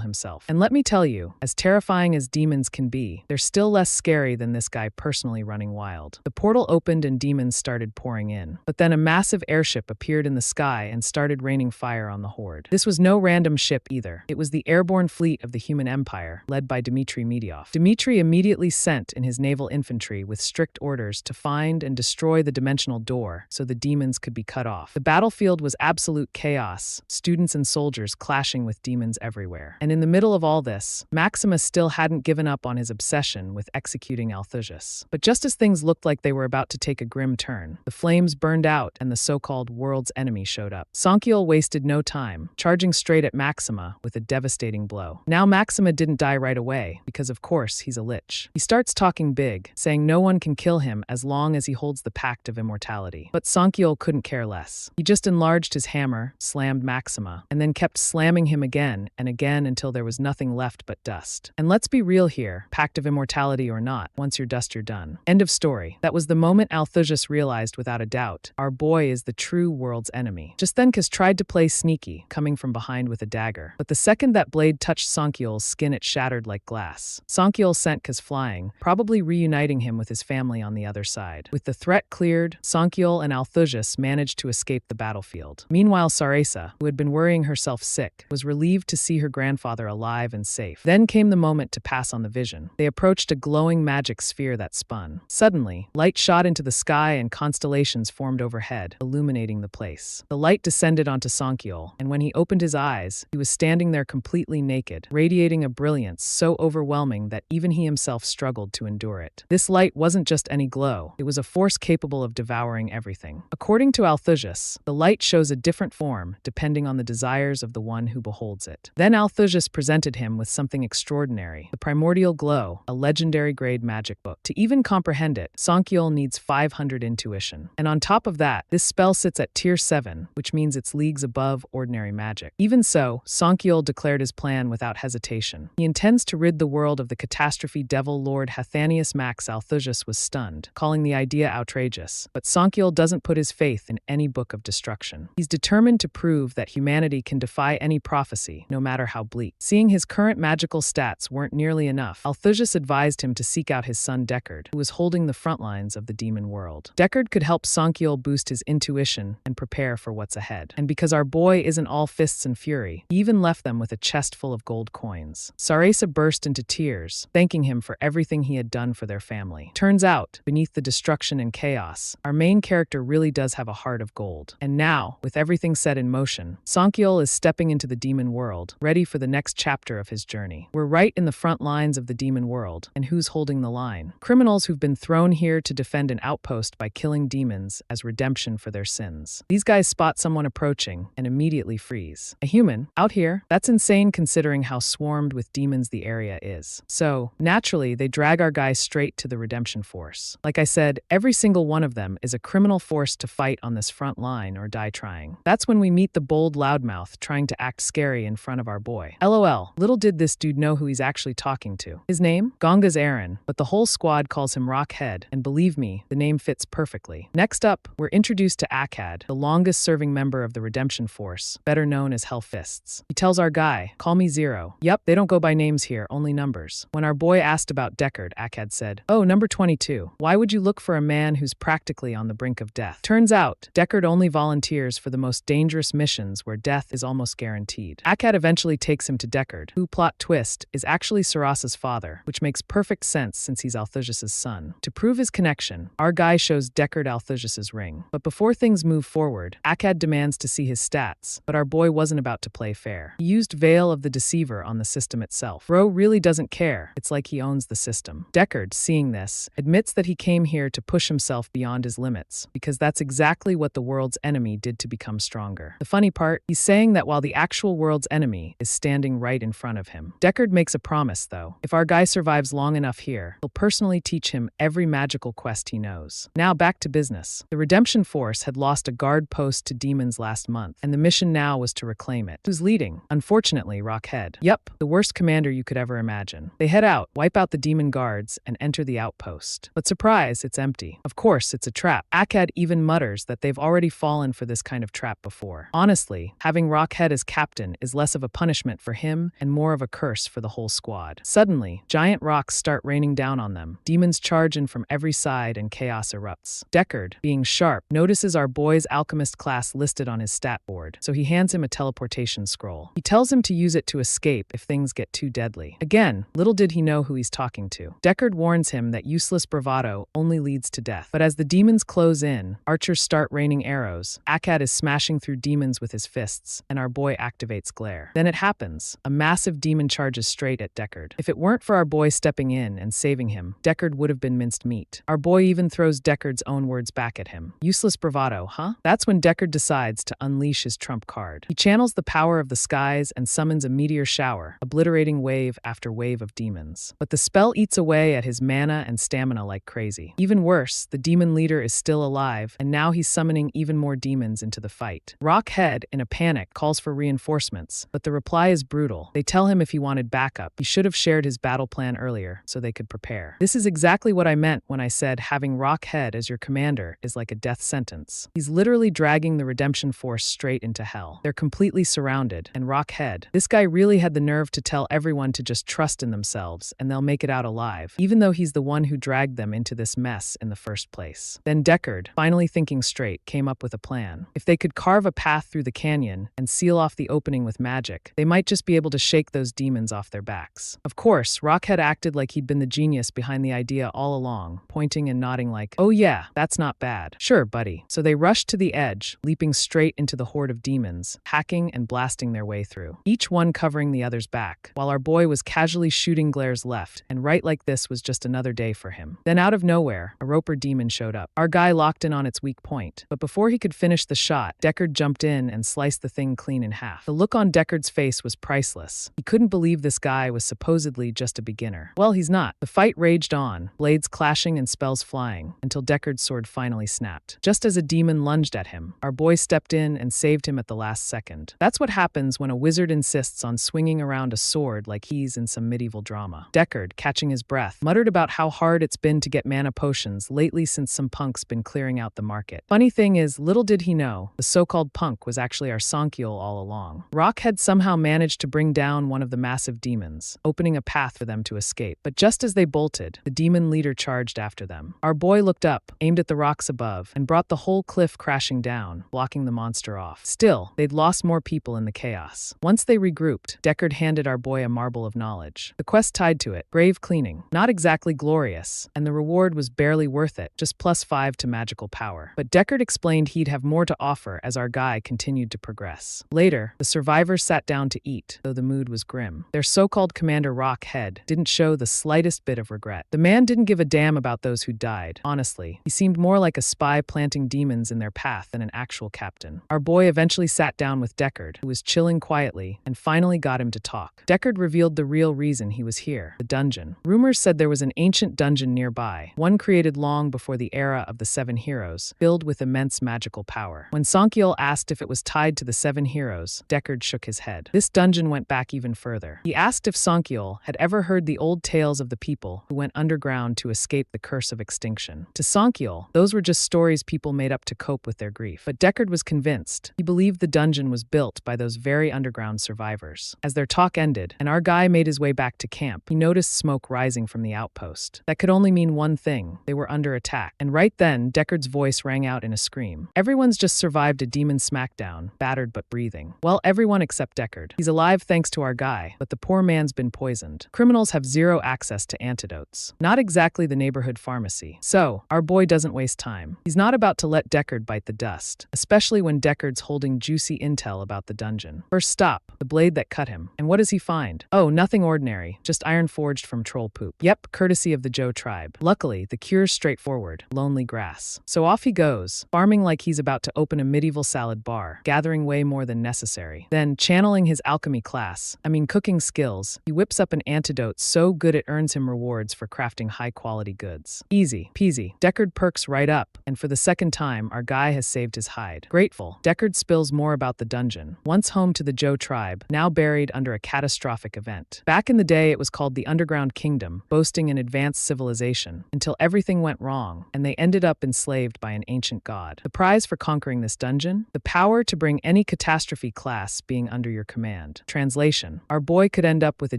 himself. And let me tell you, as terrifying as demons can be, they're still less scary than this guy personally running wild. The portal opened and demons started pouring in. But then a massive airship appeared in the sky and started raining fire on the horde. This was no random ship either. It was the airborne fleet of the human empire, led by Dmitry Medvedev. Dmitry immediately sent in his naval infantry with strict orders to find and destroy the dimensional door so the demons could be cut off. The battlefield was absolute chaos, students and soldiers clashing with demons everywhere. And in the middle of all this, Maxima still hadn't given up on his obsession with executing Althusas. But just as things looked like they were about to take a grim turn, the flames burned out and the so-called world's enemy showed up. Songkyul wasted no time, charging straight at Maxima with a devastating blow. Now Maxima didn't die right away, because of course he's a lich. He starts talking big, saying no one can kill him as long as he holds the pact of immortality. But Songkyul couldn't care less. He just enlarged his hammer, slammed Maxima, and then kept slamming him again and again until there was nothing left but dust. And let's be real here, pact of immortality or not, once you're dust you're done. End of story. That was the moment Althusas realized without a doubt, our boy is the true world's enemy. Just then Kaz tried to play sneaky, coming from behind with a dagger. But the second that blade touched Songkyul's skin it shattered like glass. Songkyul sent Kaz flying, probably reuniting him with his family on the other side. With the threat cleared, Songkyul and Althusas managed to escape the battlefield. Meanwhile Sarasa, who had been worrying herself sick, was relieved to see her grandfather alive and safe. Then came the moment to pass on the vision. They approached a glowing magic sphere that spun. Suddenly, light shot into the sky and constellations formed overhead, illuminating the place. The light descended onto Songkyul, and when he opened his eyes, he was standing there completely naked, radiating a brilliance so overwhelming that even he himself struggled to endure it. This light wasn't just any glow, it was a force capable of devouring everything. According to Althusas, the light shows a different form depending on the desires of the one who beholds it. Then Althusas presented him with something extraordinary, the Primordial Glow, a legendary grade magic book. To even comprehend it, Songkyul needs 500 intuition. And on top of that, this spell sits at tier 7, which means it's leagues above ordinary magic. Even so, Songkyul declared his plan without hesitation. He intends to rid the world of the catastrophe devil Lord Hathanius. Max Althusas was stunned, calling the idea outrageous. But Songkyul doesn't put his faith in any book of destruction. He's determined to prove that humanity can defy any prophecy, no matter how bleak. Seeing his current magical stats weren't nearly enough, Althusas advised him to seek out his son Deckard, who was holding the front lines of the demon world. Deckard could help Songkyul boost his intuition and prepare for what's ahead. And because our boy isn't all fists and fury, he even left them with a chest full of gold coins. Sarasa burst into tears, thanking him for everything he had done for their family. Turns out, beneath the destruction and chaos, our main character really does have a heart of gold. And now, with everything set in motion, Songkyul is stepping into the demon world, ready for the next chapter of his journey. We're right in the front lines of the demon world, and who's holding the line? Criminals who've been thrown here to defend an outpost by killing demons as redemption for their sins. These guys spot someone approaching and immediately freeze. A human? Out here? That's insane considering how swarmed with demons the area is. So, naturally, they drag our guys straight to the redemption force. Like I said, every single one of them is a criminal force to fight on this front line or die trying. That's when we meet the bold loudmouth trying to act scary in front of our boy. LOL, little did this dude know who he's actually talking to. His name? Gonga's Aaron, but the whole squad calls him Rockhead, and believe me, the name fits perfectly. Next up, we're introduced to Akkad, the longest-serving member of the Redemption Force, better known as Hell Fists. He tells our guy, "Call me Zero." Yep, they don't go by names here, only numbers. When our boy asked about Deckard, Akkad said, "Oh, number 22. Why would you look for a man who's practically on the brink of death?" Turns out, Deckard only volunteers for the most dangerous missions where death is almost guaranteed. Akkad eventually takes him to Deckard, who, plot twist, is actually Sarasa's father, which makes perfect sense since he's Althusas' son. To prove his connection, our guy shows Deckard Althusas' ring. But before things move forward, Akkad demands to see his stats, but our boy wasn't about to play fair. He used Veil of the Deceiver on the system itself. Bro really doesn't care. It's It's like he owns the system. Deckard, seeing this, admits that he came here to push himself beyond his limits, because that's exactly what the world's enemy did to become stronger. The funny part, he's saying that while the actual world's enemy is standing right in front of him. Deckard makes a promise, though. If our guy survives long enough here, he'll personally teach him every magical quest he knows. Now back to business. The Redemption Force had lost a guard post to demons last month, and the mission now was to reclaim it. Who's leading? Unfortunately, Rockhead. Yep, the worst commander you could ever imagine. They head out, wipe out the demon guards, and enter the outpost. But surprise, it's empty. Of course, it's a trap. Akkad even mutters that they've already fallen for this kind of trap before. Honestly, having Rockhead as captain is less of a punishment for him and more of a curse for the whole squad. Suddenly, giant rocks start raining down on them. Demons charge in from every side and chaos erupts. Deckard, being sharp, notices our boy's alchemist class listed on his stat board, so he hands him a teleportation scroll. He tells him to use it to escape if things get too deadly. Again, little did he know who he's talking to. Deckard warns him that useless bravado only leads to death. But as the demons close in, archers start raining arrows. Akkad is smashing through demons with his fists, and our boy activates Glare. Then it happens. A massive demon charges straight at Deckard. If it weren't for our boy stepping in and saving him, Deckard would have been minced meat. Our boy even throws Deckard's own words back at him. Useless bravado, huh? That's when Deckard decides to unleash his trump card. He channels the power of the skies and summons a meteor shower, obliterating wave after wave of demons. But the spell eats away at his mana and stamina like crazy. Even worse, the demon leader is still alive, and now he's summoning even more demons into the fight. Rockhead, in a panic, calls for reinforcements, but the reply is brutal. They tell him if he wanted backup, he should have shared his battle plan earlier so they could prepare. This is exactly what I meant when I said having Rockhead as your commander is like a death sentence. He's literally dragging the Redemption Force straight into hell. They're completely surrounded, and Rockhead, this guy really had the nerve to tell everyone to just trust in themselves and they'll make it out alive, even though he's the one who dragged them into this mess in the first place. Then Deckard, finally thinking straight, came up with a plan. If they could carve a path through the canyon and seal off the opening with magic, they might just be able to shake those demons off their backs. Of course, Rockhead acted like he'd been the genius behind the idea all along, pointing and nodding like, "Oh yeah, that's not bad. Sure, buddy." So they rushed to the edge, leaping straight into the horde of demons, hacking and blasting their way through, each one covering the other's back, while our boy was casually shooting Glare's left, and right like this was just another day for him. Then out of nowhere, a roper demon showed up. Our guy locked in on its weak point, but before he could finish the shot, Deckard jumped in and sliced the thing clean in half. The look on Deckard's face was priceless. He couldn't believe this guy was supposedly just a beginner. Well, he's not. The fight raged on, blades clashing and spells flying, until Deckard's sword finally snapped. Just as a demon lunged at him, our boy stepped in and saved him at the last second. That's what happens when a wizard insists on swinging around a sword like he's in some medieval drama. Deckard, catching his breath, muttered about how hard it's been to get mana potions lately since some punk's been clearing out the market. Funny thing is, little did he know, the so-called punk was actually our Sankiel all along. Rock had somehow managed to bring down one of the massive demons, opening a path for them to escape. But just as they bolted, the demon leader charged after them. Our boy looked up, aimed at the rocks above, and brought the whole cliff crashing down, blocking the monster off. Still, they'd lost more people in the chaos. Once they regrouped, Deckard handed our boy a marble of knowledge. The quest tied to it, grave cleaning. Not exactly glorious, and the reward was barely worth it, just +5 to magical power. But Deckard explained he'd have more to offer as our guy continued to progress. Later, the survivors sat down to eat, though the mood was grim. Their so-called commander Rockhead didn't show the slightest bit of regret. The man didn't give a damn about those who died, honestly. He seemed more like a spy planting demons in their path than an actual captain. Our boy eventually sat down with Deckard, who was chilling quietly, and finally got him to talk. Deckard revealed the real reason he was here, the dungeon. Rumors said there was an ancient dungeon nearby, one created long before the era of the Seven Heroes, filled with immense magical power. When Sankiel asked if it was tied to the Seven Heroes, Deckard shook his head. This dungeon went back even further. He asked if Sankiel had ever heard the old tales of the people who went underground to escape the curse of extinction. To Sankiel, those were just stories people made up to cope with their grief. But Deckard was convinced. He believed the dungeon was built by those very underground survivors. As their talk ended, and our guy made his way back to camp, he noticed smoke rising from the outpost. That could only mean one thing. They were under attack. And right then, Deckard's voice rang out in a scream. Everyone's just survived a demon smackdown, battered but breathing. Well, everyone except Deckard. He's alive thanks to our guy, but the poor man's been poisoned. Criminals have zero access to antidotes. Not exactly the neighborhood pharmacy. So, our boy doesn't waste time. He's not about to let Deckard bite the dust, especially when Deckard's holding juicy intel about the dungeon. First stop, the blade that cut him. And what does he find? Oh, nothing ordinary, just iron forged from troll poop. Yep, courtesy of the Joe tribe. Luckily, the cure's straightforward, lonely grass. So off he goes, farming like he's about to open a medieval salad bar, gathering way more than necessary. Then, channeling his alchemy cooking skills, he whips up an antidote so good it earns him rewards for crafting high-quality goods. Easy peasy. Deckard perks right up, and for the second time, our guy has saved his hide. Grateful, Deckard spills more about the dungeon, once home to the Joe tribe, now buried under a catastrophic event. Back in the day, it was called the Underground Kingdom, boasting an advanced civilization, until everything went wrong, and they ended up enslaved by an ancient god. The prize for conquering this dungeon? The power to bring any catastrophe class being under your command. Translation: our boy could end up with a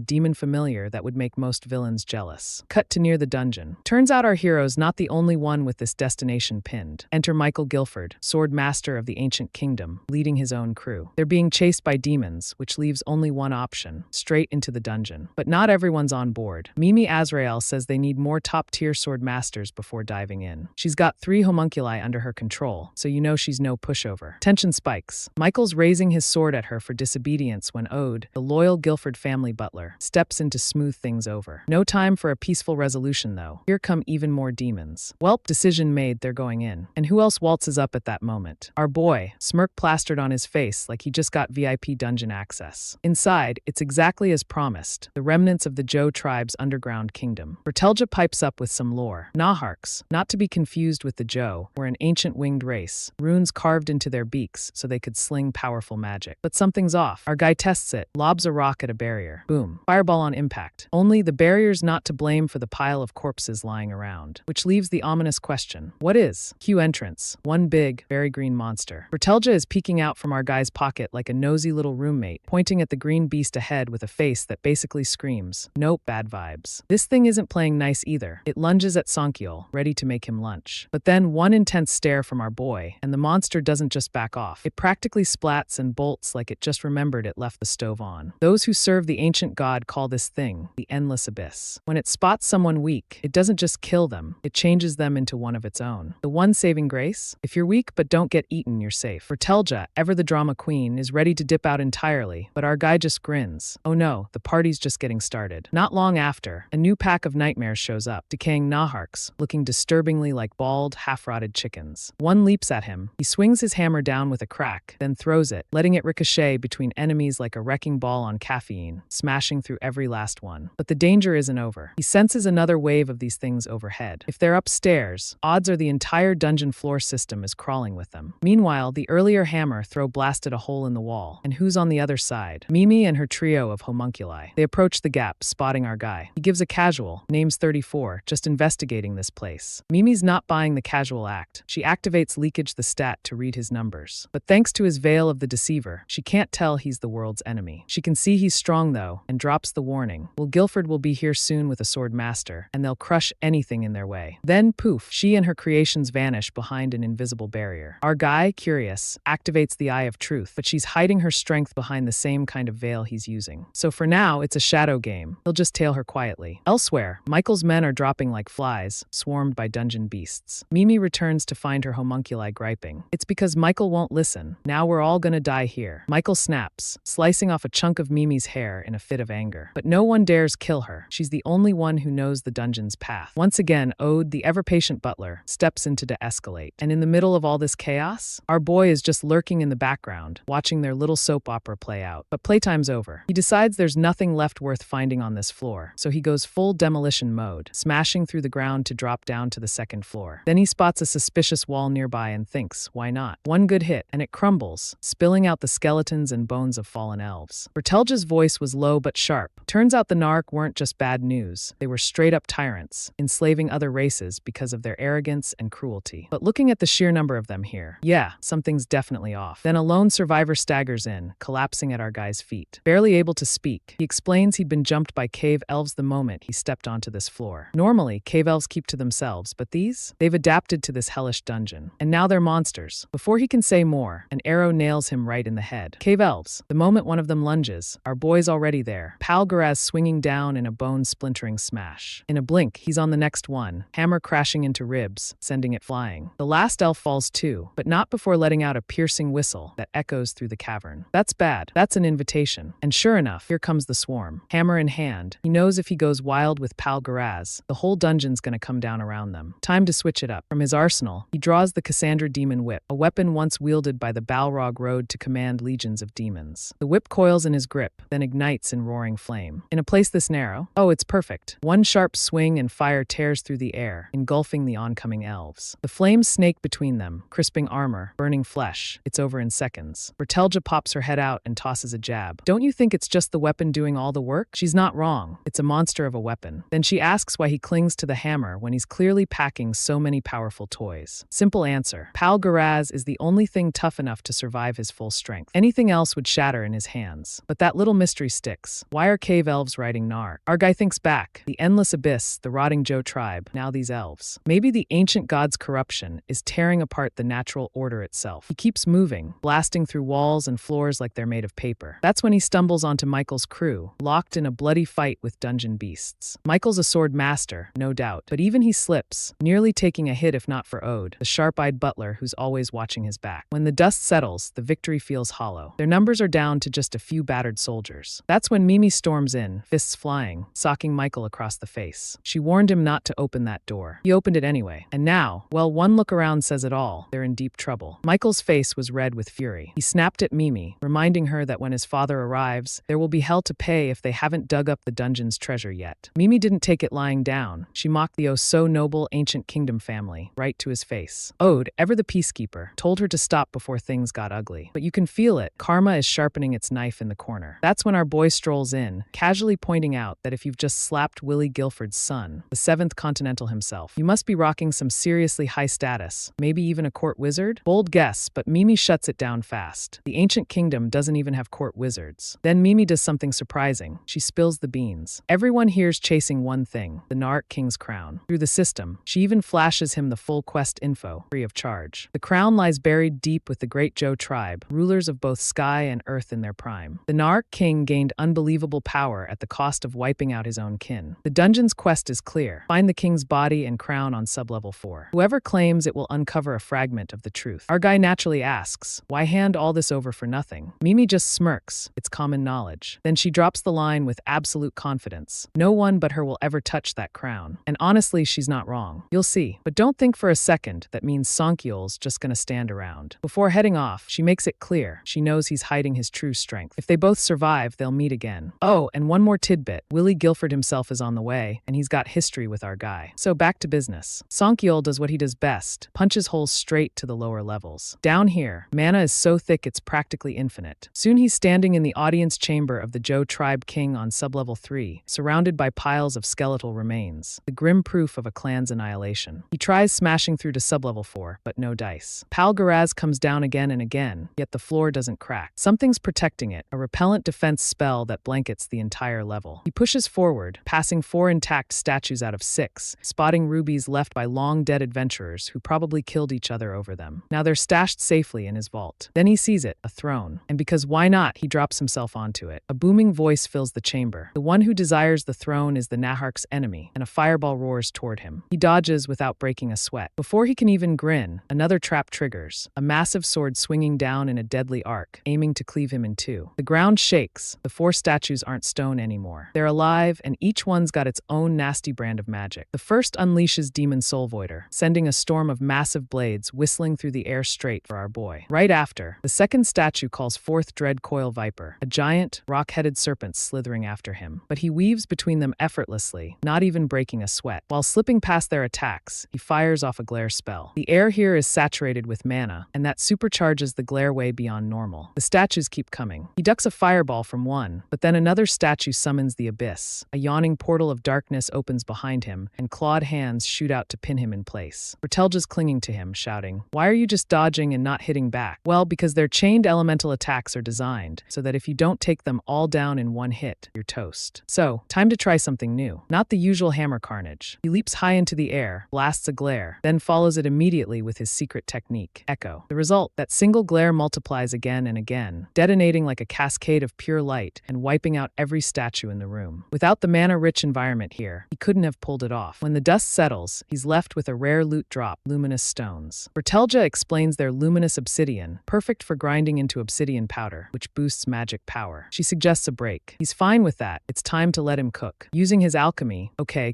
demon familiar that would make most villains jealous. Cut to near the dungeon. Turns out our hero's not the only one with this destination pinned. Enter Michael Guilford, sword master of the ancient kingdom, leading his own crew. They're being chased by demons, which leaves only one option: straight into the dungeon. But not everyone's on board. Mimi Azrael says they need more top-tier sword masters before diving in. She's got 3 homunculi under her control, so you know she's no pushover. Tension spikes. Michael's raising his sword at her for disobedience when Ode, the loyal Guilford family butler, steps in to smooth things over. No time for a peaceful resolution, though. Here come even more demons. Welp, decision made, they're going in. And who else waltzes up at that moment? Our boy, smirk plastered on his face like he just got VIP dungeon access. Inside, it's exactly as promised, the remnants of the Joe tribe's underground kingdom. Bertelja pipes up with some lore. Naharks, not to be confused with the Joe, were an ancient winged race, runes carved into their beaks so they could sling powerful magic. But something's off. Our guy tests it, lobs a rock at a barrier. Boom. Fireball on impact. Only the barrier's not to blame for the pile of corpses lying around. Which leaves the ominous question: what is? Cue entrance. One big, very green monster. Bertelja is peeking out from our guy's pocket like a nosy little roommate, pointing at the green beast ahead with a face that basically screams, nope, bad vibes. This thing isn't playing nice either. It lunges at Sankyol, ready to make him lunch. But then one intense stare from our boy, and the monster doesn't just back off. It practically splats and bolts like it just remembered it left the stove on. Those who serve the ancient god call this thing the Endless Abyss. When it spots someone weak, it doesn't just kill them, it changes them into one of its own. The one saving grace? If you're weak but don't get eaten, you're safe. Bertelja, ever the drama queen, is ready to dip out entirely, but our guy just grins. Oh no, the party's just getting started. Not long after, a new pack of nightmares shows up, decaying Naharks, looking disturbingly like bald, half-rotted chickens. One leaps at him. He swings his hammer down with a crack, then throws it, letting it ricochet between enemies like a wrecking ball on caffeine, smashing through every last one. But the danger isn't over. He senses another wave of these things overhead. If they're upstairs, odds are the entire dungeon floor system is crawling with them. Meanwhile, the earlier hammer throw blasted a hole in the wall. And who's on the other side? Mimi and her trio of homunculi. They approach the gap, spotting our guy. He gives a casual, name's 34, just investigating this place. Mimi's not buying the casual act. She activates Leakage the stat to read his numbers. But thanks to his veil of the deceiver, she can't tell he's the world's enemy. She can see he's strong though, and drops the warning. Well, Guilford will be here soon with a sword master, and they'll crush anything in their way. Then, poof, she and her creations vanish behind an invisible barrier. Our guy, curious, activates the Eye of Truth, but she's hiding her strength behind the same kind of veil he's using. So for now, it's a shadow game. He'll just tail her quietly. Elsewhere, Michael's men are dropping like flies, swarmed by dungeon beasts. Mimi returns to find her homunculi griping. It's because Michael won't listen. Now we're all gonna die here. Michael snaps, slicing off a chunk of Mimi's hair in a fit of anger. But no one dares kill her. She's the only one who knows the dungeon's path. Once again, Ode, the ever-patient butler, steps in to de-escalate. And in the middle of all this chaos, our boy is just lurking in the background, watching their little soap opera play out. But playtime's over. He decides there's nothing left worth finding on this floor, so he goes full demolition mode, smashing through the ground to drop down to the second floor. Then he spots a suspicious wall nearby and thinks, why not? One good hit, and it crumbles, spilling out the skeletons and bones of fallen elves. Bertelja's voice was low but sharp. Turns out the Narc weren't just bad news. They were straight-up tyrants, enslaving other races because of their arrogance and cruelty. But looking at the sheer number of them here, yeah, something's definitely off. Then a lone survivor staggers in, collapsing at our guy's feet. Barely able to speak, he explains he'd been jumped by cave elves the moment he stepped onto this floor. Normally, cave elves keep to themselves, but they've adapted to this hellish dungeon. And now they're monsters. Before he can say more, an arrow nails him right in the head. Cave elves. The moment one of them lunges, our boy's already there. Palgaraz swinging down in a bone-splintering smash. In a blink, he's on the next one, hammer crashing into ribs, sending it flying. The last elf falls too, but not before letting out a piercing whistle that echoes through the cavern. That's bad. That's an invitation. And sure enough, here comes the swarm. Hammer in hand. He knows if he goes wild with Pal Garaz, the whole dungeon's gonna come down around them. Time to switch it up. From his arsenal, he draws the Cassandra Demon Whip, a weapon once wielded by the Balrog Road to command legions of demons. The whip coils in his grip, then ignites in roaring flame. In a place this narrow, oh, it's perfect. One sharp swing and fire tears through the air, engulfing the oncoming elves. The flames snake between them, crisping armor, burning flesh. It's over in seconds. Bertelja pops her head out and tosses a jab. Don't you think it's just the weapon doing all the work? She's not wrong. It's a monster of a weapon. Then she asks why he clings to the hammer when he's clearly packing so many powerful toys. Simple answer. Pal Garaz is the only thing tough enough to survive his full strength. Anything else would shatter in his hands. But that little mystery sticks. Why are cave elves riding Nar? Our guy thinks back. The endless abyss, the rotting Joe tribe, now these elves. Maybe the ancient god's corruption is tearing apart the natural order itself. He keeps moving, blasting through walls and floors like they're made of paper. That's when he stumbles onto Michael's crew, locked in a bloody fight with dungeon beasts. Michael's a sword master, no doubt, but even he slips, nearly taking a hit if not for Ode, the sharp-eyed butler who's always watching his back. When the dust settles, the victory feels hollow. Their numbers are down to just a few battered soldiers. That's when Mimi storms in, fists flying, socking Michael across the face. She warned him not to open that door. He opened it anyway. And now, well, one look around says it all. They're in deep trouble. Michael's face was red with fury. He snapped at Mimi, reminding her that when his father arrives, there will be hell to pay if they haven't dug up the dungeon's treasure yet. Mimi didn't take it lying down. She mocked the oh-so-noble ancient kingdom family, right to his face. Ode, ever the peacekeeper, told her to stop before things got ugly. But you can feel it. Karma is sharpening its knife in the corner. That's when our boy strolls in, casually pointing out that if you've just slapped Willie Guilford's son, the 7th Continental himself, you must be rocking some seriously high status, maybe even a court wizard? Bold guess, but Mimi shuts it down fast. The ancient kingdom doesn't even have court wizards. Then Mimi does something surprising. She spills the beans. Everyone here's chasing one thing, the Narc King's crown. Through the system, she even flashes him the full quest info, free of charge. The crown lies buried deep with the Great Joe tribe, rulers of both sky and earth in their prime. The Narc King gained unbelievable power at the cost of wiping out his own kin. The dungeon's quest is clear. Find the king's body and crown on sublevel 4. Whoever claims it will uncover a fragment of the truth. Our guy naturally asks, why hand all this over for nothing? Mimi just smirks. It's common knowledge. Then she drops the line with absolute confidence. No one but her will ever touch that crown. And honestly, she's not wrong. You'll see. But don't think for a second that means Sonkyol's just gonna stand around. Before heading off, she makes it clear. She knows he's hiding his true strength. If they both survive, they'll meet again. Oh, and one more tidbit. Willie Guilford himself is on the way, and he's got history with our guy. So back to business. Sonkyol does what he does best, punches holes straight to the lower levels. Down here, mana is so thick it's practically infinite. Soon he's standing in the audience chamber of the Joe tribe king on sublevel 3, surrounded by piles of skeletal remains, the grim proof of a clan's annihilation. He tries smashing through to sublevel 4, but no dice. Pal Garaz comes down again and again, yet the floor doesn't crack. Something's protecting it, a repellent defense spell that blankets the entire level. He pushes forward, passing 4 intact statues out of 6, spotting rubies left by long-dead adventurers who probably killed each other over them. Now they're stashed safely in his vault. Then he sees it, a throne. And because why not, he drops himself onto it. A booming voice fills the chamber. The one who desires the throne is the Nahark's enemy, and a fireball roars toward him. He dodges without breaking a sweat. Before he can even grin, another trap triggers, a massive sword swinging down in a deadly arc, aiming to cleave him in two. The ground shakes. The 4 statues aren't stone anymore. They're alive, and each one's got its own nasty brand of magic. The first unleashes Demon Soul Voider, sending a storm of massive blades whistling through the air straight for our boy. Right after, the second statue calls forth Dread Coil Viper, a giant, rock-headed serpent slithering after him. But he weaves between them effortlessly, not even breaking a sweat. While slipping past their attacks, he fires off a glare spell. The air here is saturated with mana, and that supercharges the glare way beyond normal. The statues keep coming. He ducks a fireball from one, but then another statue summons the abyss. A yawning portal of darkness opens behind him, and clawed hands shoot out to pin him in place. Bertelja's clinging to him, shouting, "Why are you just dodging and not hitting back?" Well, because their chained elemental attacks are designed so that if you don't take them all down in one hit, you're toast. So, time to try something new. Not the usual hammer carnage. He leaps high into the air, blasts a glare, then follows it immediately with his secret technique, Echo. The result, that single glare multiplies again and again, detonating like a cascade of pure light and wiping out every statue in the room. Without the mana-rich environment here, he couldn't have pulled it off. When the dust settles, he's left with a rare loot drop, luminous stones. Bertelja explains they're luminous obsidian, perfect for grinding into obsidian powder, which boosts magic power. She suggests a break. He's fine with that, that, it's time to let him cook. Using his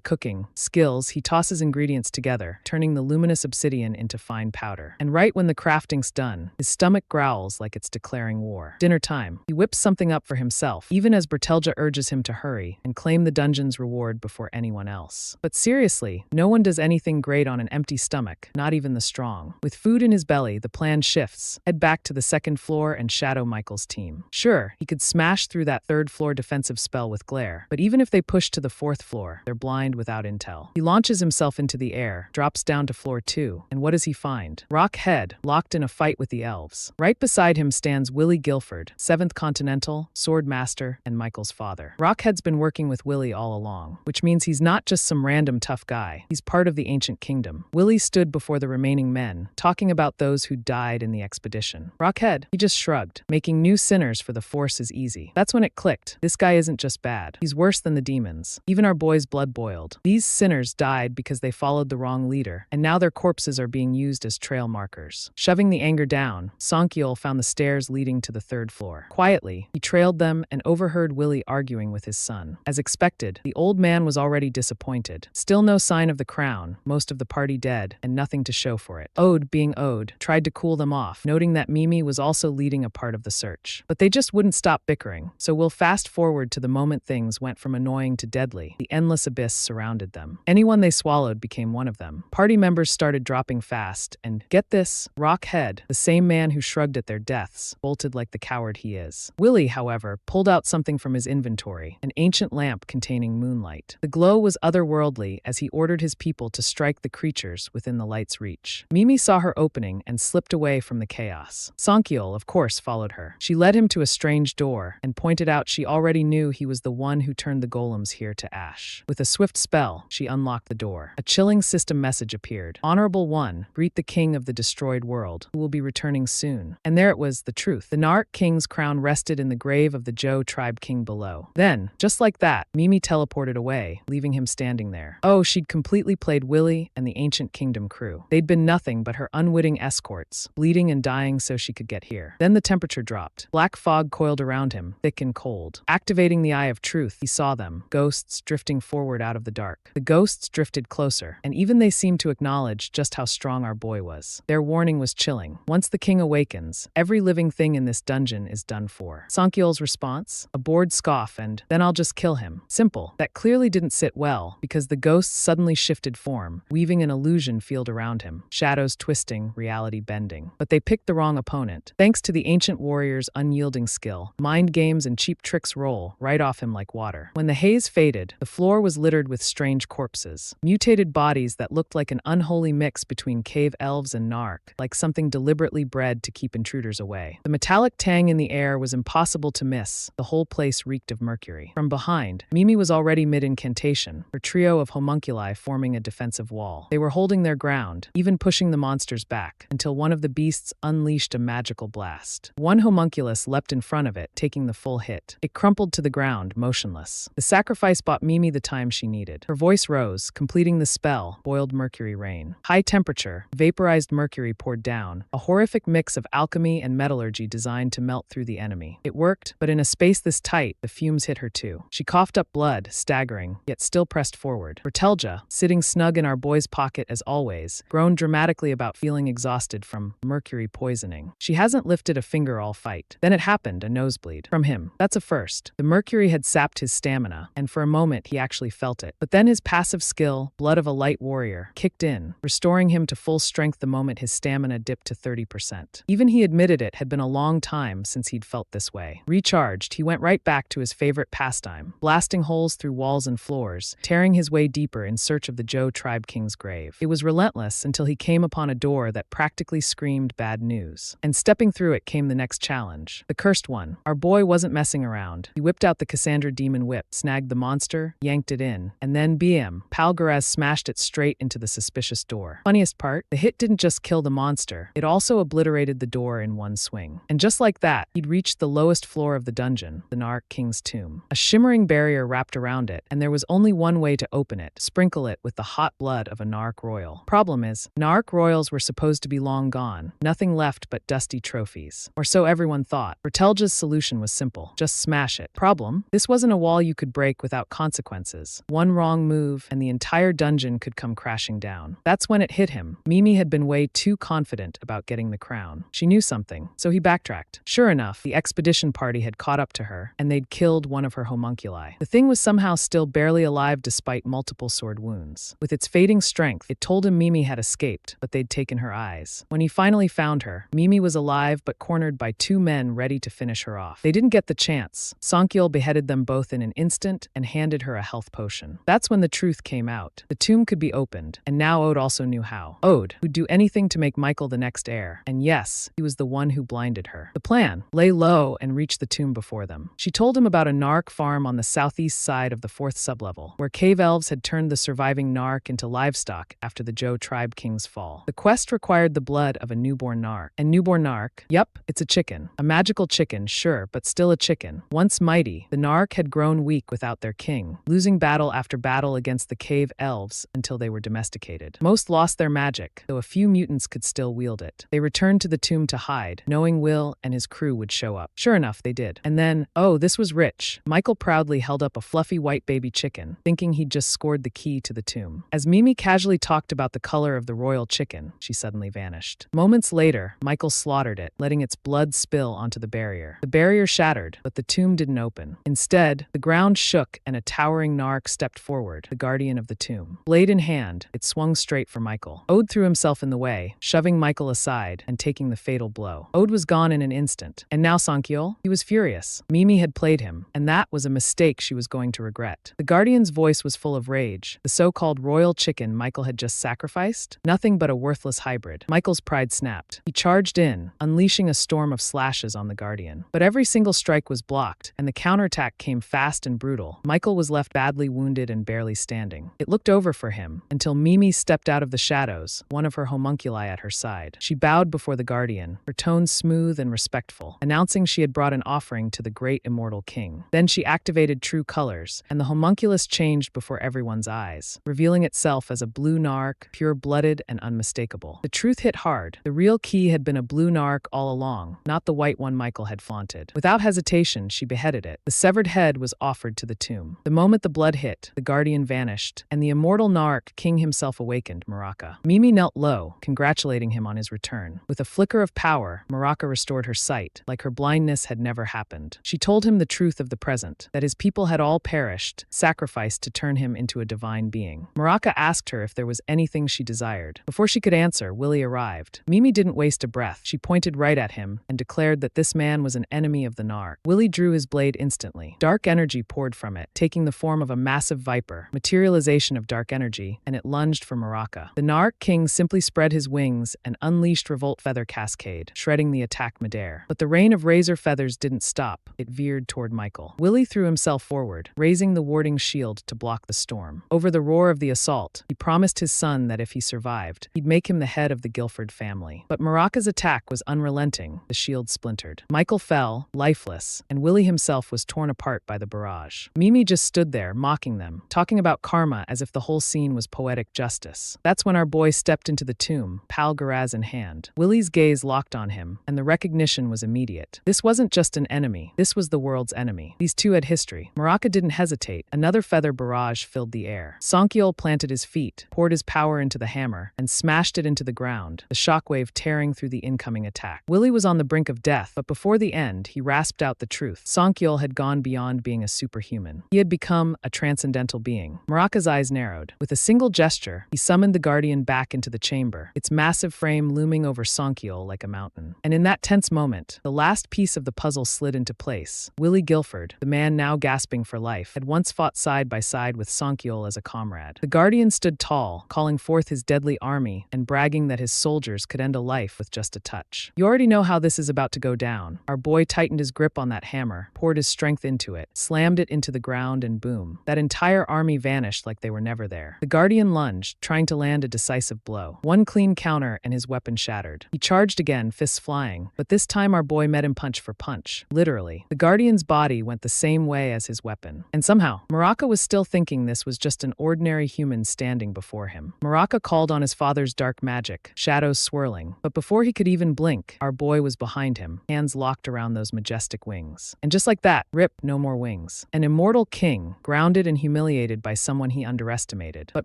cooking skills, he tosses ingredients together, turning the luminous obsidian into fine powder. And right when the crafting's done, his stomach growls like it's declaring war. Dinner time. He whips something up for himself, even as Bertelja urges him to hurry and claim the dungeon's reward before anyone else. But seriously, no one does anything great on an empty stomach, not even the strong. With food in his belly, the plan shifts. Head back to the second floor and shadow Michael's team. Sure, he could smash through that third-floor defensive spell with glare, but even if they push to the fourth floor, they're blind without intel. He launches himself into the air, drops down to floor 2, and what does he find? Rockhead, locked in a fight with the elves. Right beside him stands Willie Guilford, 7th Continental, Sword Master, and Michael's father. Rockhead's been working with Willie all along, which means he's not just some random tough guy. He's part of the ancient kingdom. Willie stood before the remaining men, talking about those who died in the expedition. Rockhead, he just shrugged. Making new sinners for the Force is easy. That's when it clicked. This guy isn't just bad. He's worse than the demons. Even our boy's blood boiled. These sinners died because they followed the wrong leader, and now their corpses are being used as trail markers. Shoving the anger down, Sankyol found the stairs leading to the third floor. Quietly, he trailed them and overheard Willie arguing with his son. As expected, the old man was already disappointed. Still no sign of the crown, most of the party dead, and nothing to show for it. Ode, being Ode, tried to cool them off, noting that Mimi was also leading a part of the search. But they just wouldn't stop bickering, so we'll fast forward to the moment things went from annoying to deadly. The endless abyss surrounded them. Anyone they swallowed became one of them. Party members started dropping fast, and, get this, Rockhead, the same man who shrugged at their deaths, bolted like the coward he is. Willie, however, pulled out something from his inventory, an ancient lamp containing moonlight. The glow was otherworldly as he ordered his people to strike the creatures within the light's reach. Mimi saw her opening and slipped away from the chaos. Sankyol, of course, followed her. She led him to a strange door and pointed out she already knew he was the one who turned the golems here to ash. With a swift spell, she unlocked the door. A chilling system message appeared. Honorable One, greet the king of the destroyed world, who will be returning soon. And there it was, the truth. The Narc king's crown rested in the grave of the Joe tribe king below. Then, just like that, Mimi teleported away, leaving him standing there. Oh, she'd completely played Willie and the ancient kingdom crew. They'd been nothing but her unwitting escorts, bleeding and dying so she could get here. Then the temperature dropped. Black fog coiled around him, thick and cold. Activating the eye of truth, he saw them, ghosts drifting forward out of the dark. The ghosts drifted closer, and even they seemed to acknowledge just how strong our boy was. Their warning was chilling. Once the king awakens, every living thing in this dungeon is done for. Sankyol's response? A bored scoff and, then I'll just kill him. Simple. That clearly didn't sit well, because the ghosts suddenly shifted form, weaving an illusion field around him. Shadows twisting, reality bending. But they picked the wrong opponent. Thanks to the ancient warrior's unyielding skill, mind games and cheap tricks roll right off him like water. When the haze faded, the floor was littered with strange corpses. Mutated bodies that looked like an unholy mix between cave elves and narc, like something deliberately bred to keep intruders away. The metallic tang in the air was impossible to miss. The whole place reeked of mercury. From behind, Mimi was already mid-incantation, her trio of homunculi forming a defensive wall. They were holding their ground, even pushing the monsters back, until one of the beasts unleashed a magical blast. One homunculus leapt in front of it, taking the full hit. It crumpled to the ground, motionless. The sacrifice bought Mimi the time she needed. Her voice rose, completing the spell, boiled mercury rain. High temperature, vaporized mercury poured down, a horrific mix of alchemy and metallurgy designed to melt through the enemy. It worked, but in a space this tight, the fumes hit her too. She coughed up blood, staggering, yet still pressed forward. Bertelja, sitting snug in our boy's pocket as always, groaned dramatically about feeling exhausted from mercury poisoning. She hasn't lifted a finger all fight. Then it happened, a nosebleed. From him. That's a first. The mercury had sapped his stamina, and for a moment he actually felt it. But then his passive skill, blood of a light warrior, kicked in, restoring him to full strength the moment his stamina dipped to 30%. Even he admitted it had been a long time since he'd felt this way. Recharged, he went right back to his favorite pastime, blasting holes through walls and floors, tearing his way deeper in search of the Joe tribe king's grave. It was relentless until he came upon a door that practically screamed bad news. And stepping through it came the next challenge. The cursed one. Our boy wasn't messing around. He whipped out the Cassandra demon whip, snagged the monster, yanked it in, and then BM, Palgaraz smashed it straight into the suspicious door. Funniest part, the hit didn't just kill the monster, it also obliterated the door in one swing. And just like that, he'd reached the lowest floor of the dungeon, the Narc King's tomb. A shimmering barrier wrapped around it, and there was only one way to open it: sprinkle it with the hot blood of a Narc royal. Problem is, Narc royals were supposed to be long gone, nothing left but dusty trophies. Or so everyone thought. Bertelja's solution was simple: just smash it. Problem? him? This wasn't a wall you could break without consequences. One wrong move, and the entire dungeon could come crashing down. That's when it hit him. Mimi had been way too confident about getting the crown. She knew something, so he backtracked. Sure enough, the expedition party had caught up to her, and they'd killed one of her homunculi. The thing was somehow still barely alive despite multiple sword wounds. With its fading strength, it told him Mimi had escaped, but they'd taken her eyes. When he finally found her, Mimi was alive but cornered by two men ready to finish her off. They didn't get the chance. Sankyol beheaded them both in an instant and handed her a health potion. That's when the truth came out. The tomb could be opened, and now Ode also knew how. Ode, who'd do anything to make Michael the next heir. And yes, he was the one who blinded her. The plan: lay low and reach the tomb before them. She told him about a narc farm on the southeast side of the 4th sublevel, where cave elves had turned the surviving narc into livestock after the Zhou tribe king's fall. The quest required the blood of a newborn narc. And newborn narc? Yup, it's a chicken. A magical chicken, sure, but still a chicken. Once mighty, the narc had grown weak without their king, losing battle after battle against the cave elves until they were domesticated. Most lost their magic, though a few mutants could still wield it. They returned to the tomb to hide, knowing Will and his crew would show up. Sure enough, they did. And then, oh, this was rich. Michael proudly held up a fluffy white baby chicken, thinking he'd just scored the key to the tomb. As Mimi casually talked about the color of the royal chicken, she suddenly vanished. Moments later, Michael slaughtered it, letting its blood spill onto the barrier. The barrier shattered, but the tomb didn't open. Instead, the ground shook and a towering narc stepped forward, the guardian of the tomb. Blade in hand, it swung straight for Michael. Ode threw himself in the way, shoving Michael aside and taking the fatal blow. Ode was gone in an instant. And now Sankyol? He was furious. Mimi had played him, and that was a mistake she was going to regret. The guardian's voice was full of rage. The so-called royal chicken Michael had just sacrificed? Nothing but a worthless hybrid. Michael's pride snapped. He charged in, unleashing a storm of slashes on the guardian. But every single strike was blocked, and the counterattack came fast and brutal. Michael was left badly wounded and barely standing. It looked over for him, until Mimi stepped out of the shadows, one of her homunculi at her side. She bowed before the guardian, her tone smooth and respectful, announcing she had brought an offering to the great immortal king. Then she activated true colors, and the homunculus changed before everyone's eyes, revealing itself as a blue narc, pure-blooded and unmistakable. The truth hit hard. The real key had been a blue narc all along, not the white one Michael had flaunted. Without hesitation, she beheaded it. The severed head was offered to the tomb. The moment the blood hit, the guardian vanished, and the immortal narc king himself awakened, Maraka. Mimi knelt low, congratulating him on his return. With a flicker of power, Maraka restored her sight, like her blindness had never happened. She told him the truth of the present, that his people had all perished, sacrificed to turn him into a divine being. Maraka asked her if there was anything she desired. Before she could answer, Willie arrived. Mimi didn't waste a breath. She pointed right at him and declared that this man was an enemy of the narc. Willie drew his blade instantly. Dark energy poured from it, taking the form of a massive viper, materialization of dark energy, and it lunged for Maraka. The narc king simply spread his wings and unleashed Revolt Feather Cascade, shredding the attack midair. But the rain of razor feathers didn't stop. It veered toward Michael. Willie threw himself forward, raising the warding shield to block the storm. Over the roar of the assault, he promised his son that if he survived, he'd make him the head of the Guilford family. But Maraka's attack was unrelenting. The shield splintered. Michael fell, lifeless, and Willie himself was torn apart by the barrage. Mimi just stood there, mocking them, talking about karma as if the whole scene was poetic justice. That's when our boy stepped into the tomb, Pal Garaz in hand. Willie's gaze locked on him, and the recognition was immediate. This wasn't just an enemy. This was the world's enemy. These two had history. Maraka didn't hesitate. Another feather barrage filled the air. Sankyol planted his feet, poured his power into the hammer, and smashed it into the ground, the shockwave tearing through the incoming attack. Willie was on the brink of death, but before the end, he rasped out the truth. Sankyol had gone beyond being a superhuman. He had become a transcendental being. Maraka's eyes narrowed. With a single gesture, he summoned the guardian back into the chamber, its massive frame looming over Sankyol like a mountain. And in that tense moment, the last piece of the puzzle slid into place. Willie Guilford, the man now gasping for life, had once fought side by side with Sankyol as a comrade. The guardian stood tall, calling forth his deadly army and bragging that his soldiers could end a life with just a touch. You already know how this is about to go down. Our boy tightened his grip on that hammer, poured his strength into it, slammed it into the ground, and boom. That entire army vanished like they were never there. The guardian lunged, trying to land a decisive blow. One clean counter and his weapon shattered. He charged again, fists flying, but this time our boy met him punch for punch. Literally. The guardian's body went the same way as his weapon. And somehow, Maraka was still thinking this was just an ordinary human standing before him. Maraka called on his father's dark magic, shadows swirling, but before he could even blink, our boy was behind him, hands locked around those majestic wings. And just like that, rip, ship, no more wings. An immortal king, grounded and humiliated by someone he underestimated. But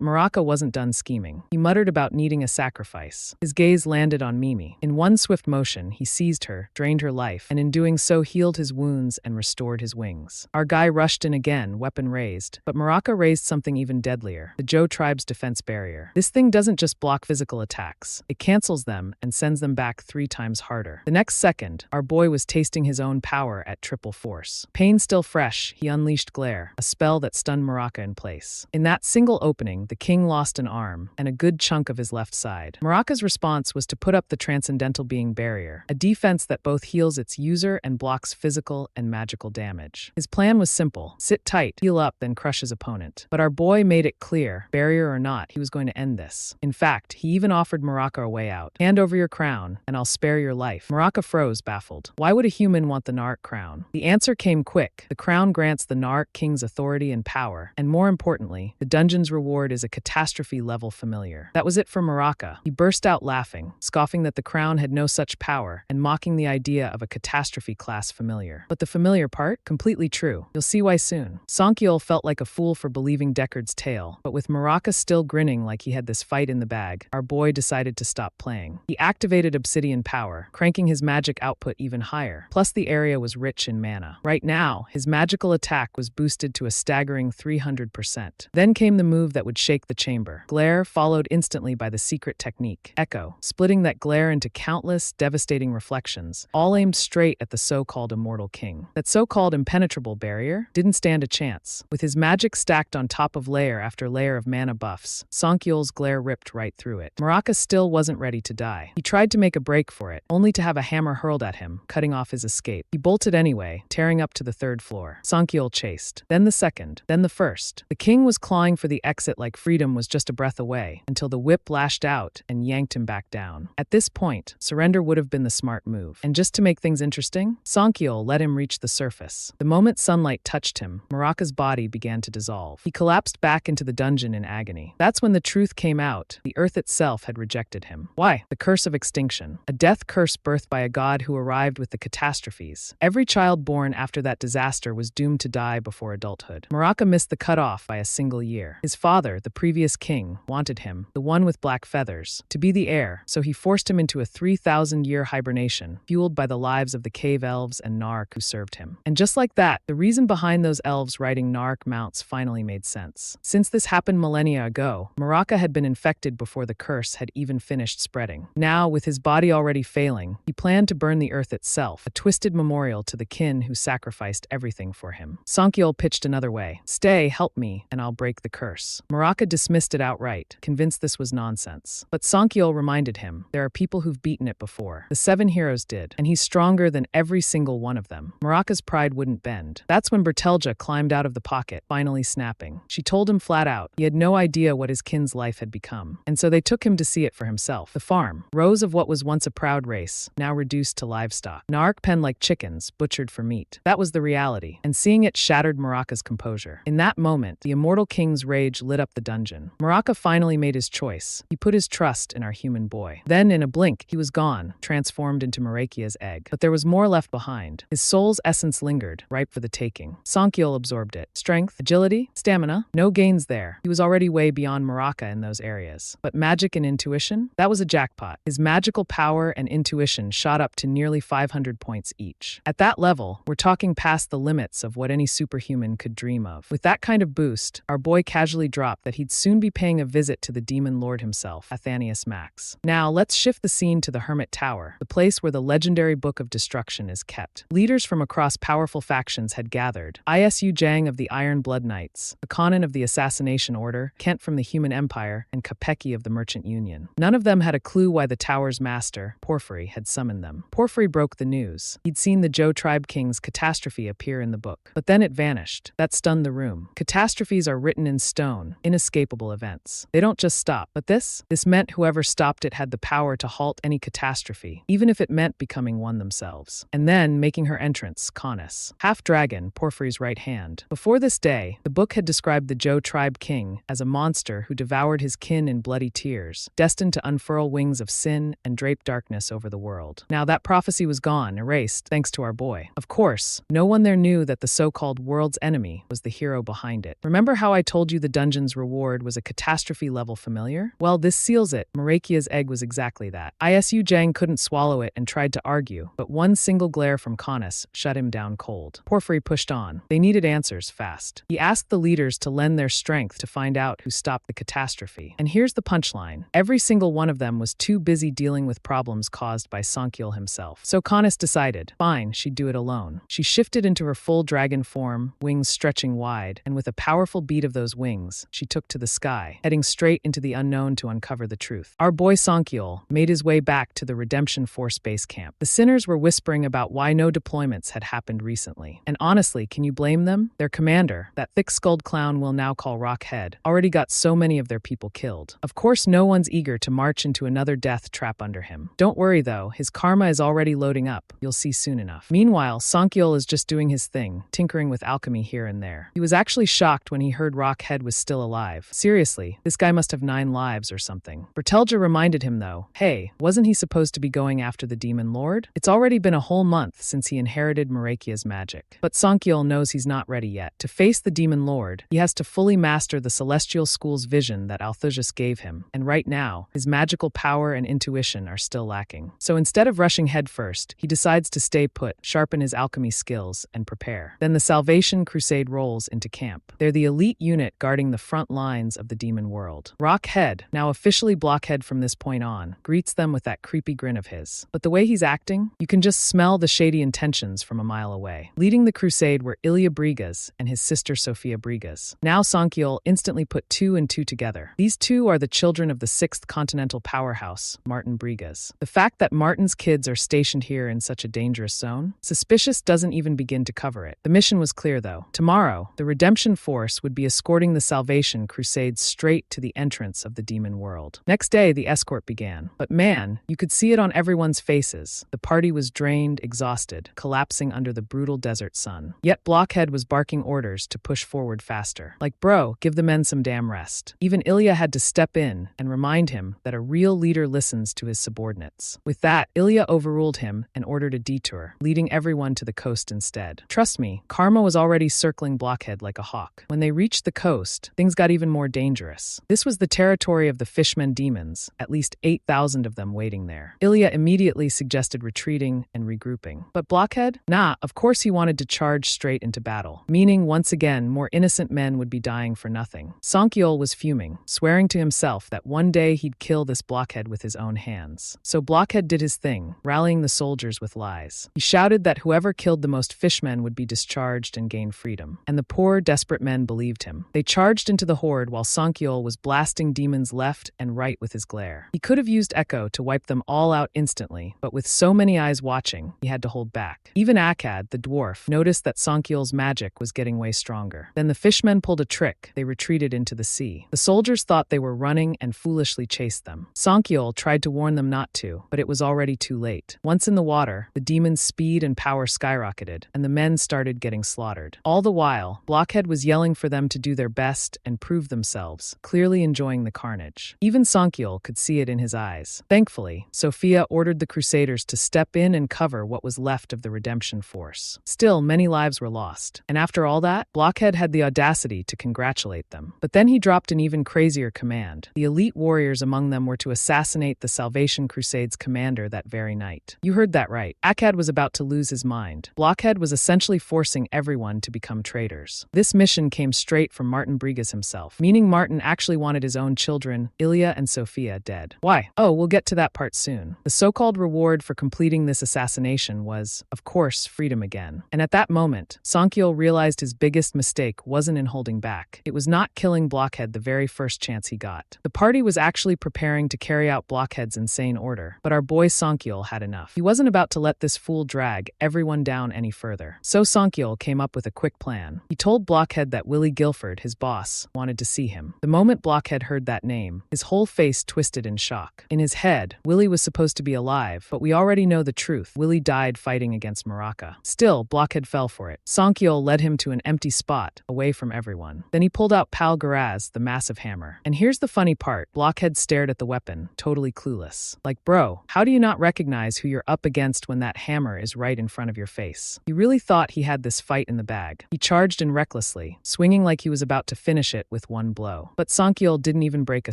Muraka wasn't done scheming. He muttered about needing a sacrifice. His gaze landed on Mimi. In one swift motion, he seized her, drained her life, and in doing so healed his wounds and restored his wings. Our guy rushed in again, weapon raised. But Muraka raised something even deadlier, the Joe tribe's defense barrier. This thing doesn't just block physical attacks. It cancels them and sends them back 3 times harder. The next second, our boy was tasting his own power at triple force. Pain still fresh, he unleashed Glare, a spell that stunned Muraka in place. In that single opening, the king lost an arm and a good chunk of his left side. Muraka's response was to put up the Transcendental Being Barrier, a defense that both heals its user and blocks physical and magical damage. His plan was simple: sit tight, heal up, then crush his opponent. But our boy made it clear, barrier or not, he was going to end this. In fact, he even offered Muraka a way out. Hand over your crown, and I'll spare your life. Muraka froze, baffled. Why would a human want the Narc crown? The answer came quick. The crown grants the Narc king's authority and power, and more importantly, the dungeon's reward is a catastrophe-level familiar. That was it for Muraka. He burst out laughing, scoffing that the crown had no such power, and mocking the idea of a catastrophe-class familiar. But the familiar part? Completely true. You'll see why soon. Sankyol felt like a fool for believing Deckard's tale, but with Muraka still grinning like he had this fight in the bag, our boy decided to stop playing. He activated Obsidian Power, cranking his magic output even higher. Plus, the area was rich in mana. Right now, his magical attack was boosted to a staggering 300%. Then came the move that would shake the chamber. Glare, followed instantly by the secret technique, Echo, splitting that glare into countless, devastating reflections, all aimed straight at the so-called immortal king. That so-called impenetrable barrier didn't stand a chance. With his magic stacked on top of layer after layer of mana buffs, Sankyol's glare ripped right through it. Muraka still wasn't ready to die. He tried to make a break for it, only to have a hammer hurled at him, cutting off his escape. He bolted anyway, tearing up to the 3rd floor. Sankyol chased. Then the 2nd, then the 1st. The king was clawing for the exit like freedom was just a breath away, until the whip lashed out and yanked him back down. At this point, surrender would have been the smart move. And just to make things interesting, Sankyol let him reach the surface. The moment sunlight touched him, Muraka's body began to dissolve. He collapsed back into the dungeon in agony. That's when the truth came out. The earth itself had rejected him. Why? The curse of extinction. A death curse birthed by a god who arrived with the catastrophes. Every child born after that disaster was doomed to die before adulthood. Muraka missed the cutoff by a single year. His father, the previous king, wanted him, the one with black feathers, to be the heir, so he forced him into a 3,000-year hibernation, fueled by the lives of the cave elves and Narc who served him. And just like that, the reason behind those elves riding Narc mounts finally made sense. Since this happened millennia ago, Muraka had been infected before the curse had even finished spreading. Now, with his body already failing, he planned to burn the earth itself, a twisted memorial to the kin who sacrificed everything for him. Sankyol pitched another way. Stay, help me, and I'll break the curse. Muraka dismissed it outright, convinced this was nonsense. But Sankyol reminded him, there are people who've beaten it before. The 7 heroes did, and he's stronger than every single one of them. Muraka's pride wouldn't bend. That's when Bertelja climbed out of the pocket, finally snapping. She told him flat out, he had no idea what his kin's life had become. And so they took him to see it for himself. The farm, rows of what was once a proud race, now reduced to livestock. Narc penned like chickens, butchered for meat. That was the reality, and seeing it shattered Muraka's composure. In that moment, the immortal king's rage lit up the dungeon. Muraka finally made his choice. He put his trust in our human boy. Then, in a blink, he was gone, transformed into Marakia's egg. But there was more left behind. His soul's essence lingered, ripe for the taking. Sankyol absorbed it. Strength, agility, stamina, no gains there. He was already way beyond Muraka in those areas. But magic and intuition? That was a jackpot. His magical power and intuition shot up to nearly 500 points each. At that level, we're talking past the limits of what any superhuman could dream of. With that kind of boost, our boy casually dropped that he'd soon be paying a visit to the demon lord himself, Athanius Max. Now, let's shift the scene to the Hermit Tower, the place where the legendary Book of Destruction is kept. Leaders from across powerful factions had gathered. Isu Jang of the Iron Blood Knights, Akanan of the Assassination Order, Kent from the Human Empire, and Kapeki of the Merchant Union. None of them had a clue why the tower's master, Porphyry, had summoned them. Porphyry broke the news. He'd seen the Joe Tribe King's catastrophe appear in the book. But then it vanished. That stunned the room. Catastrophes are written in stone, inescapable events. They don't just stop. But this meant whoever stopped it had the power to halt any catastrophe, even if it meant becoming one themselves. And then, making her entrance, Caunus, half-dragon, Porphyry's right hand. Before this day, the book had described the Joe Tribe King as a monster who devoured his kin in bloody tears, destined to unfurl wings of sin and drape darkness over the world. Now that prophecy was gone, erased, thanks to our boy. Of course, no one Everyone there knew that the so-called world's enemy was the hero behind it. Remember how I told you the dungeon's reward was a catastrophe-level familiar? Well, this seals it. Marakia's egg was exactly that. Isu Jang couldn't swallow it and tried to argue, but one single glare from Canis shut him down cold. Porphyry pushed on. They needed answers fast. He asked the leaders to lend their strength to find out who stopped the catastrophe. And here's the punchline. Every single one of them was too busy dealing with problems caused by Sankyul himself. So Canis decided, fine, she'd do it alone. She shifted into her full dragon form, wings stretching wide, and with a powerful beat of those wings, she took to the sky, heading straight into the unknown to uncover the truth. Our boy Sankyul made his way back to the Redemption Force base camp. The sinners were whispering about why no deployments had happened recently. And honestly, can you blame them? Their commander, that thick-skulled clown we'll now call Rockhead, already got so many of their people killed. Of course, no one's eager to march into another death trap under him. Don't worry though, his karma is already loading up. You'll see soon enough. Meanwhile, Sankyul is just doing his thing, tinkering with alchemy here and there. He was actually shocked when he heard Rockhead was still alive. Seriously, this guy must have 9 lives or something. Bertelja reminded him though, hey, wasn't he supposed to be going after the Demon Lord? It's already been a whole month since he inherited Marakia's magic. But Sankyul knows he's not ready yet. To face the Demon Lord, he has to fully master the Celestial School's vision that Althusas gave him, and right now, his magical power and intuition are still lacking. So instead of rushing headfirst, he decides to stay put, sharpen his alchemy skills, and prepare. Then the Salvation Crusade rolls into camp. They're the elite unit guarding the front lines of the demon world. Rockhead, now officially Blockhead from this point on, greets them with that creepy grin of his. But the way he's acting, you can just smell the shady intentions from a mile away. Leading the crusade were Ilya Brigas and his sister Sophia Brigas. Now Sankyul instantly put 2 and 2 together. These two are the children of the 6th continental powerhouse, Martin Brigas. The fact that Martin's kids are stationed here in such a dangerous zone? Suspicious doesn't even begin to cover it. The mission was clear though. Tomorrow, the Redemption Force would be escorting the Salvation Crusade straight to the entrance of the demon world. Next day, the escort began. But man, you could see it on everyone's faces. The party was drained, exhausted, collapsing under the brutal desert sun. Yet Blockhead was barking orders to push forward faster. Like, bro, give the men some damn rest. Even Ilya had to step in and remind him that a real leader listens to his subordinates. With that, Ilya overruled him and ordered a detour, leading everyone to the coast instead. Trust me, karma was already circling Blockhead like a hawk. When they reached the coast, things got even more dangerous. This was the territory of the Fishmen demons, at least 8,000 of them waiting there. Ilya immediately suggested retreating and regrouping. But Blockhead? Nah, of course he wanted to charge straight into battle, meaning once again more innocent men would be dying for nothing. Sankyul was fuming, swearing to himself that one day he'd kill this Blockhead with his own hands. So Blockhead did his thing, rallying the soldiers with lies. He shouted that whoever killed the most fishmen would be discharged and gain freedom. And the poor, desperate men believed him. They charged into the horde while Sankyul was blasting demons left and right with his glare. He could have used Echo to wipe them all out instantly, but with so many eyes watching, he had to hold back. Even Akkad, the dwarf, noticed that Sankyul's magic was getting way stronger. Then the fishmen pulled a trick. They retreated into the sea. The soldiers thought they were running and foolishly chased them. Sankyul tried to warn them not to, but it was already too late. Once in the water, the demons' speed and power skyrocketed, and the men started getting slaughtered. All the while, Blockhead was yelling for them to do their best and prove themselves, clearly enjoying the carnage. Even Sankyul could see it in his eyes. Thankfully, Sophia ordered the Crusaders to step in and cover what was left of the Redemption Force. Still, many lives were lost. And after all that, Blockhead had the audacity to congratulate them. But then he dropped an even crazier command. The elite warriors among them were to assassinate the Salvation Crusade's commander that very night. You heard that right. Akkad was about to lose his mind. Blockhead was essentially forcing everyone to become traitors. This mission came straight from Martin Brigas himself, meaning Martin actually wanted his own children, Ilya and Sophia, dead. Why? Oh, we'll get to that part soon. The so-called reward for completing this assassination was, of course, freedom again. And at that moment, Sankyul realized his biggest mistake wasn't in holding back. It was not killing Blockhead the very first chance he got. The party was actually preparing to carry out Blockhead's insane order, but our boy Sankyul had enough. He wasn't about to let this fool drag everyone down any further. So Sankyul came up with a quick plan. He told Blockhead that Willie Guilford, his boss, wanted to see him. The moment Blockhead heard that name, his whole face twisted in shock. In his head, Willie was supposed to be alive, but we already know the truth. Willie died fighting against Maraka. Still, Blockhead fell for it. Sankyul led him to an empty spot, away from everyone. Then he pulled out Pal Garaz, the massive hammer. And here's the funny part. Blockhead stared at the weapon, totally clueless. Like, bro, how do you not recognize who you're up against when that hammer is right in front of your face? He really thought he had this fight in the bag. He charged in recklessly, swinging like he was about to finish it with one blow. But Sankyol didn't even break a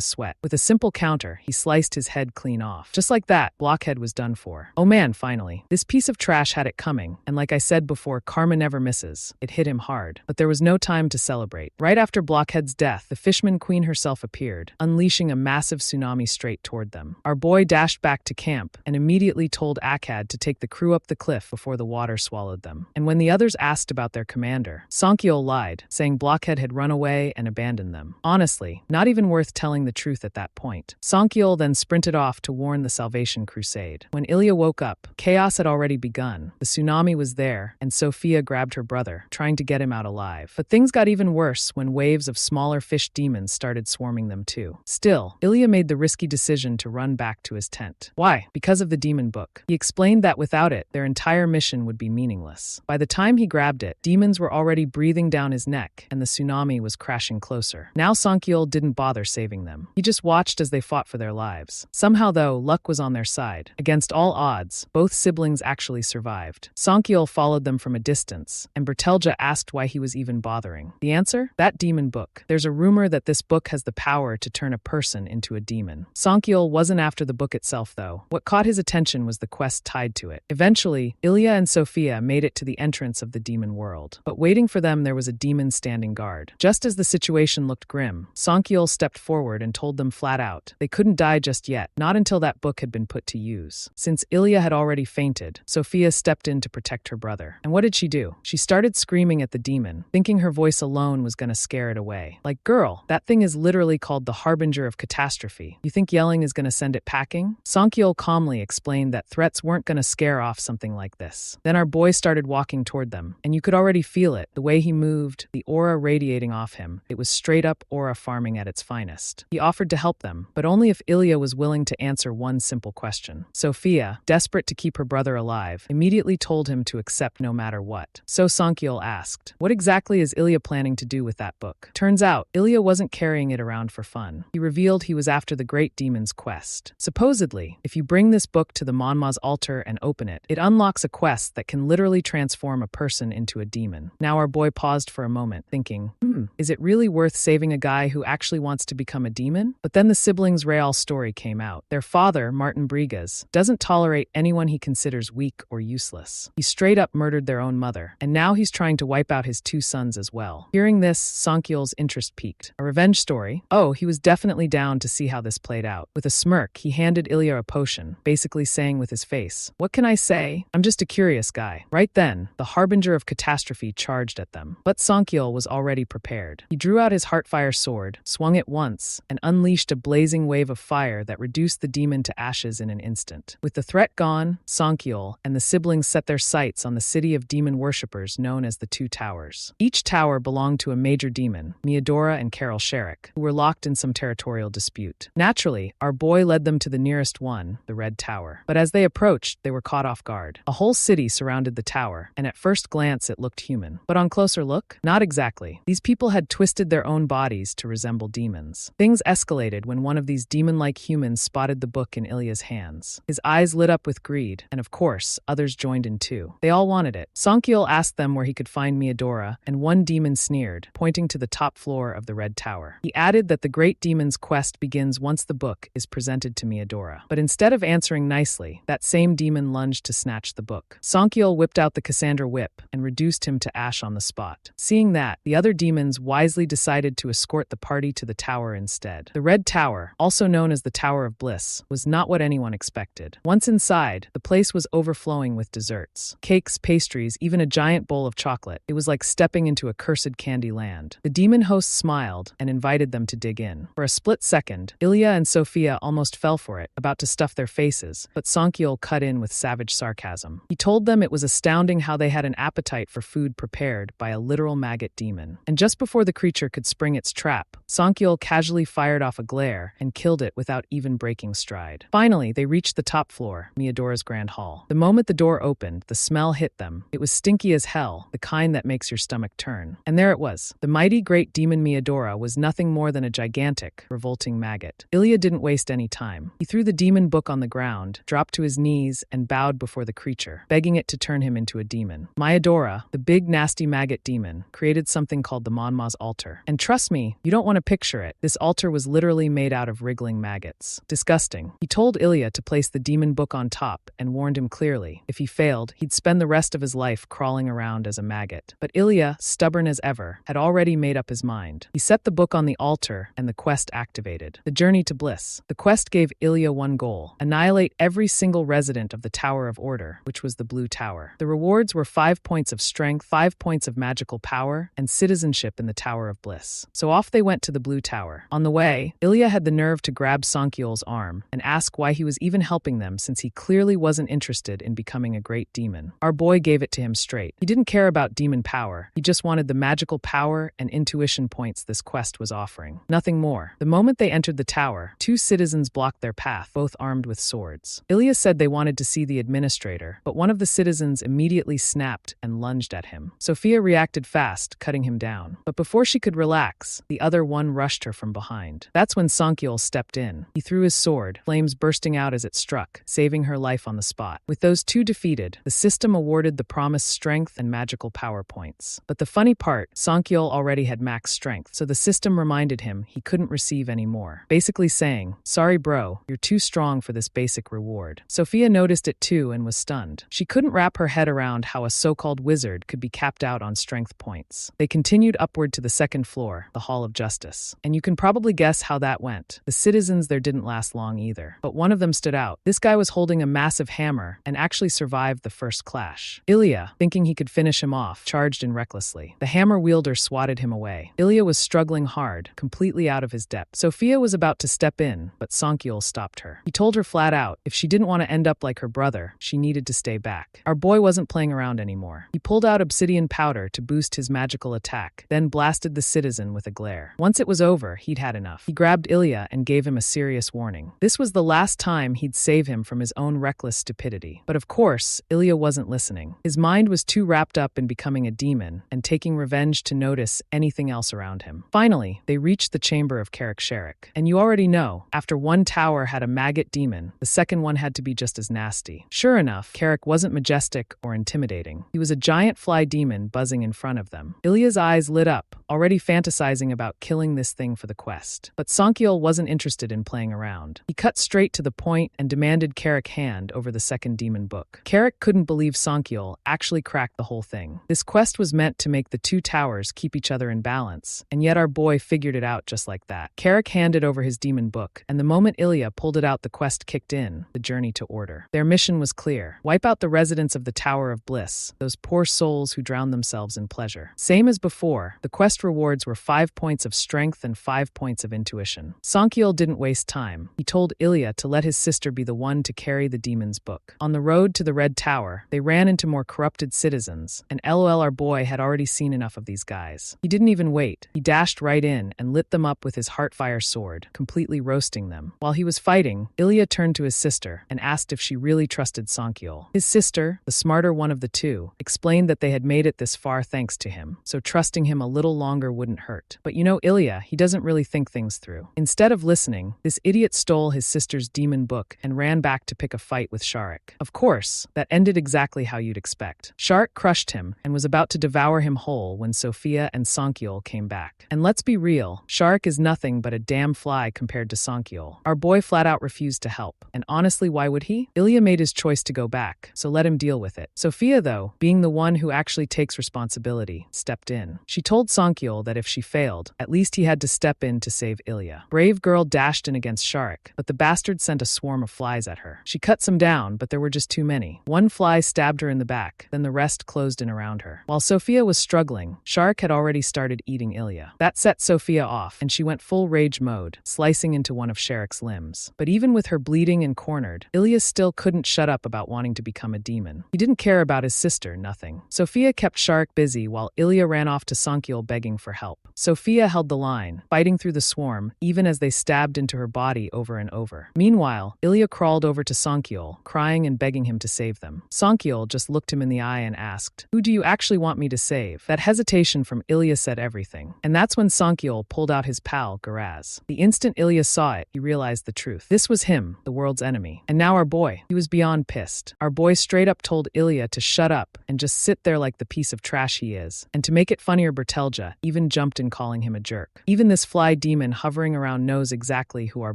sweat. With a simple counter, he sliced his head clean off. Just like that, Blockhead was done for. Oh man, finally. This piece of trash had it coming, and like I said before, karma never misses. It hit him hard. But there was no time to celebrate. Right after Blockhead's death, the Fishman Queen herself appeared, unleashing a massive tsunami straight toward them. Our boy dashed back to camp and immediately told Akkad to take the crew up the cliff before the water swallowed them. And when the others asked about their commander, Sankyol lied, saying Blockhead had run away and abandoned them. Honestly, not even worth telling the truth at that point. Sankyol then sprinted off to warn the Salvation Crusade. When Ilya woke up, chaos had already begun. The tsunami was there, and Sophia grabbed her brother, trying to get him out alive. But things got even worse when waves of smaller fish demons started swarming them too. Still, Ilya made the risky decision to run back to his tent. Why? Because of the demon book. He explained that without it, their entire mission would be meaningless. By the time he grabbed it, demons were already breathing down his neck, and the tsunami was crashing closer. Now Sankyol didn't bother saving them. He just watched as they fought for their lives. Somehow, though, luck was on their side. Against all odds, both siblings actually survived. Sankyol followed them from a distance, and Bertelja asked why he was even bothering. The answer? That demon book. There's a rumor that this book has the power to turn a person into a demon. Sankyol wasn't after the book itself, though. What caught his attention was the quest tied to it. Eventually, Ilya and Sophia made it to the entrance of the demon world. But waiting for them, there was a demon standing guard. Just as the situation looked grim, Sankyol stepped forward and told them flat out they couldn't die just yet, not until that book had been put to use. Since Ilya had already fainted, Sophia stepped in to protect her brother. And what did she do? She started screaming at the demon, thinking her voice alone was going to scare it away. Like, girl, that thing is literally called the Harbinger of Catastrophe. You think yelling is going to send it packing? Sankyol calmly explained that threats weren't going to scare off something like this. Then our boy started walking toward them, and you could already feel it, the way he moved, the aura radiating off him. It was straight up aura farming at its finest. He offered to help them, but only if Ilya was willing to answer one simple question. Sophia, desperate to keep her brother alive, immediately told him to accept no matter what. So Sankyol asked, what exactly is Ilya planning to do with that book? Turns out, Ilya wasn't carrying it around for fun. He revealed he was after the great demon's quest. Supposedly, if you bring this book to the Manhwa's altar and open it, it unlocks a quest that can literally transform a person into a demon. Now our boy paused for a moment, thinking, is it really worth saving a guy who actually wants to become a demon? But then the siblings' real story came out. Their father, Martin Brigas, doesn't tolerate anyone he considers weak or useless. He straight up murdered their own mother, and now he's trying to wipe out his two sons as well. Hearing this, Sankyol's interest peaked. A revenge story? Oh, he was definitely down to see how this played out. With a smirk, he handed Ilya a potion, basically saying with his face, what can I say? I'm just a curious guy. Right then, the Harbinger of Catastrophe charged at them. But Sankyol was already prepared. He drew out his Heartfire sword, swung it once, and unleashed a blazing wave of fire that reduced the demon to ashes in an instant. With the threat gone, Sankyol and the siblings set their sights on the city of demon worshippers known as the Two Towers. Each tower belonged to a major demon, Meadora and Carol Sherrick, who were locked in some territorial dispute. Naturally, our boy led them to the nearest one, the Red Tower. But as they approached, they were caught off guard. A whole city surrounded the tower, and at first glance it looked human. But on closer look, not exactly. These people had twisted their own bodies to resemble demons. Things escalated when one of these demon-like humans spotted the book in Ilya's hands. His eyes lit up with greed, and of course, others joined in too. They all wanted it. Sankyol asked them where he could find Meadora, and one demon sneered, pointing to the top floor of the Red Tower. He added that the great demon's quest begins once the book is presented to Meadora. But instead of answering nicely, that same demon lunged to snatch the book. Sankyol whipped out the Cassandra whip and reduced him to ash on the spot. Seeing that, the other demons wisely decided to escort the party to the tower instead. The Red Tower, also known as the Tower of Bliss, was not what anyone expected. Once inside, the place was overflowing with desserts. Cakes, pastries, even a giant bowl of chocolate. It was like stepping into a cursed candy land. The demon host smiled and invited them to dig in. For a split second, Ilya and Sophia almost fell for it, about to stuff their faces, but Sankyol cut in with savage sarcasm. He told them it was astounding how they had an appetite for food prepared by a literal maggot demon. And just before the creature could spring its trap, Sankyol casually fired off a glare and killed it without even breaking stride. Finally, they reached the top floor, Miyadora's grand hall. The moment the door opened, the smell hit them. It was stinky as hell, the kind that makes your stomach turn. And there it was. The mighty great demon Miyadora was nothing more than a gigantic, revolting maggot. Ilya didn't waste any time. He threw the demon book on the ground, dropped to his knees, and bowed before the creature, begging it to turn him into a demon. Miyadora, the big nasty maggot demon, created something called the Manhwa's altar. And trust me, you don't want to picture it. This altar was literally made out of wriggling maggots. Disgusting. He told Ilya to place the demon book on top and warned him clearly, if he failed, he'd spend the rest of his life crawling around as a maggot. But Ilya, stubborn as ever, had already made up his mind. He set the book on the altar and the quest activated. The journey to bliss. The quest gave Ilya one goal: annihilate every single resident of the Tower of Order, which was the Blue Tower. The rewards were 5 points of strength, 5 points of magical power, and citizenship in the Tower of Bliss. So off they went to the Blue Tower. On the way, Ilya had the nerve to grab Sankyol's arm and ask why he was even helping them, since he clearly wasn't interested in becoming a great demon. Our boy gave it to him straight. He didn't care about demon power. He just wanted the magical power and intuition points this quest was offering. Nothing more. The moment they entered the tower, 2 citizens blocked their path, both armed with swords. Ilya said they wanted to see the administrator, but one of the citizens immediately snapped and lunged at him. Sophia reacted fast, cutting him down. But before she could relax, the other one rushed her from behind. That's when Sankyol stepped in. He threw his sword, flames bursting out as it struck, saving her life on the spot. With those 2 defeated, the system awarded the promised strength and magical power points. But the funny part, Sankyol already had max strength, so the system reminded him he couldn't receive any more, basically saying, "Sorry bro, you're too strong for this basic reward." Sophia noticed it too and was stunned. She couldn't wrap her head around how a so-called wizard could be capped out on strength points. They continued upward to the 2nd floor, the Hall of Justice. And you can probably guess how that went. The citizens there didn't last long either. But one of them stood out. This guy was holding a massive hammer and actually survived the first clash. Ilya, thinking he could finish him off, charged in recklessly. The hammer wielder swatted him away. Ilya was struggling hard, completely out of his depth. Sophia was about to step in, but Sankyol stopped her. He told her flat out, if she didn't want to end up like her brother, she needed to stay back. Our boy wasn't playing around anymore. He pulled out obsidian powder to boost his magical attack, then blasted the citizen with a glare. Once it was over, he'd had enough. He grabbed Ilya and gave him a serious warning. This was the last time he'd save him from his own reckless stupidity. But of course, Ilya wasn't listening. His mind was too wrapped up in becoming a demon and taking revenge to notice anything else around him. Finally, they reached the chamber of Sherik. And you already know, after one tower had a maggot demon, the second one had to be just as nasty. Sure enough, Sherik wasn't majestic or intimidating. He was a giant fly demon buzzing in front of them. Ilya's eyes lit up, already fantasizing about killing this thing for the quest. But Sankyol wasn't interested in playing around. He cut straight to the point and demanded Sherik hand over the 2nd demon book. Sherik couldn't believe Sankyol actually cracked the whole thing. This quest was meant to make the 2 towers keep each other in balance, and yet our boy figured it out just like that. Sherik handed over his demon book, and the moment Ilya pulled it out, the quest kicked in, the journey to order. Their mission was clear: wipe out the residents of the Tower of Bliss, those poor souls who drowned themselves in pleasure. Same as before, the quest rewards were 5 points of strength and 5 points of intuition. Sankyol didn't waste time. He told Ilya to let his sister be the one to carry the demon's book. On the road to the Red Tower, they ran into more corrupted citizens, and LOL, our boy had already seen enough of these guys. He didn't even wait. He dashed right in and lit them up with his heartfire sword, completely roasting them. While he was fighting, Ilya turned to his sister and asked if she really trusted Sankyol. His sister, the smarter one of the 2, explained that they had made it this far thanks to him, so trusting him a little longer wouldn't hurt. But you know Ilya, he doesn't really think things through. Instead of listening, this idiot stole his sister's demon book and ran back to pick a fight with Sherik. Of course, that ended exactly how you'd expect. Sherik crushed him and was about to devour him whole when Sophia and Sankyol came back. And let's be real, Sherik is nothing but a damn fly compared to Sankyol. Our boy flat out refused to help. And honestly, why would he? Ilya made his choice to go back, so let him deal with it. Sophia, though, being the one who actually takes responsibility, stepped in. She told Sankyol that if she failed, at least he had to step in to save Ilya. Brave girl dashed in against Sherik, but the bastard sent a swarm of flies at her. She cut some down, but there were just too many. One fly stabbed her in the back, then the rest closed in around her. While Sophia was struggling, Sherik had already started eating Ilya. That set Sophia off, and she went full rage mode, slicing into one of Sherik's limbs. But even with her bleeding and cornered, Ilya still couldn't shut up about wanting to become a demon. He didn't care about his sister, nothing. Sophia kept Sherik busy while Ilya ran off to Sankyol begging for help. Sophia held the the line, fighting through the swarm, even as they stabbed into her body over and over. Meanwhile, Ilya crawled over to Sonkyol, crying and begging him to save them. Sonkyol just looked him in the eye and asked, "Who do you actually want me to save?" That hesitation from Ilya said everything. And that's when Sonkyol pulled out his pal, Garaz. The instant Ilya saw it, he realized the truth. This was him, the world's enemy. And now our boy, he was beyond pissed. Our boy straight up told Ilya to shut up and just sit there like the piece of trash he is. And to make it funnier, Bertelja even jumped in calling him a jerk. Even this fly demon hovering around knows exactly who our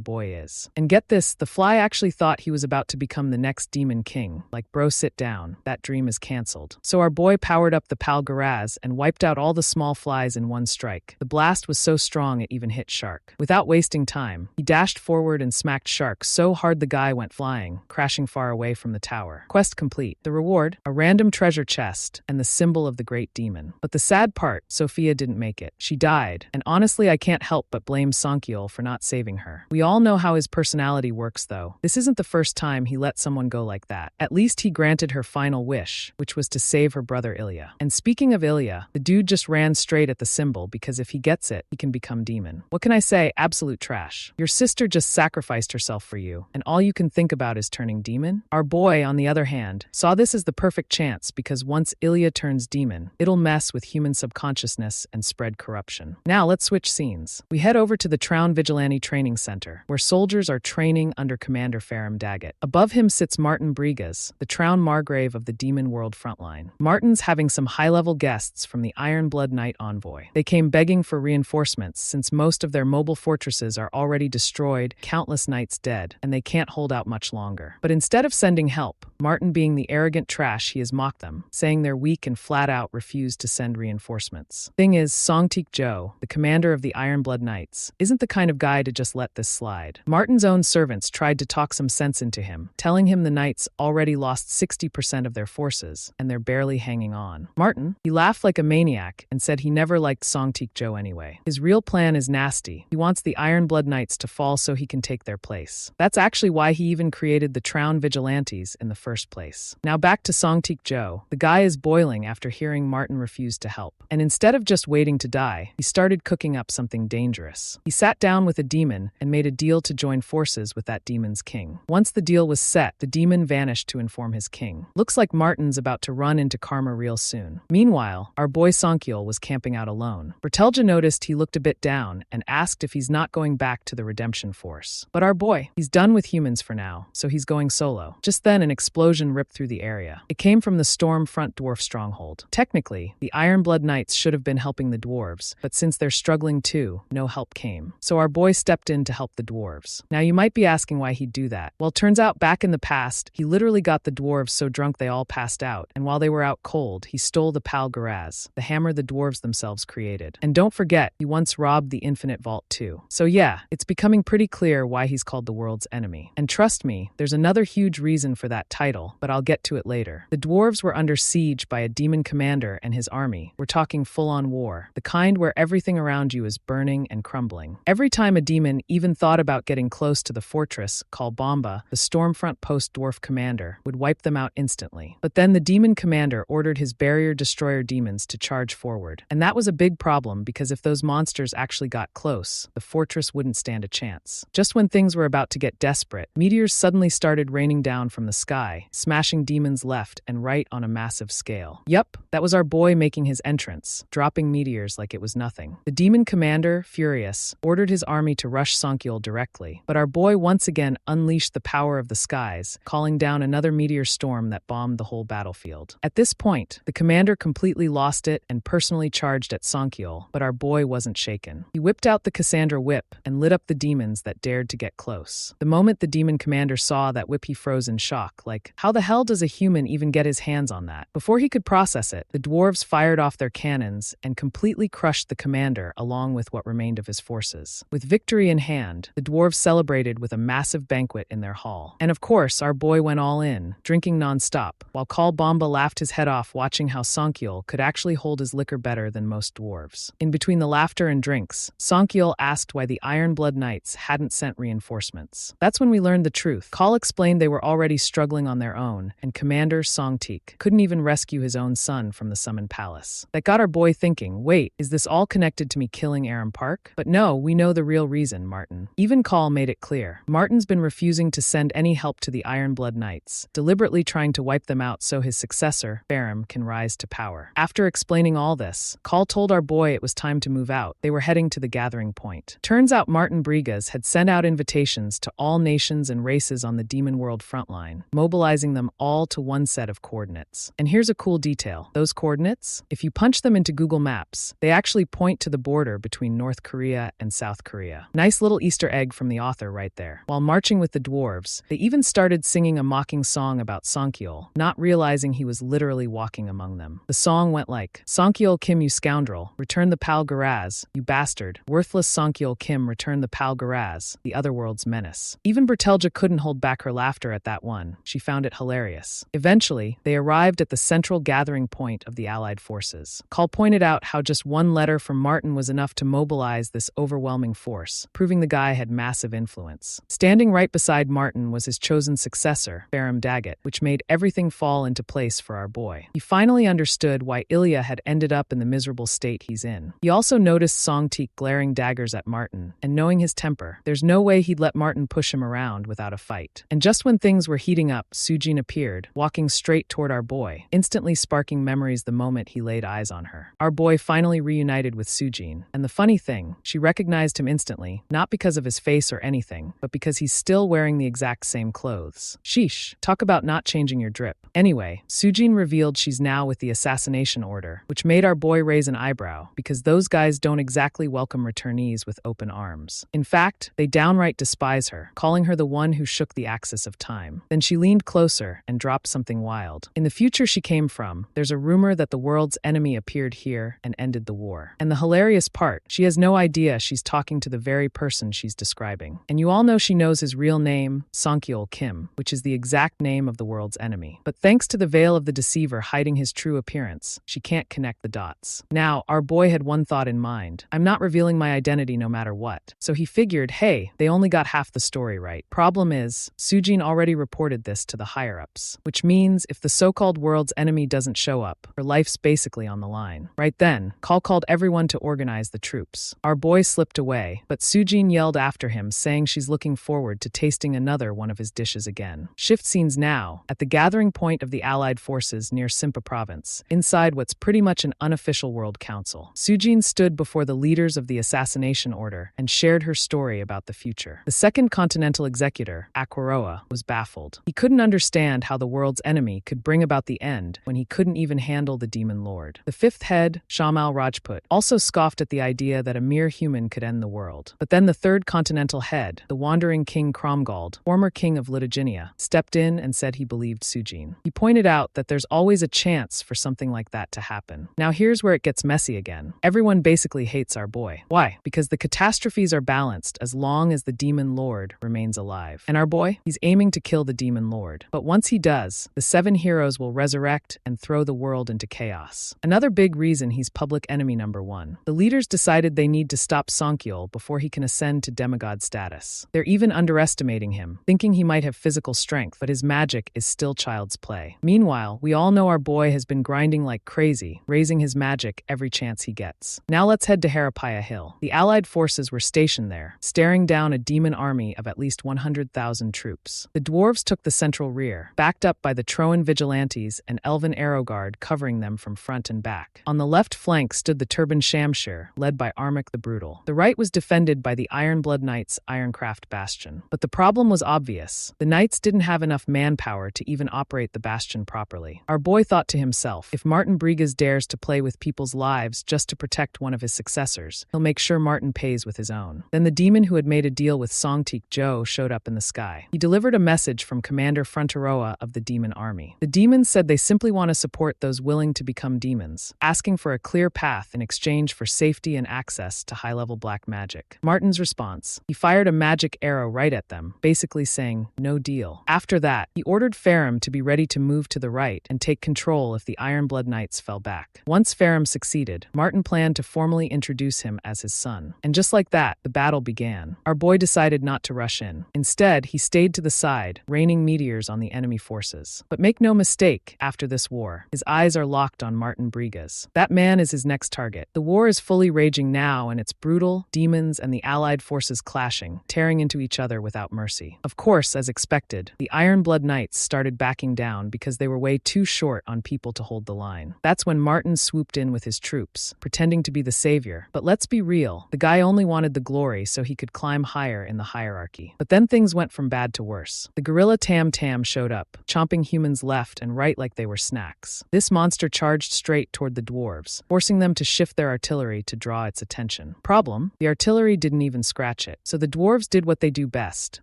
boy is. And get this, the fly actually thought he was about to become the next demon king. Like, bro, sit down. That dream is cancelled. So our boy powered up the pal Garaz and wiped out all the small flies in one strike. The blast was so strong it even hit Shark. Without wasting time, he dashed forward and smacked Shark so hard the guy went flying, crashing far away from the tower. Quest complete. The reward? A random treasure chest and the symbol of the great demon. But the sad part, Sophia didn't make it. She died, and honestly I can't help but blame Sonkyol for not saving her. We all know how his personality works though. This isn't the first time he let someone go like that. At least he granted her final wish, which was to save her brother Ilya. And speaking of Ilya, the dude just ran straight at the symbol because if he gets it, he can become demon. What can I say? Absolute trash. Your sister just sacrificed herself for you, and all you can think about is turning demon? Our boy, on the other hand, saw this as the perfect chance because once Ilya turns demon, it'll mess with human subconsciousness and spread corruption. Now let's switch scenes. We head over to the Traun Vigilante Training Center, where soldiers are training under Commander Ferrum Daggett. Above him sits Martin Brigas, the Traun Margrave of the Demon World frontline. Martin's having some high-level guests from the Iron Blood Knight envoy. They came begging for reinforcements since most of their mobile fortresses are already destroyed, countless knights dead, and they can't hold out much longer. But instead of sending help, Martin, being the arrogant trash he has, mocked them, saying they're weak and flat-out refused to send reinforcements. Thing is, Songtik Joe, the commander of the Iron Blood Knights, isn't the kind of guy to just let this slide. Martin's own servants tried to talk some sense into him, telling him the knights already lost 60% of their forces, and they're barely hanging on. Martin, he laughed like a maniac and said he never liked Songtik Joe anyway. His real plan is nasty. He wants the Iron Blood Knights to fall so he can take their place. That's actually why he even created the Traun Vigilantes in the first place. Now back to Songtik Joe. The guy is boiling after hearing Martin refuse to help. And instead of just waiting to die, he started cooking up something dangerous. He sat down with a demon and made a deal to join forces with that demon's king. Once the deal was set, the demon vanished to inform his king. Looks like Martin's about to run into karma real soon. Meanwhile, our boy Sonkyol was camping out alone. Bertelja noticed he looked a bit down and asked if he's not going back to the redemption force. But our boy, he's done with humans for now, so he's going solo. Just then, an explosion ripped through the area. It came from the Stormfront dwarf stronghold. Technically, the Iron Blood Knights should have been helping the dwarves, but since they're struggling too, no help came. So our boy stepped in to help the dwarves. Now you might be asking why he'd do that. Well, turns out back in the past, he literally got the dwarves so drunk they all passed out, and while they were out cold, he stole the Pal Garaz, the hammer the dwarves themselves created. And don't forget, he once robbed the Infinite Vault too. So yeah, it's becoming pretty clear why he's called the world's enemy. And trust me, there's another huge reason for that title, but I'll get to it later. The dwarves were under siege by a demon commander and his army. We're talking full-on war, the kind where everything around you is burning and crumbling. Every time a demon even thought about getting close to the fortress, called Bomba, the Stormfront Post dwarf commander would wipe them out instantly. But then the demon commander ordered his barrier destroyer demons to charge forward. And that was a big problem because if those monsters actually got close, the fortress wouldn't stand a chance. Just when things were about to get desperate, meteors suddenly started raining down from the sky, smashing demons left and right on a massive scale. Yup, that was our boy making his entrance, dropping meteors like it was nothing. The demon commander, furious, ordered his army to rush Sonkyol directly, but our boy once again unleashed the power of the skies, calling down another meteor storm that bombed the whole battlefield. At this point, the commander completely lost it and personally charged at Sonkyol, but our boy wasn't shaken. He whipped out the Cassandra whip and lit up the demons that dared to get close. The moment the demon commander saw that whip, he froze in shock, like, how the hell does a human even get his hands on that? Before he could process it, the dwarves fired off their cannons and completely crushed the commander along with what remained of his forces. With victory in hand, the dwarves celebrated with a massive banquet in their hall. And of course, our boy went all in, drinking non-stop, while Kal Bomba laughed his head off watching how Sonkyol could actually hold his liquor better than most dwarves. In between the laughter and drinks, Sonkyol asked why the Iron Blood Knights hadn't sent reinforcements. That's when we learned the truth. Kal explained they were already struggling on their own, and Commander Songtik couldn't even rescue his own son from the Summon Palace. That got our boy thinking, wait, is this all connected to me killing Aram Park? But no, we know the real reason, Martin. Even Call made it clear. Martin's been refusing to send any help to the Ironblood Knights, deliberately trying to wipe them out so his successor, Farum, can rise to power. After explaining all this, Call told our boy it was time to move out. They were heading to the gathering point. Turns out Martin Brigas had sent out invitations to all nations and races on the Demon World frontline, mobilizing them all to one set of coordinates. And here's a cool detail. Those coordinates, if you punch them into Google Maps, they actually point to the border between North Korea and South Korea. Nice little Easter egg from the author right there. While marching with the dwarves, they even started singing a mocking song about Songkyol, not realizing he was literally walking among them. The song went like, Songkyol Kim, you scoundrel, return the Pal Garaz, you bastard. Worthless Songkyol Kim, return the Pal Garaz, the otherworld's menace. Even Bertelja couldn't hold back her laughter at that one. She found it hilarious. Eventually, they arrived at the central gathering point of the Allied forces. Call pointed out how just one letter from Martin was enough to mobilize this overwhelming force, proving the guy had massive influence. Standing right beside Martin was his chosen successor, Farum Daggett, which made everything fall into place for our boy. He finally understood why Ilya had ended up in the miserable state he's in. He also noticed Songteek glaring daggers at Martin, and knowing his temper, there's no way he'd let Martin push him around without a fight. And just when things were heating up, Sujin appeared, walking straight toward our boy, instantly sparking memories the moment he laid eyes on her. Our boy finally reunited with Sujin, and the funny thing, she recognized him instantly, not because of his face or anything, but because he's still wearing the exact same clothes. Sheesh, talk about not changing your drip. Anyway, Sujin revealed she's now with the assassination order, which made our boy raise an eyebrow, because those guys don't exactly welcome returnees with open arms. In fact, they downright despise her, calling her the one who shook the axis of time. Then she leaned closer and dropped something wild. In the future she came from, there's a rumor that the world's enemy appeared here and ended the war. And the hilarious part, she has no idea she's talking to the very person she's describing. And you all know she knows his real name, Songkyol Kim, which is the exact name of the world's enemy. But thanks to the veil of the deceiver hiding his true appearance, she can't connect the dots. Now, our boy had one thought in mind. I'm not revealing my identity no matter what. So he figured, hey, they only got half the story right. Problem is, Sujin already reported this to the higher-ups, which means if the so-called world's enemy doesn't show up, her life's basically on the line. Right then, Call called everyone to organize the troops. Our boy slipped away, but Sujin yelled after him, saying she's looking forward to tasting another one of his dishes again. Shift scenes now, at the gathering point of the Allied forces near Simpa province, inside what's pretty much an unofficial world council. Sujin stood before the leaders of the assassination order and shared her story about the future. The second continental executor, Aquaroa, was baffled. He couldn't understand how the world's enemy could bring about the end when he couldn't even handle the demon lord. The fifth head, Shamal Rajput, also scoffed at the idea that a mere human could end the world. But then the third continental head, the wandering king Kromgald, former king of Litiginia, stepped in and said he believed Sujin. He pointed out that there's always a chance for something like that to happen. Now here's where it gets messy again. Everyone basically hates our boy. Why? Because the catastrophes are balanced as long as the demon lord remains alive. And our boy? He's aiming to kill the demon lord. But once he does, the 7 heroes will resurrect and throw the world into chaos. Another big reason he's public enemy number 1. The leaders decided they need to stop Songkyol before he can ascend to demigod status. They're even underestimating him, thinking he might have physical strength, but his magic is still child's play. Meanwhile, we all know our boy has been grinding like crazy, raising his magic every chance he gets. Now let's head to Harapaya Hill. The Allied forces were stationed there, staring down a demon army of at least 100,000 troops. The dwarves took the central rear, backed up by the Troan vigilantes and Elven arrow guard covering them from front and back. On the left flank stood the turbaned Shamshir, led by Armik the Brutal. The right was defended by the Ironblood Knights' Ironcraft Bastion. But the problem was obvious. The knights didn't have enough manpower to even operate the bastion properly. Our boy thought to himself, if Martin Brigas dares to play with people's lives just to protect one of his successors, he'll make sure Martin pays with his own. Then the demon who had made a deal with Songteek Joe showed up in the sky. He delivered a message from Commander Fronteroa of the demon army. The demons said they simply want to support those willing to become demons, asking for a clear path in exchange for safety and access to high-level black magic. Martin's response: he fired a magic arrow right at them, basically saying, no deal. After that, he ordered Farum to be ready to move to the right and take control if the Ironblood Knights fell back. Once Farum succeeded, Martin planned to formally introduce him as his son. And just like that, the battle began. Our boy decided not to rush in. Instead, he stayed to the side, raining meteors on the enemy forces. But make no mistake, after this war, his eyes are locked on Martin Brigas. That man is his next target. The war is fully fully raging now, and it's brutal, demons and the allied forces clashing, tearing into each other without mercy. Of course, as expected, the Ironblood Knights started backing down because they were way too short on people to hold the line. That's when Martin swooped in with his troops, pretending to be the savior. But let's be real, the guy only wanted the glory so he could climb higher in the hierarchy. But then things went from bad to worse. The gorilla Tam Tam showed up, chomping humans left and right like they were snacks. This monster charged straight toward the dwarves, forcing them to shift their artillery to draw its attention. Problem? The artillery didn't even scratch it. So the dwarves did what they do best,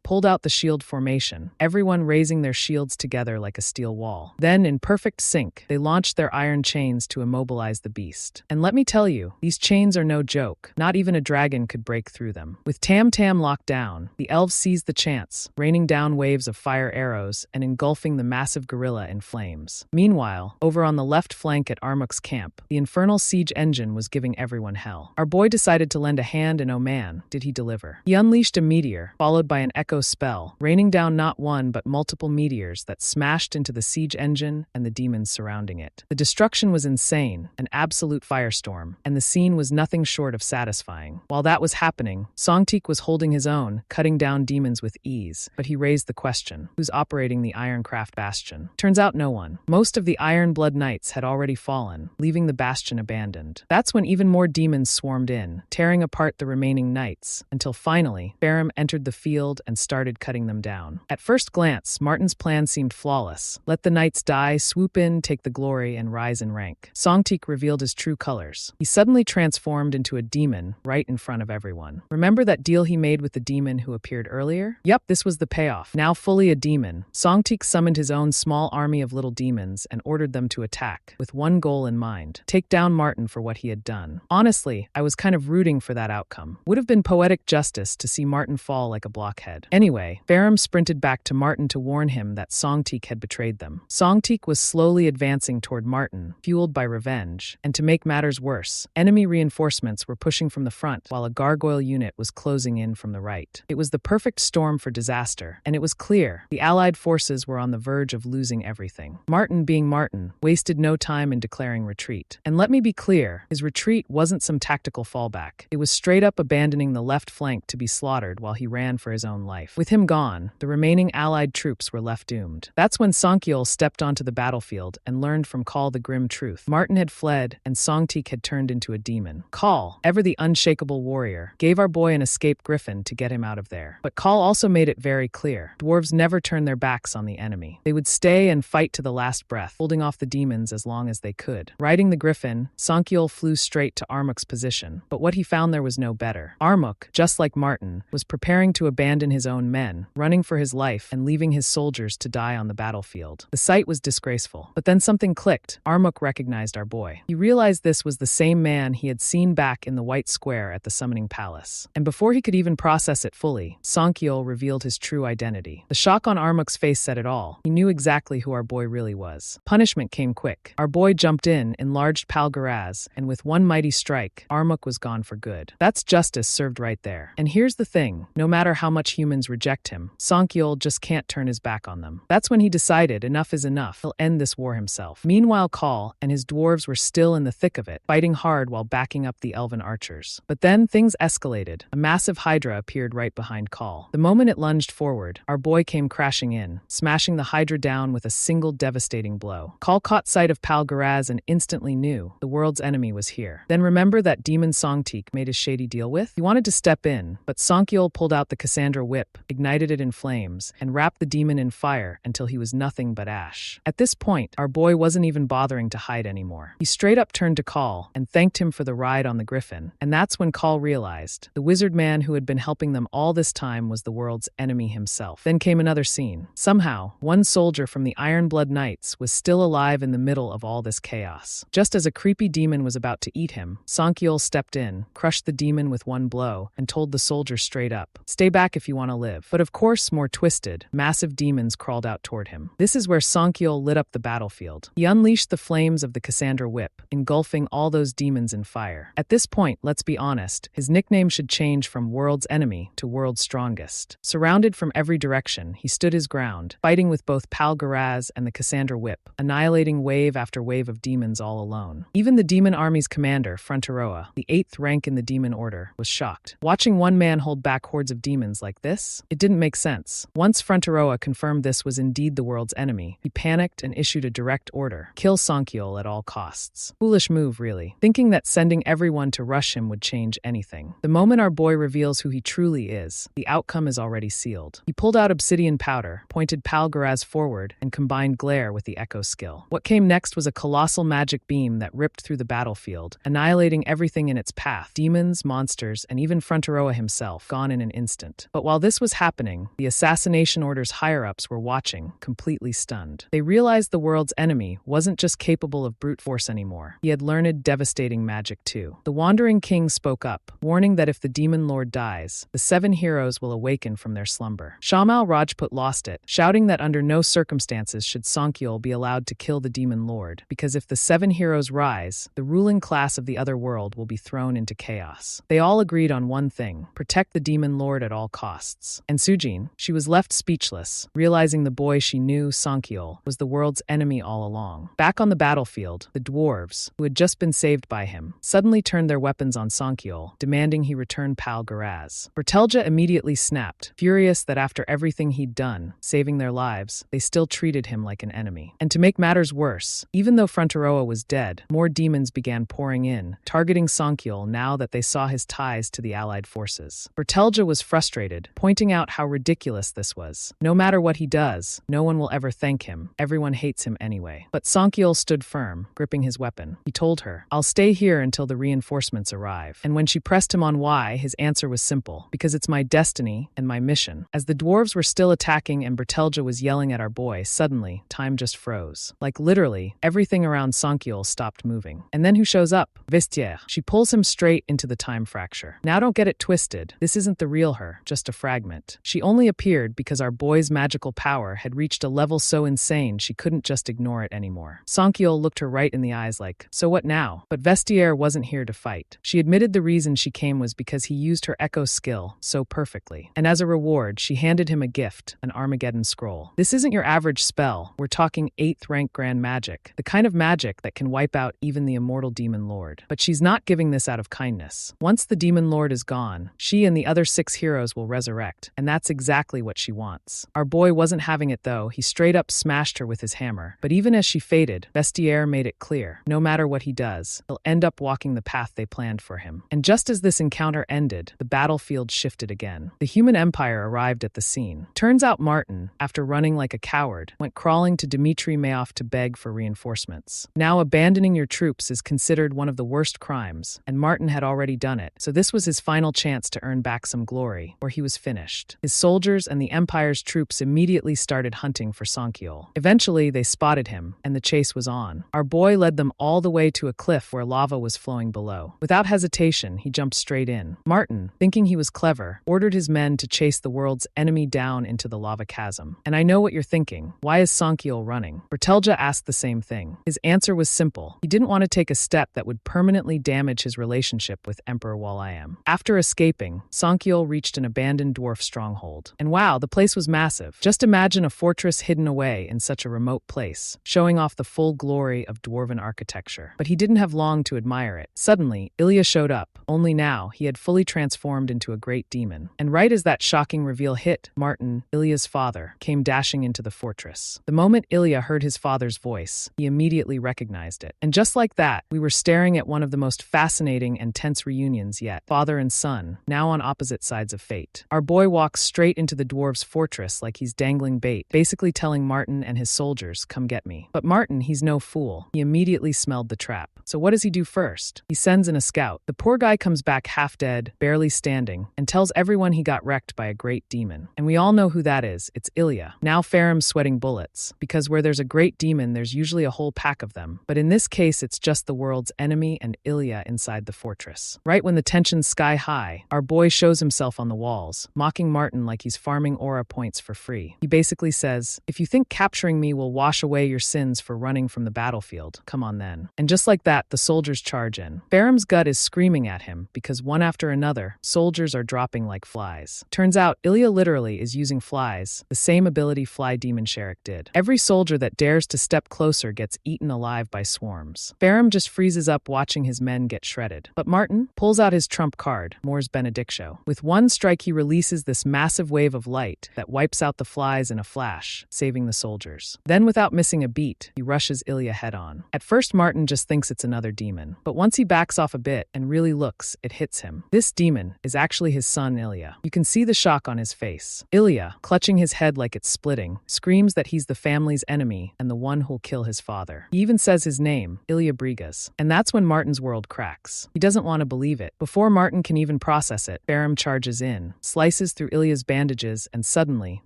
pulled out the shield formation, everyone raising their shields together like a steel wall. Then, in perfect sync, they launched their iron chains to immobilize the beast. And let me tell you, these chains are no joke. Not even a dragon could break through them. With Tam Tam locked down, the elves seized the chance, raining down waves of fire arrows and engulfing the massive gorilla in flames. Meanwhile, over on the left flank at Armuk's camp, the infernal siege engine was giving everyone hell. Our boy decided to lend a hand, and oh man, did he deliver. He unleashed a meteor, followed by an echo spell, raining down not one but multiple meteors that smashed into the siege engine and the demons surrounding it. The destruction was insane, an absolute firestorm, and the scene was nothing short of satisfying. While that was happening, Songtik was holding his own, cutting down demons with ease, but he raised the question, who's operating the Ironcraft Bastion? Turns out no one. Most of the Ironblood Knights had already fallen, leaving the bastion abandoned. That's when even more demons swarmed in, tearing apart the remaining knights, until finally, Farum entered the field and started cutting them down. At first glance, Martin's plan seemed flawless. Let the knights die, swoop in, take the glory, and rise in rank. Songtik revealed his true colors. He suddenly transformed into a demon right in front of everyone. Remember that deal he made with the demon who appeared earlier? Yep, this was the payoff. Now fully a demon, Songtik summoned his own small army of little demons and ordered them to attack, with one goal in mind: take down Martin for what he had done. Honestly, I was kind of rooting for that outcome. Would have been poetic justice to see Martin fall like a blockhead. Anyway, Farum sprinted back to Martin to warn him that Songtik had betrayed them. Songtik was slowly advancing toward Martin, fueled by revenge, and to make matters worse, enemy reinforcements were pushing from the front while a gargoyle unit was closing in from the right. It was the perfect storm for disaster, and it was clear the allied forces were on the verge of losing everything. Martin, being Martin, wasted no time in declaring retreat. And let me be clear, his retreat wasn't some tactical fallback. It was straight up abandoning the left flank to be slaughtered while he ran for his own life. With him gone, the remaining allied troops were left doomed. That's when Songkiol stepped onto the battlefield and learned from Call the grim truth. Martin had fled, and Songtik had turned into a demon. Call, ever the unshakable warrior, gave our boy an escape griffin to get him out of there. But Call also made it very clear. Dwarves never turn their backs on the enemy. They would stay and fight to the last breath, holding off the demons as long as they could. Riding the griffin, Songkiol flew straight to Armuk's position. But what he found there was no better. Armuk, just like Martin, was preparing to abandon his own men, running for his life and leaving his soldiers to die on the battlefield. The sight was disgraceful. But then something clicked. Armuk recognized our boy. He realized this was the same man he had seen back in the White Square at the Summoning Palace. And before he could even process it fully, Songkiol revealed his true identity. The shock on Armuk's face said it all. He knew exactly who our boy really was. Punishment came quick. Our boy jumped in, enlarged Palgaraz, and with one mighty strike, Armuk was gone for good. That's justice served right there. And here's the thing, no matter how much humans reject him, Songkiol just can't turn his back on them. That's when he decided enough is enough. He'll end this war himself. Meanwhile, Call and his dwarves were still in the thick of it, fighting hard while backing up the elven archers. But then things escalated. A massive hydra appeared right behind Call. The moment it lunged forward, our boy came crashing in, smashing the hydra down with a single devastating blow. Call caught sight of Palgaraz and instantly knew the world's enemy was here. Then remember that demon Songtik made a shady deal with? He wanted to step in, but Songkiol pulled out the Cassandra whip, ignited it in flames, and wrapped the demon in fire until he was nothing but ash. At this point, our boy wasn't even bothering to hide anymore. He straight up turned to Call and thanked him for the ride on the griffin, and that's when Call realized the wizard man who had been helping them all this time was the world's enemy himself. Then came another scene. Somehow, one soldier from the Ironblood Knights was still alive in the middle of all this chaos. Just as a creepy demon was about to eat him, Songkiol stepped in, crushed the demon with one blow, and told the soldier straight up, "Stay back if you want to live." But of course, more twisted, massive demons crawled out toward him. This is where Songkiol lit up the battlefield. He unleashed the flames of the Cassandra whip, engulfing all those demons in fire. At this point, let's be honest, his nickname should change from World's Enemy to World's Strongest. Surrounded from every direction, he stood his ground, fighting with both Palgaraz and the Cassandra whip, annihilating wave after wave of demons all alone. Even the demon army's commander, Fronter Fronteroa, the 8th rank in the demon order, was shocked. Watching one man hold back hordes of demons like this, it didn't make sense. Once Fronteroa confirmed this was indeed the world's enemy, he panicked and issued a direct order: kill Sankyol at all costs. Foolish move, really, thinking that sending everyone to rush him would change anything. The moment our boy reveals who he truly is, the outcome is already sealed. He pulled out obsidian powder, pointed Palgaraz forward, and combined glare with the echo skill. What came next was a colossal magic beam that ripped through the battlefield, annihilating everything in its path: demons, monsters, and even Fronteroa himself, gone in an instant. But while this was happening, the Assassination Order's higher-ups were watching, completely stunned. They realized the world's enemy wasn't just capable of brute force anymore. He had learned devastating magic too. The Wandering King spoke up, warning that if the Demon Lord dies, the 7 heroes will awaken from their slumber. Shamal Rajput lost it, shouting that under no circumstances should Sankyol be allowed to kill the Demon Lord, because if the 7 heroes rise, the ruling class of the other world will be thrown into chaos. They all agreed on one thing: protect the Demon Lord at all costs. And Sujin, she was left speechless, realizing the boy she knew, Sankyol, was the world's enemy all along. Back on the battlefield, the dwarves, who had just been saved by him, suddenly turned their weapons on Sankyol, demanding he return Palgaraz. Bertelja immediately snapped, furious that after everything he'd done, saving their lives, they still treated him like an enemy. And to make matters worse, even though Fronteroa was dead, more demons began pouring in, targeting Sankyol now that they saw his ties to the allied forces. Bertelja was frustrated, pointing out how ridiculous this was. No matter what he does, no one will ever thank him. Everyone hates him anyway. But Sankyol stood firm, gripping his weapon. He told her, "I'll stay here until the reinforcements arrive." And when she pressed him on why, his answer was simple: because it's my destiny and my mission. As the dwarves were still attacking and Bertelja was yelling at our boy, suddenly, time just froze. Like literally, everything around Sankyol stopped moving. And then who shows up? Vestiaire. She pulls him straight into the time fracture. Now don't get it twisted. This isn't the real her, just a fragment. She only appeared because our boy's magical power had reached a level so insane she couldn't just ignore it anymore. Sankyol looked her right in the eyes like, "So what now?" But Vestiaire wasn't here to fight. She admitted the reason she came was because he used her echo skill so perfectly. And as a reward, she handed him a gift, an Armageddon scroll. This isn't your average spell. We're talking 8th rank grand magic, the kind of magic that can wipe out even the immortal Demon Lord. But she's not giving this out of kindness. Once the Demon Lord is gone, she and the other 6 heroes will resurrect, and that's exactly what she wants. Our boy wasn't having it though. He straight up smashed her with his hammer. But even as she faded, Vestiaire made it clear, no matter what he does, he'll end up walking the path they planned for him. And just as this encounter ended, the battlefield shifted again. The human empire arrived at the scene. Turns out Martin, after running like a coward, went crawling to Dmitry Mayoff to beg for reinforcements. Now abandoning your troops is considered one of the worst crimes, and Martin had already done it, so this was his final chance to earn back some glory, or he was finished. His soldiers and the Empire's troops immediately started hunting for Sankyol. Eventually, they spotted him, and the chase was on. Our boy led them all the way to a cliff where lava was flowing below. Without hesitation, he jumped straight in. Martin, thinking he was clever, ordered his men to chase the world's enemy down into the lava chasm. And I know what you're thinking. Why is Sankyol running? Bertelja asked the same thing. His answer was simple. He didn't want to take a step that would permanently damage his relationship with Emperor Walayam. After escaping, Sankyol reached an abandoned dwarf stronghold. And wow, the place was massive. Just imagine a fortress hidden away in such a remote place, showing off the full glory of dwarven architecture. But he didn't have long to admire it. Suddenly, Ilya showed up, only now he had fully transformed into a great demon. And right as that shocking reveal hit, Martin, Ilya's father, came dashing into the fortress. The moment Ilya heard his father's voice, he immediately recognized it. And just like that, we were staring at one of the most fascinating and tense reunions yet. Father and son, now on opposite sides of fate. Our boy walks straight into the dwarves' fortress like he's dangling bait, basically telling Martin and his soldiers, "Come get me." But Martin, he's no fool. He immediately smelled the trap. So what does he do first? He sends in a scout. The poor guy comes back half dead, barely standing, and tells everyone he got wrecked by a great demon. And we all know who that is. It's Ilya. Now Faram's sweating bullets, because where there's a great demon, there's usually a whole pack of them. But in this case, it's just the world's enemy and Ilya inside the fortress. Right when the tension's sky high, our boy shows himself on the walls, mocking Martin like he's farming aura points for free. He basically says, "If you think capturing me will wash away your sins for running from the battlefield, come on then." And just like that, the soldiers charge in. Faram's gut is screaming at him because one after another, soldiers are dropping like flies. Turns out, Ilya literally is using flies, the same ability Fly Demon Sharik did. Every soldier that dares to step closer gets eaten alive by swarms. Faram just freezes up watching his his men get shredded. But Martin pulls out his trump card, Mors Benedictio. With one strike, he releases this massive wave of light that wipes out the flies in a flash, saving the soldiers. Then, without missing a beat, he rushes Ilya head-on. At first, Martin just thinks it's another demon. But once he backs off a bit and really looks, it hits him. This demon is actually his son, Ilya. You can see the shock on his face. Ilya, clutching his head like it's splitting, screams that he's the family's enemy and the one who'll kill his father. He even says his name, Ilya Brigas. And that's when Martin's world cracks. He doesn't want to believe it. Before Martin can even process it, Ferrum charges in, slices through Ilya's bandages, and suddenly,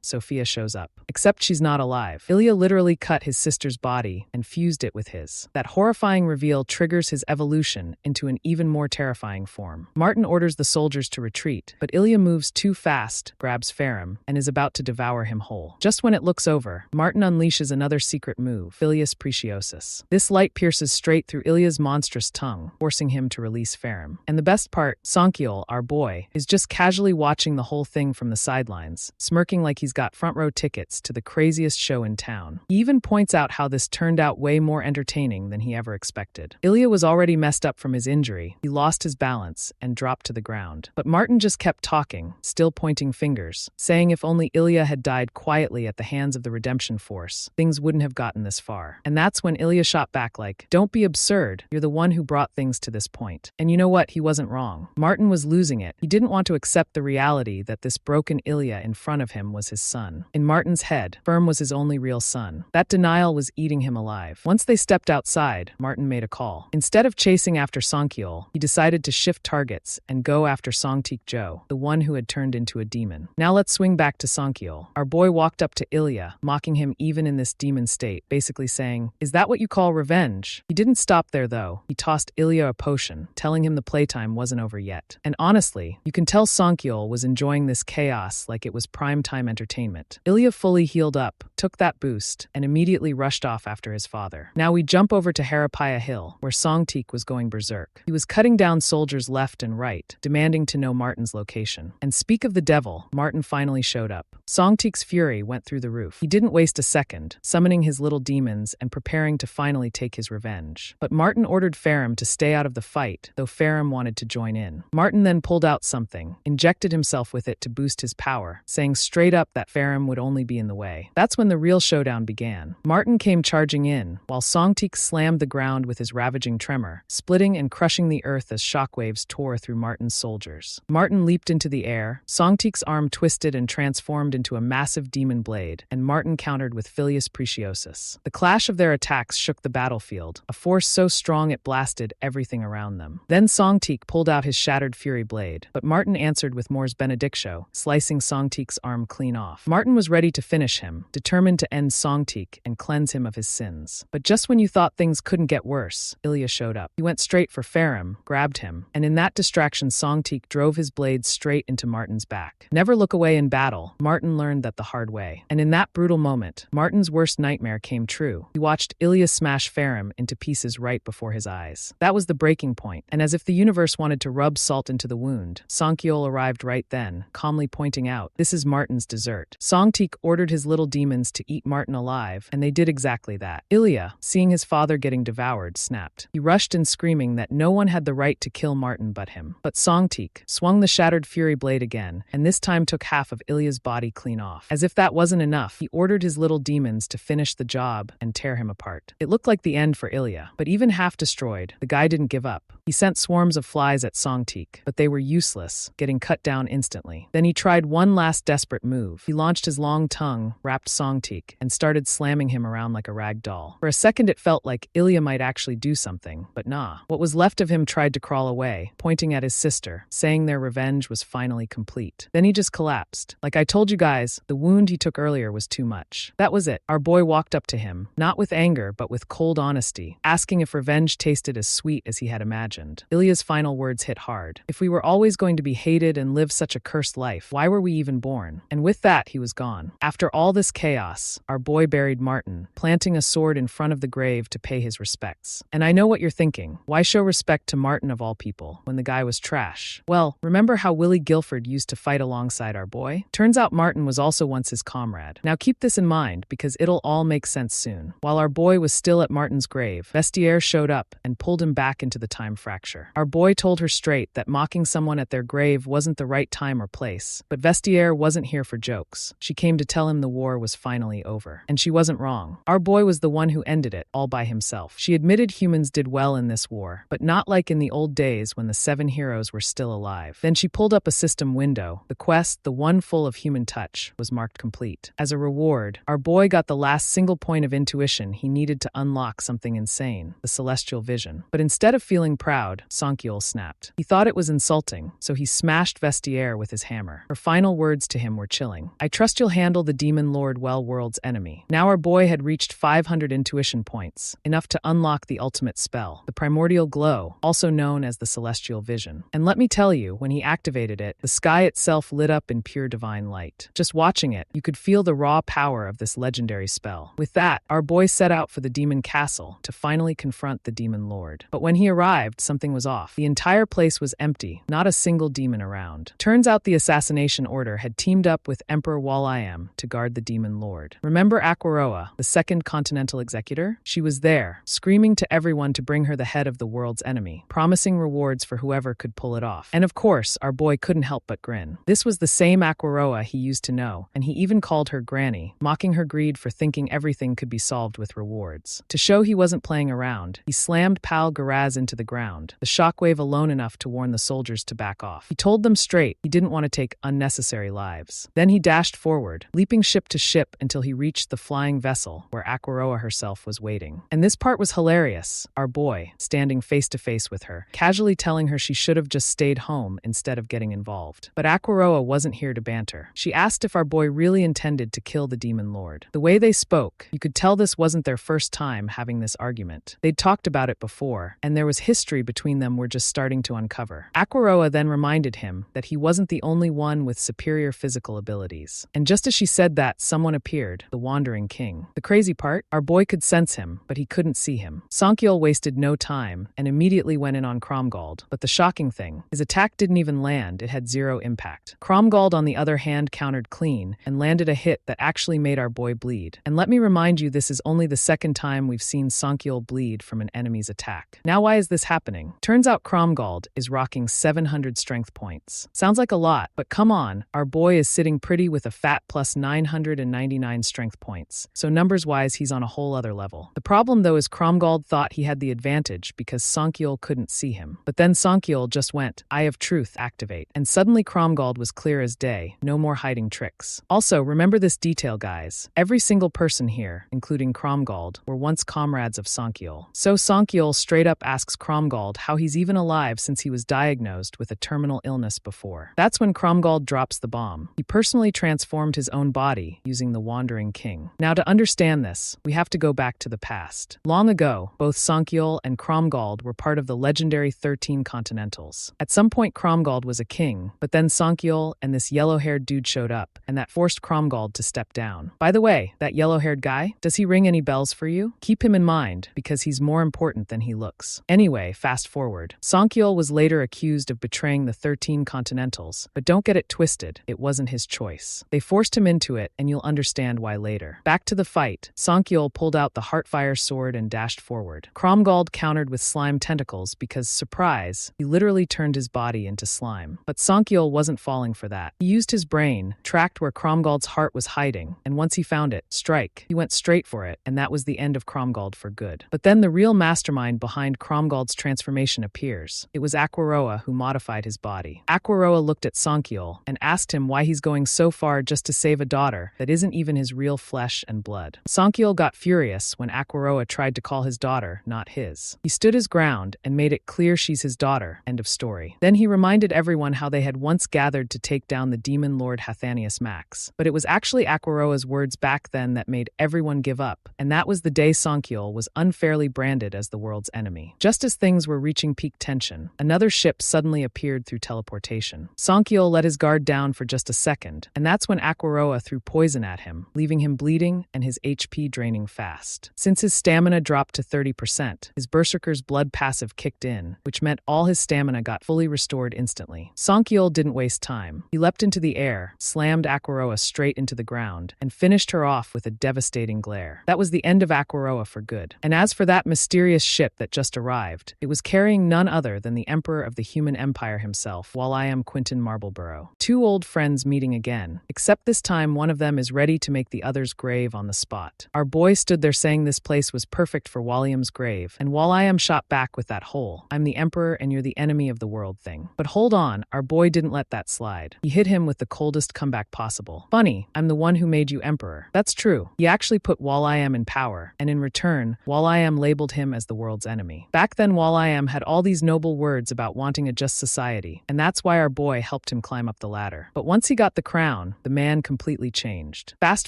Sophia shows up. Except she's not alive. Ilya literally cut his sister's body and fused it with his. That horrifying reveal triggers his evolution into an even more terrifying form. Martin orders the soldiers to retreat, but Ilya moves too fast, grabs Ferrum, and is about to devour him whole. Just when it looks over, Martin unleashes another secret move, Filius Preciosus. This light pierces straight through Ilya's monstrous tongue, forcing him to release Ferrum. And the best part, Sankiol, our boy, is just casually watching the whole thing from the sidelines, smirking like he's got front row tickets to the craziest show in town. He even points out how this turned out way more entertaining than he ever expected. Ilya was already messed up from his injury. He lost his balance and dropped to the ground. But Martin just kept talking, still pointing fingers, saying if only Ilya had died quietly at the hands of the Redemption Force, things wouldn't have gotten this far. And that's when Ilya shot back like, "Don't be absurd. You're the one who brought things to this point." And you know what? He wasn't wrong. Martin was losing it. He didn't want to accept the reality that this broken Ilya in front of him was his son. In Martin's head, Ferrum was his only real son. That denial was eating him alive. Once they stepped outside, Martin made a call. Instead of chasing after Sankiol, he decided to shift targets and go after Songtik Joe, the one who had turned into a demon. Now let's swing back to Sankiol. Our boy walked up to Ilya, mocking him even in this demon state, basically saying, "Is that what you call revenge?" He didn't stop there though. He tossed Ilya a potion, telling him the playtime wasn't over yet. And honestly, you can tell Sankiol was enjoying this chaos like it was primetime entertainment. Ilya fully healed up, took that boost, and immediately rushed off after his father. Now we jump over to Harapaya Hill, where Songtik was going berserk. He was cutting down soldiers left and right, demanding to know Martin's location. And speak of the devil, Martin finally showed up. Songtik's fury went through the roof. He didn't waste a second, summoning his little demons and preparing to finally take his revenge. But Martin ordered Ferrum to stay out of the fight, though Ferrum wanted to join in. Martin then pulled out something, injected himself with it to boost his power, saying straight up that Ferrum would only be in the way. That's when the real showdown began. Martin came charging in, while Songtik slammed the ground with his ravaging tremor, splitting and crushing the earth as shockwaves tore through Martin's soldiers. Martin leaped into the air, Songtik's arm twisted and transformed into a massive demon blade, and Martin countered with Filius Preciosus. The clash of their attacks shook the battlefield, a force so strong it blasted everything around them. Then Songtik pulled out his shattered fury blade, but Martin answered with Mors Benedictio, slicing Songtik's arm clean off. Martin was ready to finish him, determined to end Songtik and cleanse him of his sins. But just when you thought things couldn't get worse, Ilya showed up. He went straight for Ferrum, grabbed him, and in that distraction Songtik drove his blade straight into Martin's back. Never look away in battle, Martin learned that the hard way. And in that brutal moment, Martin's worst nightmare came true. He watched Ilya smash Ferrum into pieces right before his eyes. That was the breaking point, and as if the universe wanted to rub salt into the wound, Sankiol arrived right then, calmly pointing out, "This is Martin's dessert." Songtik ordered his little demons to eat Martin alive, and they did exactly that. Ilya, seeing his father getting devoured, snapped. He rushed in screaming that no one had the right to kill Martin but him. But Songtik swung the shattered fury blade again, and this time took half of Ilya's body clean off. As if that wasn't enough, he ordered his little demons to finish the job and tear him apart. It looked like the end for Ilya, but even half destroyed, the guy didn't give up. He sent swarms of flies at Songtik, but they were useless, getting cut down instantly. Then he tried one last desperate move. He launched his long tongue, wrapped Songtik, and started slamming him around like a rag doll. For a second it felt like Ilya might actually do something, but nah. What was left of him tried to crawl away, pointing at his sister, saying their revenge was finally complete. Then he just collapsed. Like I told you guys, the wound he took earlier was too much. That was it. Our boy walked up to him, not with anger but with cold honesty, asking if revenge tasted as sweet as he had imagined. Ilya's final words hit hard. If we were always going to be hated and live such a cursed life, why were we even born? And with that, he was gone. After all this chaos, our boy buried Martin, planting a sword in front of the grave to pay his respects. And I know what you're thinking. Why show respect to Martin of all people, when the guy was trash? Well, remember how Willie Guilford used to fight alongside our boy? Turns out Martin was also once his comrade. Now keep this in mind, because it'll all make sense soon. While our boy was still at Martin's grave, Vestiaire showed up and pulled him him back into the time fracture. Our boy told her straight that mocking someone at their grave wasn't the right time or place. But Vestiaire wasn't here for jokes. She came to tell him the war was finally over. And she wasn't wrong. Our boy was the one who ended it, all by himself. She admitted humans did well in this war, but not like in the old days when the 7 heroes were still alive. Then she pulled up a system window. The quest, the one full of human touch, was marked complete. As a reward, our boy got the last single point of intuition he needed to unlock something insane, the celestial vision. But instead of feeling proud, Sankyol snapped. He thought it was insulting, so he smashed Vestiaire with his hammer. Her final words to him were chilling. I trust you'll handle the demon lord well, world's enemy. Now our boy had reached 500 intuition points, enough to unlock the ultimate spell, the primordial glow, also known as the celestial vision. And let me tell you, when he activated it, the sky itself lit up in pure divine light. Just watching it, you could feel the raw power of this legendary spell. With that, our boy set out for the demon castle to finally confront the demon lord. But when he arrived, something was off. The entire place was empty, not a single demon around. Turns out the assassination order had teamed up with Emperor Wall-I-Am to guard the demon lord. Remember Aquaroa, the second continental executor? She was there, screaming to everyone to bring her the head of the world's enemy, promising rewards for whoever could pull it off. And of course, our boy couldn't help but grin. This was the same Aquaroa he used to know, and he even called her Granny, mocking her greed for thinking everything could be solved with rewards. To show he wasn't playing around, he slammed Pal Garaz into the ground, the shockwave alone enough to warn the soldiers to back off. He told them straight he didn't want to take unnecessary lives. Then he dashed forward, leaping ship to ship until he reached the flying vessel where Aquaroa herself was waiting. And this part was hilarious. Our boy, standing face to face with her, casually telling her she should have just stayed home instead of getting involved. But Aquaroa wasn't here to banter. She asked if our boy really intended to kill the demon lord. The way they spoke, you could tell this wasn't their first time having this argument. They'd talked about it before, and there was history between them we're just starting to uncover. Aquaroa then reminded him that he wasn't the only one with superior physical abilities. And just as she said that, someone appeared, the Wandering King. The crazy part? Our boy could sense him, but he couldn't see him. Sankyol wasted no time and immediately went in on Cromgold. But the shocking thing, his attack didn't even land, it had zero impact. Cromgold, on the other hand, countered clean and landed a hit that actually made our boy bleed. And let me remind you, this is only the second time we've seen Sankyol bleed from an enemy's attack. Now why is this happening? Turns out Cromgold is rocking 700 strength points. Sounds like a lot, but come on, our boy is sitting pretty with a fat plus 999 strength points. So numbers-wise, he's on a whole other level. The problem though is Cromgold thought he had the advantage because Sankyol couldn't see him. But then Sankyol just went, Eye of Truth, activate. And suddenly Cromgold was clear as day, no more hiding tricks. Also, remember this detail, guys. Every single person here, including Cromgold, were once comrades of Sankyol. So Sankyol straight up asks Cromgold how he's even alive since he was diagnosed with a terminal illness before. That's when Cromgold drops the bomb. He personally transformed his own body using the Wandering King. Now to understand this, we have to go back to the past. Long ago, both Sankyol and Cromgold were part of the legendary 13 Continentals. At some point Cromgold was a king, but then Sankyol and this yellow-haired dude showed up, and that forced Cromgold to step down. By the way, that yellow-haired guy, does he ring any bells for you? Keep him in mind, because he's more important than he looks. Anyway, fast forward. Sankyol was later accused of betraying the 13 Continentals, but don't get it twisted, it wasn't his choice. They forced him into it, and you'll understand why later. Back to the fight. Sankyol pulled out the Heartfire sword and dashed forward. Cromgold countered with slime tentacles because, surprise, he literally turned his body into slime. But Sankyol wasn't falling for that. He used his brain, tracked where Cromgold's heart was hiding, and once he found it, strike. He went straight for it, and that was the end of Cromgold for good. But then the real mastermind behind Cromgold's transformation appears. It was Aquaroa who modified his body. Aquaroa looked at Sankyol and asked him why he's going so far just to save a daughter that isn't even his real flesh and blood. Sankyol got furious when Aquaroa tried to call his daughter not his. He stood his ground and made it clear she's his daughter. End of story. Then he reminded everyone how they had once gathered to take down the demon lord Hathanius Max. But it was actually Aquaroa's words back then that made everyone give up, and that was the day Sankyol was unfairly branded as the world's enemy. Just as things were reaching peak tension, another ship suddenly appeared through teleportation. Sankyol let his guard down for just a second, and that's when Aquaroa threw poison at him, leaving him bleeding and his HP draining fast. Since his stamina dropped to 30%, his Berserker's blood passive kicked in, which meant all his stamina got fully restored instantly. Sankyol didn't waste time. He leapt into the air, slammed Aquaroa straight into the ground, and finished her off with a devastating glare. That was the end of Aquaroa for good. And as for that mysterious ship that just just arrived. It was carrying none other than the Emperor of the Human Empire himself, while I am Quentin Marbleborough. Two old friends meeting again, except this time one of them is ready to make the other's grave on the spot. Our boy stood there saying this place was perfect for Walliam's grave, and while I am shot back with that hole, I'm the Emperor and you're the enemy of the world thing. But hold on, our boy didn't let that slide. He hit him with the coldest comeback possible. Funny, I'm the one who made you Emperor. That's true. He actually put Walliam in power, and in return, Walliam labeled him as the world's enemy. Back then, Walliam had all these noble words about wanting a just society, and that's why our boy helped him climb up the ladder. But once he got the crown, the man completely changed. Fast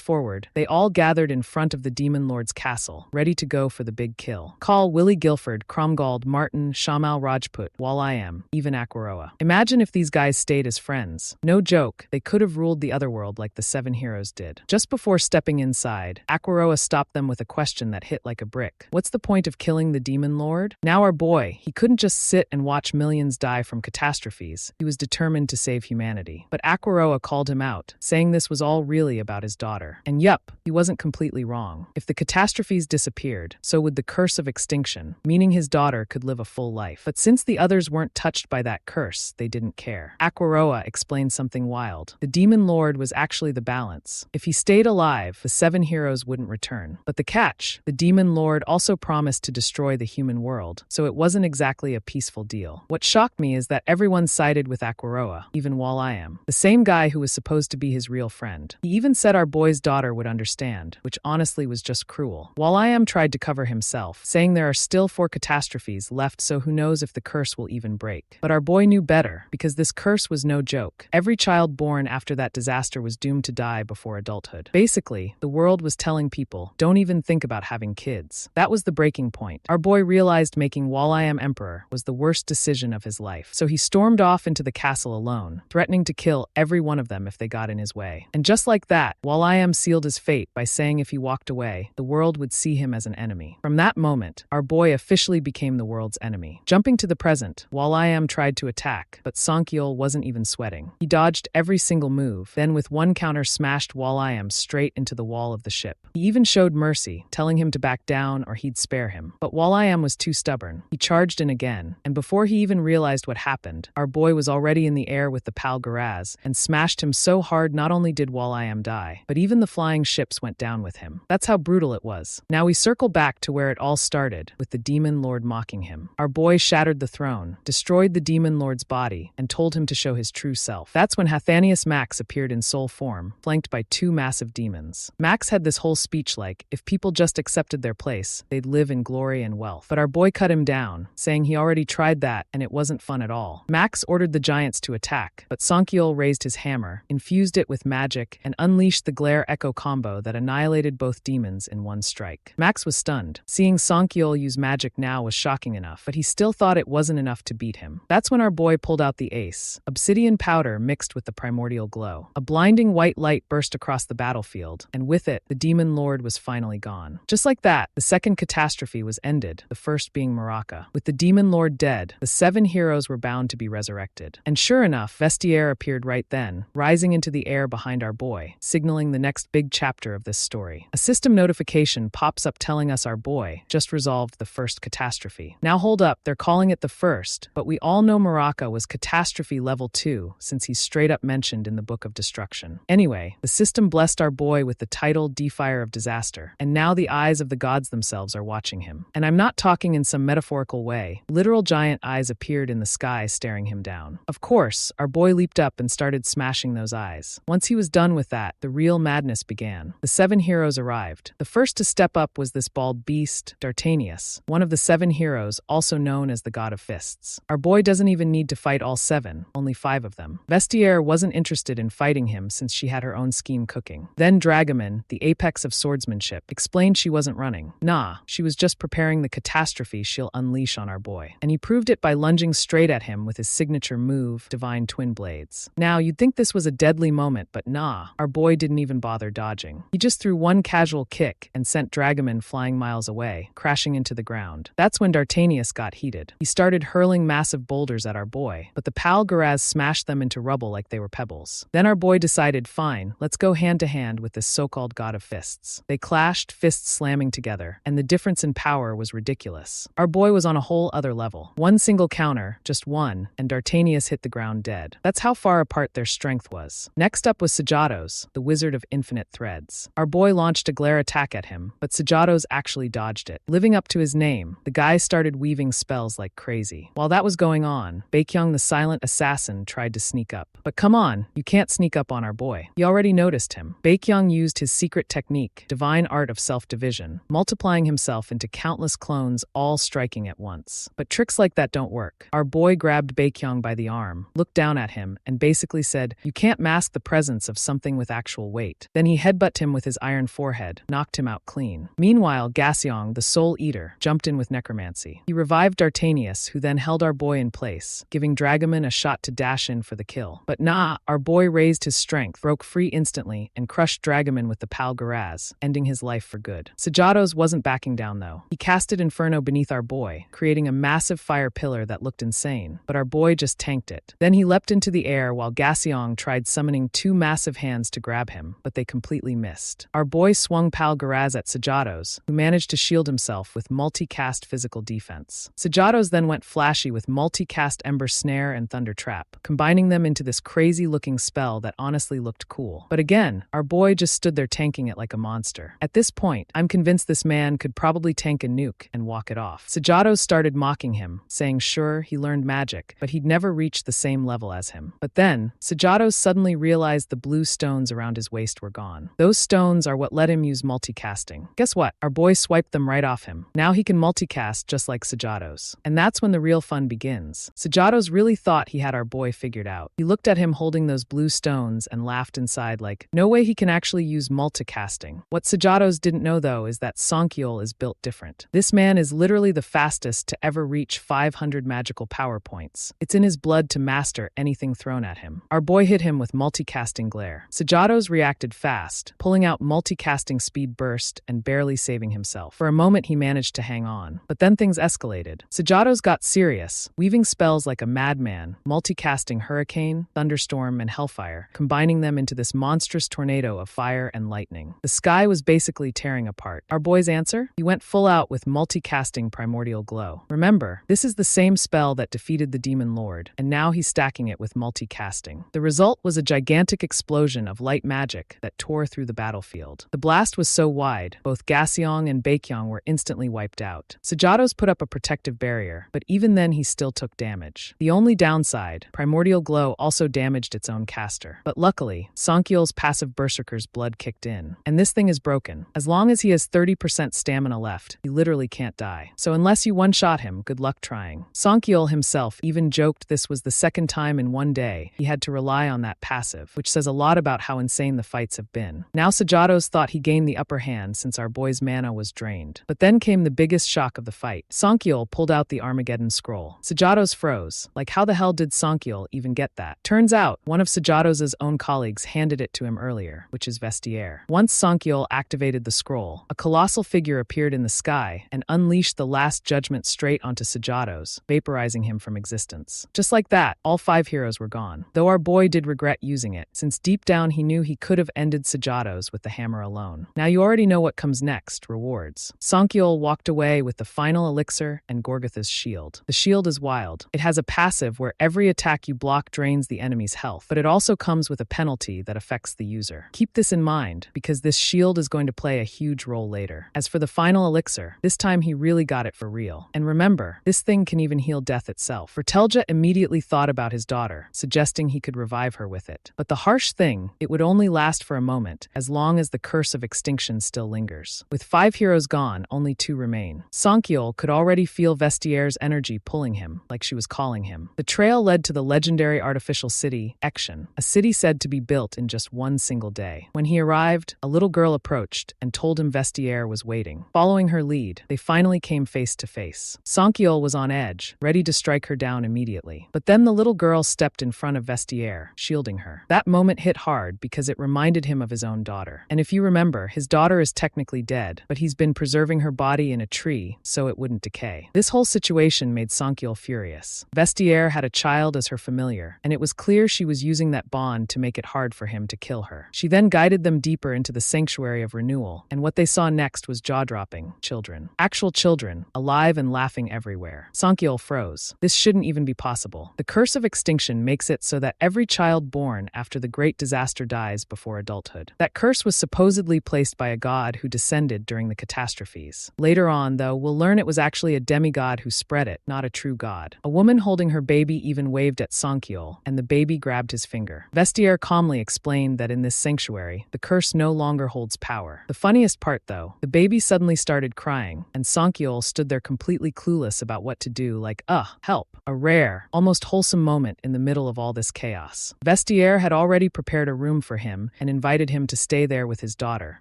forward, they all gathered in front of the Demon Lord's castle, ready to go for the big kill. Call Willie Guilford, Cromgold, Martin, Shamal Rajput, Walliam, even Aquaroa. Imagine if these guys stayed as friends. No joke, they could have ruled the other world like the seven heroes did. Just before stepping inside, Aquaroa stopped them with a question that hit like a brick. What's the point of killing the Demon Lord? Now our boy, he couldn't just sit and watch millions die from catastrophes. He was determined to save humanity. But Aquaroa called him out, saying this was all really about his daughter. And yup, he wasn't completely wrong. If the catastrophes disappeared, so would the curse of extinction, meaning his daughter could live a full life. But since the others weren't touched by that curse, they didn't care. Aquaroa explained something wild. The Demon Lord was actually the balance. If he stayed alive, the seven heroes wouldn't return. But the catch, the Demon Lord also promised to destroy the human world, so it wasn't exactly a peaceful deal. What shocked me is that everyone sided with Aquaroa, even Walliam, the same guy who was supposed to be his real friend. He even said our boy's daughter would understand, which honestly was just cruel. Walliam tried to cover himself, saying there are still 4 catastrophes left, so who knows if the curse will even break. But our boy knew better, because this curse was no joke. Every child born after that disaster was doomed to die before adulthood. Basically, the world was telling people, don't even think about having kids. That was the breaking point. Our boy realized making Walliam Emperor was the worst decision of his life, so he stormed off into the castle alone, threatening to kill every one of them if they got in his way. And just like that, Walliam sealed his fate by saying if he walked away, the world would see him as an enemy. From that moment, our boy officially became the world's enemy. Jumping to the present, Walliam tried to attack, but Sankyol wasn't even sweating. He dodged every single move, then with one counter smashed Walliam straight into the wall of the ship. He even showed mercy, telling him to back down or he'd spare him. But Walliam was too stubborn. He charged in again, and before he even realized what happened, our boy was already in the air with the Pal Garaz and smashed him so hard not only did Walliam die, but even the flying ships went down with him. That's how brutal it was. Now we circle back to where it all started, with the Demon Lord mocking him. Our boy shattered the throne, destroyed the Demon Lord's body, and told him to show his true self. That's when Hathanius Max appeared in soul form, flanked by 2 massive demons. Max had this whole speech like, if people just accepted their place, they'd live in glory and wealth. But our boy cut him down, saying he already tried that and it wasn't fun at all. Max ordered the giants to attack, but Sankyol raised his hammer, infused it with magic, and unleashed the Glare Echo combo that annihilated both demons in one strike. Max was stunned. Seeing Sankyol use magic now was shocking enough, but he still thought it wasn't enough to beat him. That's when our boy pulled out the ace, obsidian powder mixed with the primordial glow. A blinding white light burst across the battlefield, and with it, the Demon Lord was finally gone. Just like that, the second catastrophe was ended, the first being Maraca. With the Demon Lord dead, the 7 heroes were bound to be resurrected. And sure enough, Vestiaire appeared right then, rising into the air behind our boy, signaling the next big chapter of this story. A system notification pops up telling us our boy just resolved the first catastrophe. Now hold up, they're calling it the first, but we all know Maraca was catastrophe level 2 since he's straight up mentioned in the Book of Destruction. Anyway, the system blessed our boy with the title Defier of Disaster, and now the eyes of the gods themselves are watching him. And I'm not talking in some metaphorical way. Literal giant eyes appeared in the sky staring him down. Of course, our boy leaped up and started smashing those eyes. Once he was done with that, the real madness began. The 7 heroes arrived. The first to step up was this bald beast, D'Artanius, one of the 7 heroes, also known as the God of Fists. Our boy doesn't even need to fight all 7, only 5 of them. Vestiaire wasn't interested in fighting him since she had her own scheme cooking. Then Dragoman, the apex of swordsmanship, explained she wasn't running. Nah, she was just preparing the catastrophe she'll unleash on our boy. And he proved it by lunging straight at him with his signature move, Divine Twin Blades. Now, you'd think this was a deadly moment, but nah, our boy didn't even bother dodging. He just threw one casual kick and sent Dragoman flying miles away, crashing into the ground. That's when D'Artanius got heated. He started hurling massive boulders at our boy, but the Pal Garaz smashed them into rubble like they were pebbles. Then our boy decided, fine, let's go hand to hand with this so-called God of Fists. They clashed, fists slamming together, and the difference in power was ridiculous. ridiculous. Our boy was on a whole other level. One single counter, just one, and D'Artagnan hit the ground dead. That's how far apart their strength was. Next up was Sajados, the wizard of infinite threads. Our boy launched a glare attack at him, but Sajados actually dodged it. Living up to his name, the guy started weaving spells like crazy. While that was going on, Baekhyung the silent assassin tried to sneak up. But come on, you can't sneak up on our boy. You already noticed him. Baekhyung used his secret technique, divine art of self-division, multiplying himself into countless clones all striking at once. But tricks like that don't work. Our boy grabbed Baekhyung by the arm, looked down at him, and basically said, "You can't mask the presence of something with actual weight." Then he headbutted him with his iron forehead, knocked him out clean. Meanwhile, Gaseong, the Soul Eater, jumped in with necromancy. He revived D'Artagnan, who then held our boy in place, giving Dragoman a shot to dash in for the kill. But nah, our boy raised his strength, broke free instantly, and crushed Dragoman with the Pal Garaz, ending his life for good. Sajados wasn't backing down though. He casted Inferno beneath our boy, creating a massive fire pillar that looked insane, but our boy just tanked it. Then he leapt into the air while Gaseong tried summoning two massive hands to grab him, but they completely missed. Our boy swung Pal Garaz at Sajados, who managed to shield himself with multi-cast physical defense. Sajados then went flashy with multi-cast Ember Snare and Thunder Trap, combining them into this crazy-looking spell that honestly looked cool. But again, our boy just stood there tanking it like a monster. At this point, I'm convinced this man could probably tank a nuke and walk it off. Sajados started mocking him, saying sure, he learned magic, but he'd never reached the same level as him. But then, Sajados suddenly realized the blue stones around his waist were gone. Those stones are what let him use multicasting. Guess what? Our boy swiped them right off him. Now he can multicast just like Sajados. And that's when the real fun begins. Sajados really thought he had our boy figured out. He looked at him holding those blue stones and laughed inside like, no way he can actually use multicasting. What Sajados didn't know though is that Sonkyul is built different. This man is literally the fastest to ever reach 500 magical power points. It's in his blood to master anything thrown at him. Our boy hit him with multicasting glare. Sajados reacted fast, pulling out multicasting speed burst and barely saving himself. For a moment he managed to hang on, but then things escalated. Sajados got serious, weaving spells like a madman, multicasting hurricane, thunderstorm, and hellfire, combining them into this monstrous tornado of fire and lightning. The sky was basically tearing apart. Our boy's answer? He went full out with multicasting primordial glow. Remember, this is the same spell that defeated the Demon Lord, and now he's stacking it with multicasting. The result was a gigantic explosion of light magic that tore through the battlefield. The blast was so wide, both Gaseong and Baekhyung were instantly wiped out. Sajados put up a protective barrier, but even then he still took damage. The only downside, primordial glow also damaged its own caster. But luckily, Sonkyul's passive berserker's blood kicked in, and this thing is broken. As long as he has 30% stamina left, he literally can't die. So unless you one-shot him, good luck trying. Sonkyul himself even joked this was the second time in one day he had to rely on that passive, which says a lot about how insane the fights have been. Now Sajados thought he gained the upper hand since our boy's mana was drained. But then came the biggest shock of the fight. Sonkyul pulled out the Armageddon scroll. Sajados froze. Like how the hell did Sonkyul even get that? Turns out, one of Sajados's own colleagues handed it to him earlier, which is Vestiaire. Once Sonkyul activated the scroll, a colossal figure appeared in the sky and unleashed the last judgment straight onto Sajados, vaporizing him from existence. Just like that, all 5 heroes were gone. Though our boy did regret using it, since deep down he knew he could have ended Sajados with the hammer alone. Now you already know what comes next, rewards. Sonkyul walked away with the final elixir and Gorgotha's shield. The shield is wild. It has a passive where every attack you block drains the enemy's health, but it also comes with a penalty that affects the user. Keep this in mind, because this shield is going to play a huge role later. As for the final elixir, this time he really got it for real. And remember, this thing can even heal death itself. Vertelja immediately thought about his daughter, suggesting he could revive her with it. But the harsh thing, it would only last for a moment, as long as the curse of extinction still lingers. With 5 heroes gone, only 2 remain. Sonkyul could already feel Vestiere's energy pulling him, like she was calling him. The trail led to the legendary artificial city, Action, a city said to be built in just one single day. When he arrived, a little girl approached and told him Vestiere was waiting. Following her lead, they finally came face to face. Sonkyul was on edge, ready to strike her down immediately. But then the little girl stepped in front of Vestiere, shielding her. That moment hit hard because it reminded him of his own daughter. And if you remember, his daughter is technically dead, but he's been preserving her body in a tree so it wouldn't decay. This whole situation made Sonkyul furious. Vestiere had a child as her familiar, and it was clear she was using that bond to make it hard for him to kill her. She then guided them deeper into the sanctuary of renewal, and what they saw next was jaw-dropping. Children. Actual children children, alive and laughing everywhere. Sangyeol froze. This shouldn't even be possible. The curse of extinction makes it so that every child born after the great disaster dies before adulthood. That curse was supposedly placed by a god who descended during the catastrophes. Later on, though, we'll learn it was actually a demigod who spread it, not a true god. A woman holding her baby even waved at Sangyeol, and the baby grabbed his finger. Vestiaire calmly explained that in this sanctuary, the curse no longer holds power. The funniest part, though, the baby suddenly started crying, and Sangyeol stood there completely clueless about what to do, like, help. A rare, almost wholesome moment in the middle of all this chaos. Vestiaire had already prepared a room for him and invited him to stay there with his daughter,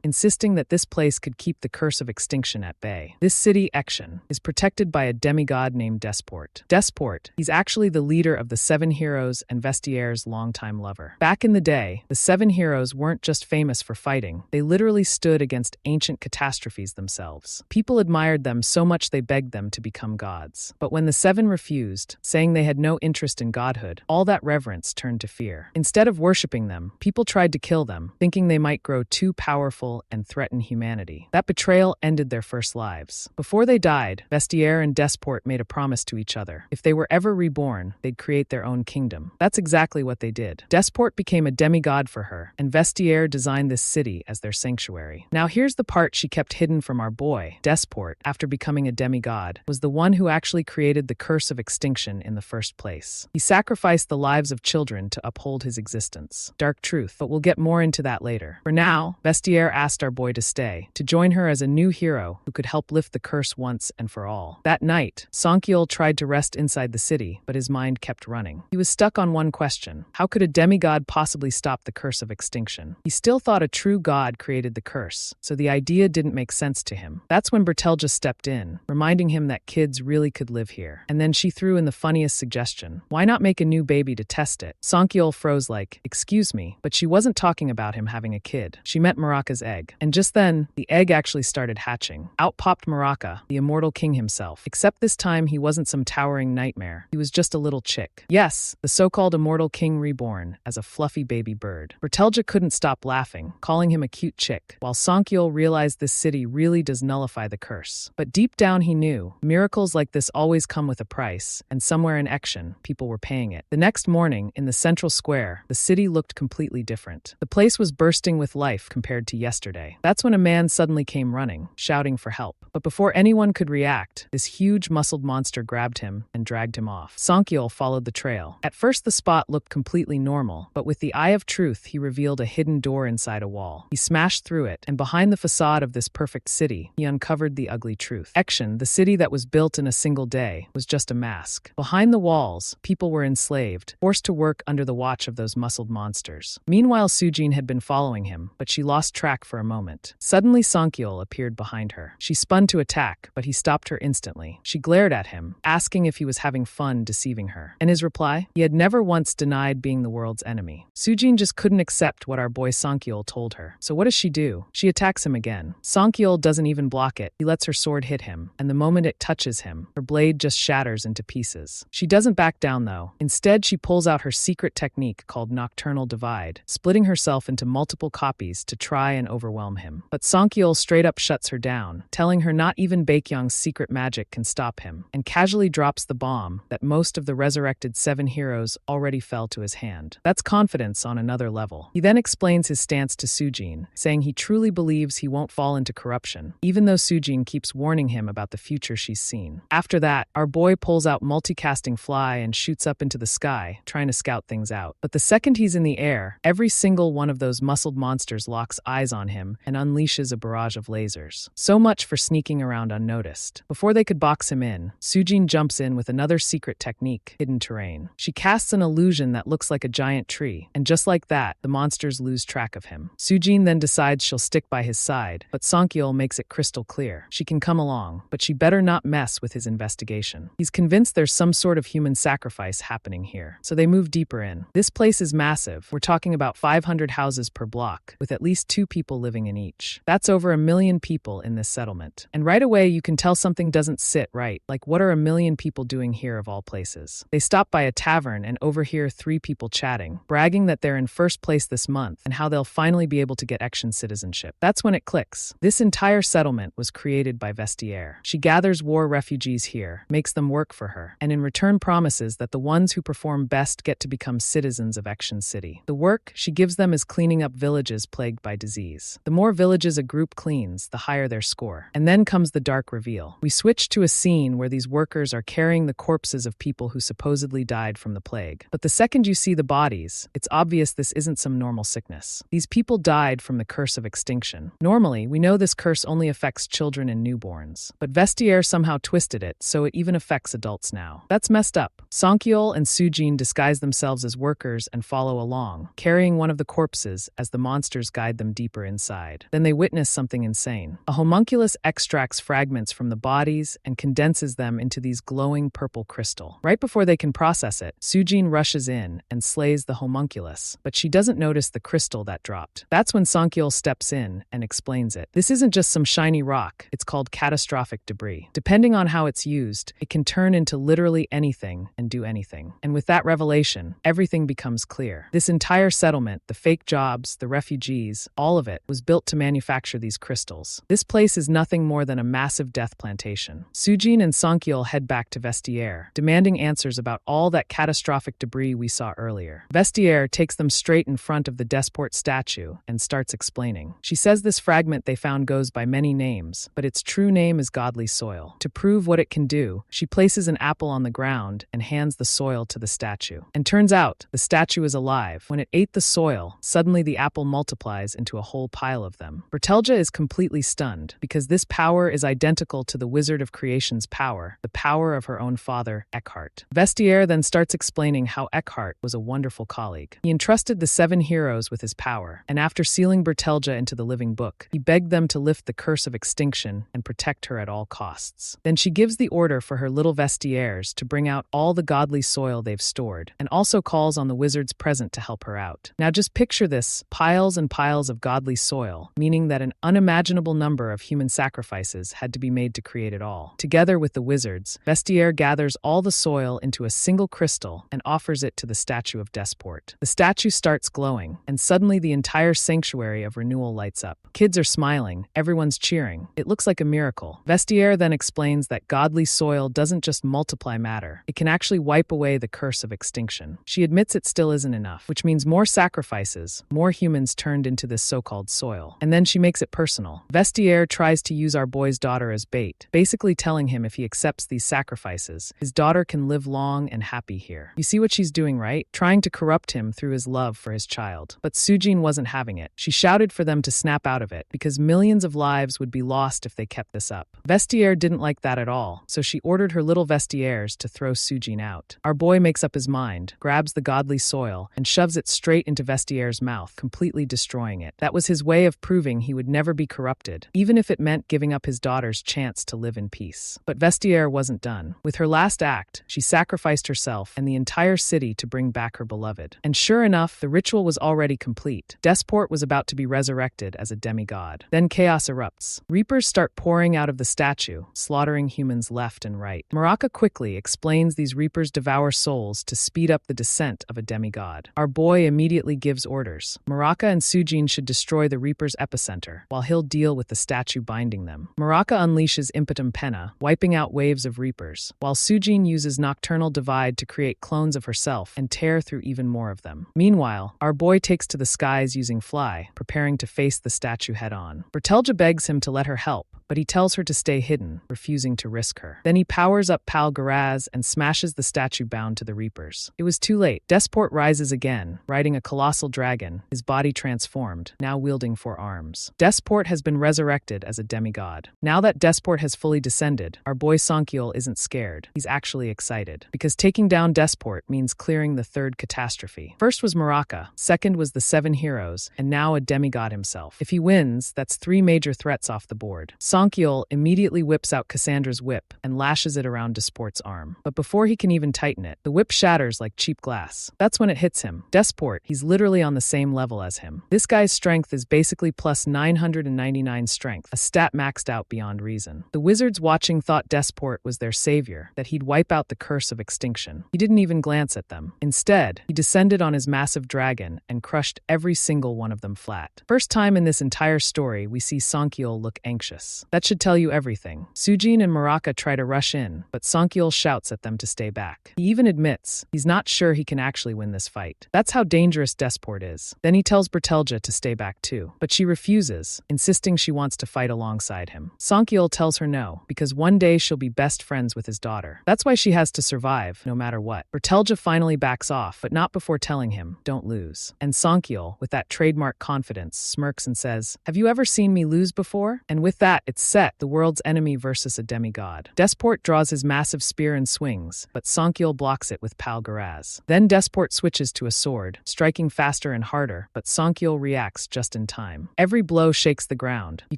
insisting that this place could keep the curse of extinction at bay. This city, Action, is protected by a demigod named Desport. Desport, he's actually the leader of the Seven Heroes and Vestiaire's longtime lover. Back in the day, the Seven Heroes weren't just famous for fighting, they literally stood against ancient catastrophes themselves. People admired them so much they begged them to become gods. But when the Seven refused, saying they had no interest in godhood, all that reverence turned to fear. Instead of worshipping them, people tried to kill them, thinking they might grow too powerful and threaten humanity. That betrayal ended their first lives. Before they died, Vestiaire and Desport made a promise to each other. If they were ever reborn, they'd create their own kingdom. That's exactly what they did. Desport became a demigod for her, and Vestiaire designed this city as their sanctuary. Now here's the part she kept hidden from our boy. Desport, after becoming a demigod, was the one who actually created the curse of extinction in the first place. He sacrificed the lives of children to uphold his existence. Dark truth, but we'll get more into that later. For now, Vestiaire asked our boy to stay, to join her as a new hero who could help lift the curse once and for all. That night, Sangyeol tried to rest inside the city, but his mind kept running. He was stuck on one question. How could a demigod possibly stop the curse of extinction? He still thought a true god created the curse, so the idea didn't make sense to him. That's when Bertelja stepped in, reminding him that kids really could live here. And then she threw in the funniest suggestion. Why not make a new baby to test it? Sangyeol froze like, excuse me, but she wasn't talking about him having a kid. She meant Maraka's egg. And just then, the egg actually started hatching. Out popped Maraka, the immortal king himself. Except this time he wasn't some towering nightmare. He was just a little chick. Yes, the so-called immortal king reborn as a fluffy baby bird. Bertelja couldn't stop laughing, calling him a cute chick, while Sangyeol realized this city really does nullify the curse. But deep down he knew, miracles like this always come with a price, and somewhere in Action, people were paying it. The next morning, in the central square, the city looked completely different. The place was bursting with life compared to yesterday. That's when a man suddenly came running, shouting for help. But before anyone could react, this huge muscled monster grabbed him and dragged him off. Sangyeol followed the trail. At first the spot looked completely normal, but with the eye of truth he revealed a hidden door inside a wall. He smashed through it, and behind the facade of this perfect city, he uncovered the ugly truth. Action, the city that was built in a single day, was just a mask. Behind the walls, people were enslaved, forced to work under the watch of those muscled monsters. Meanwhile, Sujin had been following him, but she lost track for a moment. Suddenly Sangyeol appeared behind her. She spun to attack, but he stopped her instantly. She glared at him, asking if he was having fun deceiving her. And his reply? He had never once denied being the world's enemy. Sujin just couldn't accept what our boy Sangyeol told her. So what does she do? She attacks him again. Sangyeol doesn't even block it. He lets her sword hit him, and the moment it touches him, her blade just shatters into pieces. She doesn't back down though. Instead, she pulls out her secret technique called Nocturnal Divide, splitting herself into multiple copies to try and overwhelm him. But Sangyeol straight up shuts her down, telling her not even Baekhyung's secret magic can stop him, and casually drops the bomb that most of the resurrected Seven Heroes already fell to his hand. That's confidence on another level. He then explains his stance to Sujin, saying he truly believes he won't fall into corruption, even though Sujin keeps warning him about the future she's seen. After that, our boy pulls out multicasting fly and shoots up into the sky, trying to scout things out. But the second he's in the air, every single one of those muscled monsters locks eyes on him and unleashes a barrage of lasers. So much for sneaking around unnoticed. Before they could box him in, Sujin jumps in with another secret technique, hidden terrain. She casts an illusion that looks like a giant tree, and just like that, the monsters lose track of him. Sujin then decides she'll stick by his side, but Sangyeol makes it crystal clear. She can come along, but she better not mess with his investigation. He's convinced there's some sort of human sacrifice happening here, so they move deeper in. This place is massive. We're talking about 500 houses per block, with at least 2 people living in each. That's over 1 million people in this settlement. And right away, you can tell something doesn't sit right. Like, what are 1 million people doing here of all places? They stop by a tavern and overhear 3 people chatting, bragging that they're in first place this month and how they'll finally be able to get Action citizenship. That's when it clicks. This entire settlement was created by Vestiaire. Vestiaire. She gathers war refugees here, makes them work for her, and in return promises that the ones who perform best get to become citizens of Action City. The work she gives them is cleaning up villages plagued by disease. The more villages a group cleans, the higher their score. And then comes the dark reveal. We switch to a scene where these workers are carrying the corpses of people who supposedly died from the plague. But the second you see the bodies, it's obvious this isn't some normal sickness. These people died from the curse of extinction. Normally, we know this curse only affects children and newborns. But Vestiaire somehow twisted it, so it even affects adults now. That's messed up. Songyeol and Sujin disguise themselves as workers and follow along, carrying one of the corpses as the monsters guide them deeper inside. Then they witness something insane. A homunculus extracts fragments from the bodies and condenses them into these glowing purple crystal. Right before they can process it, Sujin rushes in and slays the homunculus, but she doesn't notice the crystal that dropped. That's when Songyeol steps in and explains it. This isn't just some shiny rock, it's called catastrophic debris. Depending on how it's used, it can turn into literally anything and do anything. And with that revelation, everything becomes clear. This entire settlement, the fake jobs, the refugees, all of it was built to manufacture these crystals. This place is nothing more than a massive death plantation. Sujin and Songyeol head back to Vestiaire, demanding answers about all that catastrophic debris we saw earlier. Vestiaire takes them straight in front of the Desport statue and starts explaining. She says this fragment they found goes by many names, but its true name is godly soil. To prove what it can do, she places an apple on the ground and hands the soil to the statue. And turns out, the statue is alive. When it ate the soil, suddenly the apple multiplies into a whole pile of them. Bertelja is completely stunned, because this power is identical to the Wizard of Creation's power, the power of her own father, Eckhart. Vestiaire then starts explaining how Eckhart was a wonderful colleague. He entrusted the 7 heroes with his power, and after sealing Bertelja into the living book, he begged them to lift the curse of extinction and protect her at all costs. Then she gives the order for her little Vestiaires to bring out all the godly soil they've stored, and also calls on the wizards present to help her out. Now just picture this, piles and piles of godly soil, meaning that an unimaginable number of human sacrifices had to be made to create it all. Together with the wizards, Vestiaire gathers all the soil into a single crystal and offers it to the statue of Desport. The statue starts glowing, and suddenly the entire sanctuary of renewal lights up. Kids are smiling, everyone's cheering. It looks like a miracle. Vestiaire then explains that godly soil doesn't just multiply matter, it can actually wipe away the curse of extinction. She admits it still isn't enough, which means more sacrifices, more humans turned into this so-called soil. And then she makes it personal. Vestiaire tries to use our boy's daughter as bait, basically telling him if he accepts these sacrifices, his daughter can live long and happy here. You see what she's doing, right? Trying to corrupt him through his love for his child. But Sujin wasn't having it. She shouted for them to snap out of it, because millions of lives would be lost if they kept this up. Vestiaire didn't like that at all, so she ordered her little Vestiaires to throw Sujin out. Our boy makes up his mind, grabs the godly soil, and shoves it straight into Vestiaire's mouth, completely destroying it. That was his way of proving he would never be corrupted, even if it meant giving up his daughter's chance to live in peace. But Vestiaire wasn't done. With her last act, she sacrificed herself and the entire city to bring back her beloved. And sure enough, the ritual was already complete. Desport was about to be resurrected as a demigod. Then chaos erupts. Reapers start pouring out of the statue, slaughtering humans left and right. Muraka quickly explains these reapers devour souls to speed up the descent of a demigod. Our boy immediately gives orders. Muraka and Sujin should destroy the reapers' epicenter, while he'll deal with the statue binding them. Muraka unleashes Impetum Penna, wiping out waves of reapers, while Sujin uses Nocturnal Divide to create clones of herself and tear through even more of them. Meanwhile, our boy takes to the skies using Fly, preparing to face the statue head-on. Bertelja begs him to let her help, but he tells her to stay hidden, refusing to risk her. Then he powers up Pal Garaz and smashes the statue bound to the Reapers. It was too late. Desport rises again, riding a colossal dragon, his body transformed, now wielding 4 arms. Desport has been resurrected as a demigod. Now that Desport has fully descended, our boy Songyeol isn't scared. He's actually excited, because taking down Desport means clearing the 3rd catastrophe. First was Muraka, second was the 7 heroes, and now a demigod himself. If he wins, that's 3 major threats off the board. Songyeol immediately whips out Cassandra's whip and lashes it around Desport's arm. But before he can even tighten it, the whip shatters like cheap glass. That's when it hits him. Desport, he's literally on the same level as him. This guy's strength is basically plus 999 strength, a stat maxed out beyond reason. The wizards watching thought Desport was their savior, that he'd wipe out the curse of extinction. He didn't even glance at them. Instead, he descended on his massive dragon and crushed every single one of them flat. First time in this entire story we see Songyeol look anxious. That should tell you everything. Sujin and Maraka try to rush in, but Sonkyul shouts at them to stay back. He even admits he's not sure he can actually win this fight. That's how dangerous Desport is. Then he tells Bertelja to stay back too, but she refuses, insisting she wants to fight alongside him. Sonkyul tells her no, because one day she'll be best friends with his daughter. That's why she has to survive, no matter what. Bertelja finally backs off, but not before telling him, don't lose. And Sonkyul, with that trademark confidence, smirks and says, have you ever seen me lose before? And with that, it's set, the world's enemy versus a demigod. Desport draws his massive spear and swings, but Sonkyul blocks it with Pal Garaz. Then Desport switches to a sword, striking faster and harder, but Sonkyul reacts just in time. Every blow shakes the ground. You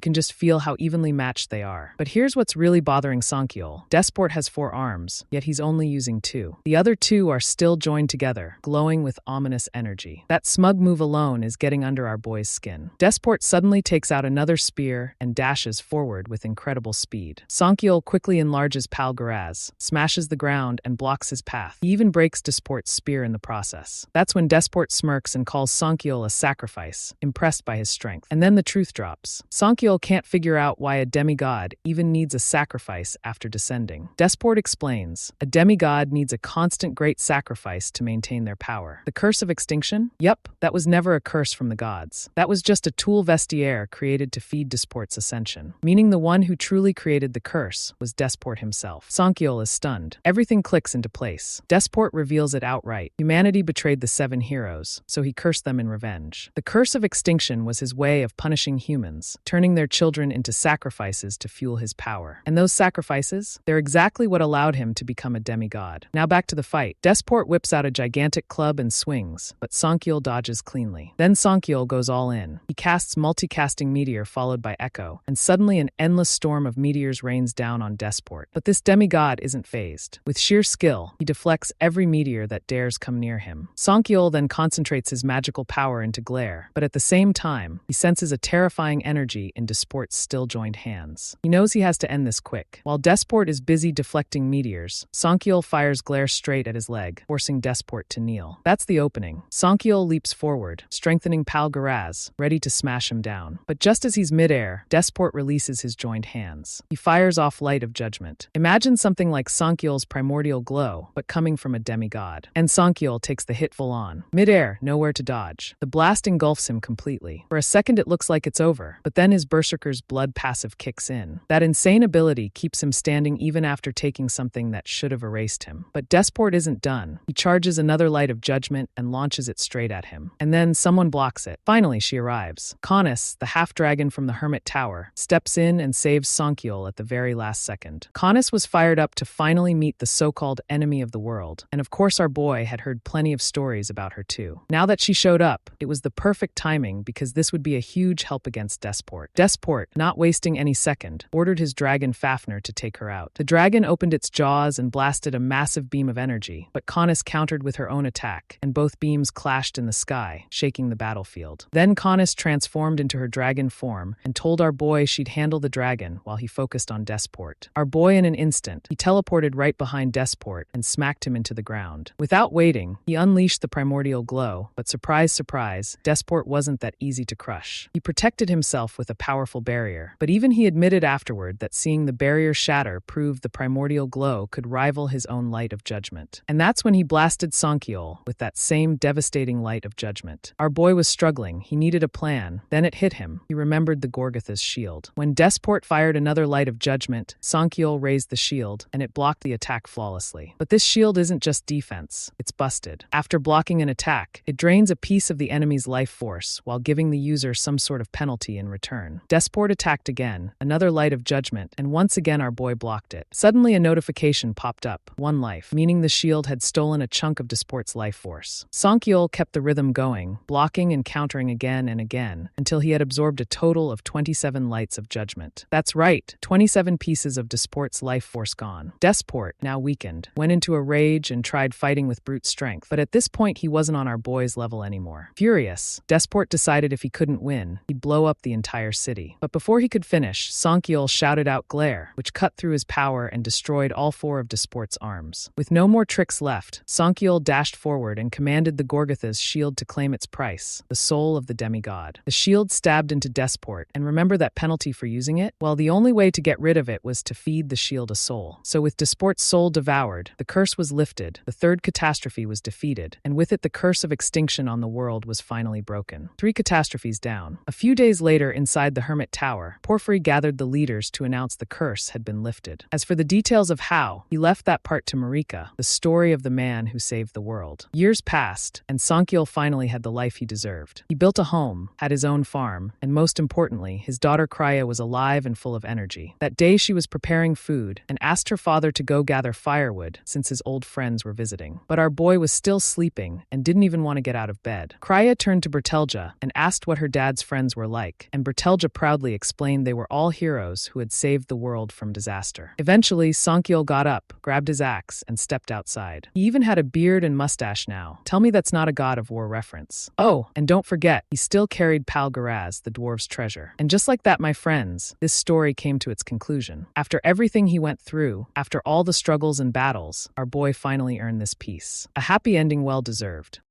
can just feel how evenly matched they are. But here's what's really bothering Sonkyul. Desport has 4 arms, yet he's only using 2. The other 2 are still joined together, glowing with ominous energy. That smug move alone is getting under our boy's skin. Desport suddenly takes out another spear and dashes forward with incredible speed. Sonkyul quickly enlarges Pal Garaz, smashes the ground, and blocks his path. He even breaks Desport's spear in the process. That's when Desport smirks and calls Sonkyul a sacrifice, impressed by his strength. And then the truth drops. Sonkyul can't figure out why a demigod even needs a sacrifice after descending. Desport explains, a demigod needs a constant great sacrifice to maintain their power. The curse of extinction? Yup, that was never a curse from the gods. That was just a tool vestiaire created to feed Desport's ascension. Meaning the one who truly created the curse was Desport himself. Sonkyul is stunned. Everything clicks into place. Desport reveals it outright. Humanity betrayed the 7 heroes, so he cursed them in revenge. The curse of extinction was his way of punishing humans, turning their children into sacrifices to fuel his power. And those sacrifices? They're exactly what allowed him to become a demigod. Now back to the fight. Desport whips out a gigantic club and swings, but Sonkyul dodges cleanly. Then Sonkyul goes all in. He casts multicasting meteor followed by echo, and suddenly an endless storm of meteors rains down on Desport. But this demigod isn't fazed. With sheer skill, he deflects every meteor that dares come near him. Sonkyul then concentrates his magical power into glare, but at the same time, he senses a terrifying energy in Desport's still-joined hands. He knows he has to end this quick. While Desport is busy deflecting meteors, Sonkyul fires glare straight at his leg, forcing Desport to kneel. That's the opening. Sonkyul leaps forward, strengthening Pal Garaz, ready to smash him down. But just as he's midair, Desport releases his joined hands. He fires off Light of Judgment. Imagine something like Sonkyul's primordial glow, but coming from a demigod. And Sonkyul takes the hit full on. Midair, nowhere to dodge. The blast engulfs him completely. For a second it looks like it's over, but then his Berserker's blood passive kicks in. That insane ability keeps him standing even after taking something that should have erased him. But Desport isn't done. He charges another Light of Judgment and launches it straight at him. And then someone blocks it. Finally, she arrives. Caunus, the half-dragon from the Hermit Tower, steps in and saves Sonkyul at the very last second. Caunus was fired up to finally meet the so-called enemy of the world, and of course our boy had heard plenty of stories about her too. Now that she showed up, it was the perfect timing because this would be a huge help against Desport. Desport, not wasting any second, ordered his dragon Fafnir to take her out. The dragon opened its jaws and blasted a massive beam of energy, but Caunus countered with her own attack, and both beams clashed in the sky, shaking the battlefield. Then Caunus transformed into her dragon form and told our boy she'd handle the dragon while he focused on Desport. Our boy in an instant, he teleported right behind Desport and smacked him into the ground. Without waiting, he unleashed the primordial glow, but surprise, surprise, Desport wasn't that easy to crush. He protected himself with a powerful barrier, but even he admitted afterward that seeing the barrier shatter proved the primordial glow could rival his own Light of Judgment. And that's when he blasted Sonkyul with that same devastating Light of Judgment. Our boy was struggling. He needed a plan. Then it hit him. He remembered the Gorgotha's shield. When Desport fired another Light of Judgment, Sonkyul raised the shield, and it blocked the attack flawlessly. But this shield isn't just defense. It's busted. After blocking an attack, it drains a piece of the enemy's life force while giving the user some sort of penalty in return. Desport attacked again, another Light of Judgment, and once again our boy blocked it. Suddenly a notification popped up. 1 life, meaning the shield had stolen a chunk of Desport's life force. Sonkyul kept the rhythm going, blocking and countering again and again, until he had absorbed a total of 27 Lights of Judgment. That's right, 27 pieces of Desport's life force gone. Desport, now weakened, went into a rage and tried fighting with brute strength, but at this point he wasn't on our boy's level anymore. Furious, Desport decided if he couldn't win, he'd blow up the entire city. But before he could finish, Sonkyul shouted out Glare, which cut through his power and destroyed all 4 of Desport's arms. With no more tricks left, Sonkyul dashed forward and commanded the Gorgotha's shield to claim its price, the soul of the demigod. The shield stabbed into Desport, and remember that penalty for using it? Well, the only way to get rid of it was to feed the shield a soul. So with Desport's soul devoured, the curse was lifted, the third catastrophe was defeated, and with it the curse of extinction on the world was finally broken. 3 catastrophes down. A few days later, inside the Hermit Tower, Porphyry gathered the leaders to announce the curse had been lifted. As for the details of how, he left that part to Marika, the story of the man who saved the world. Years passed, and Sankyol finally had the life he deserved. He built a home, had his own farm, and most importantly, his daughter Krya was alive and full of energy. That day she was preparing food and asked her father to go gather firewood since his old friends were visiting. But our boy was still sleeping and didn't even want to get out of bed. Krya turned to Bertelja and asked what her dad's friends were like, and Bertelja proudly explained they were all heroes who had saved the world from disaster. Eventually, Sankyol got up, grabbed his axe, and stepped outside. He even had a beard and mustache now. Tell me that's not a God of War reference. Oh, and don't forget, he still carried Pal Garaz, the dwarf's treasure. And just like that, my friends, this story came to its conclusion. After everything he went through, after all the struggles and battles, our boy finally earned this peace. A happy ending well deserved.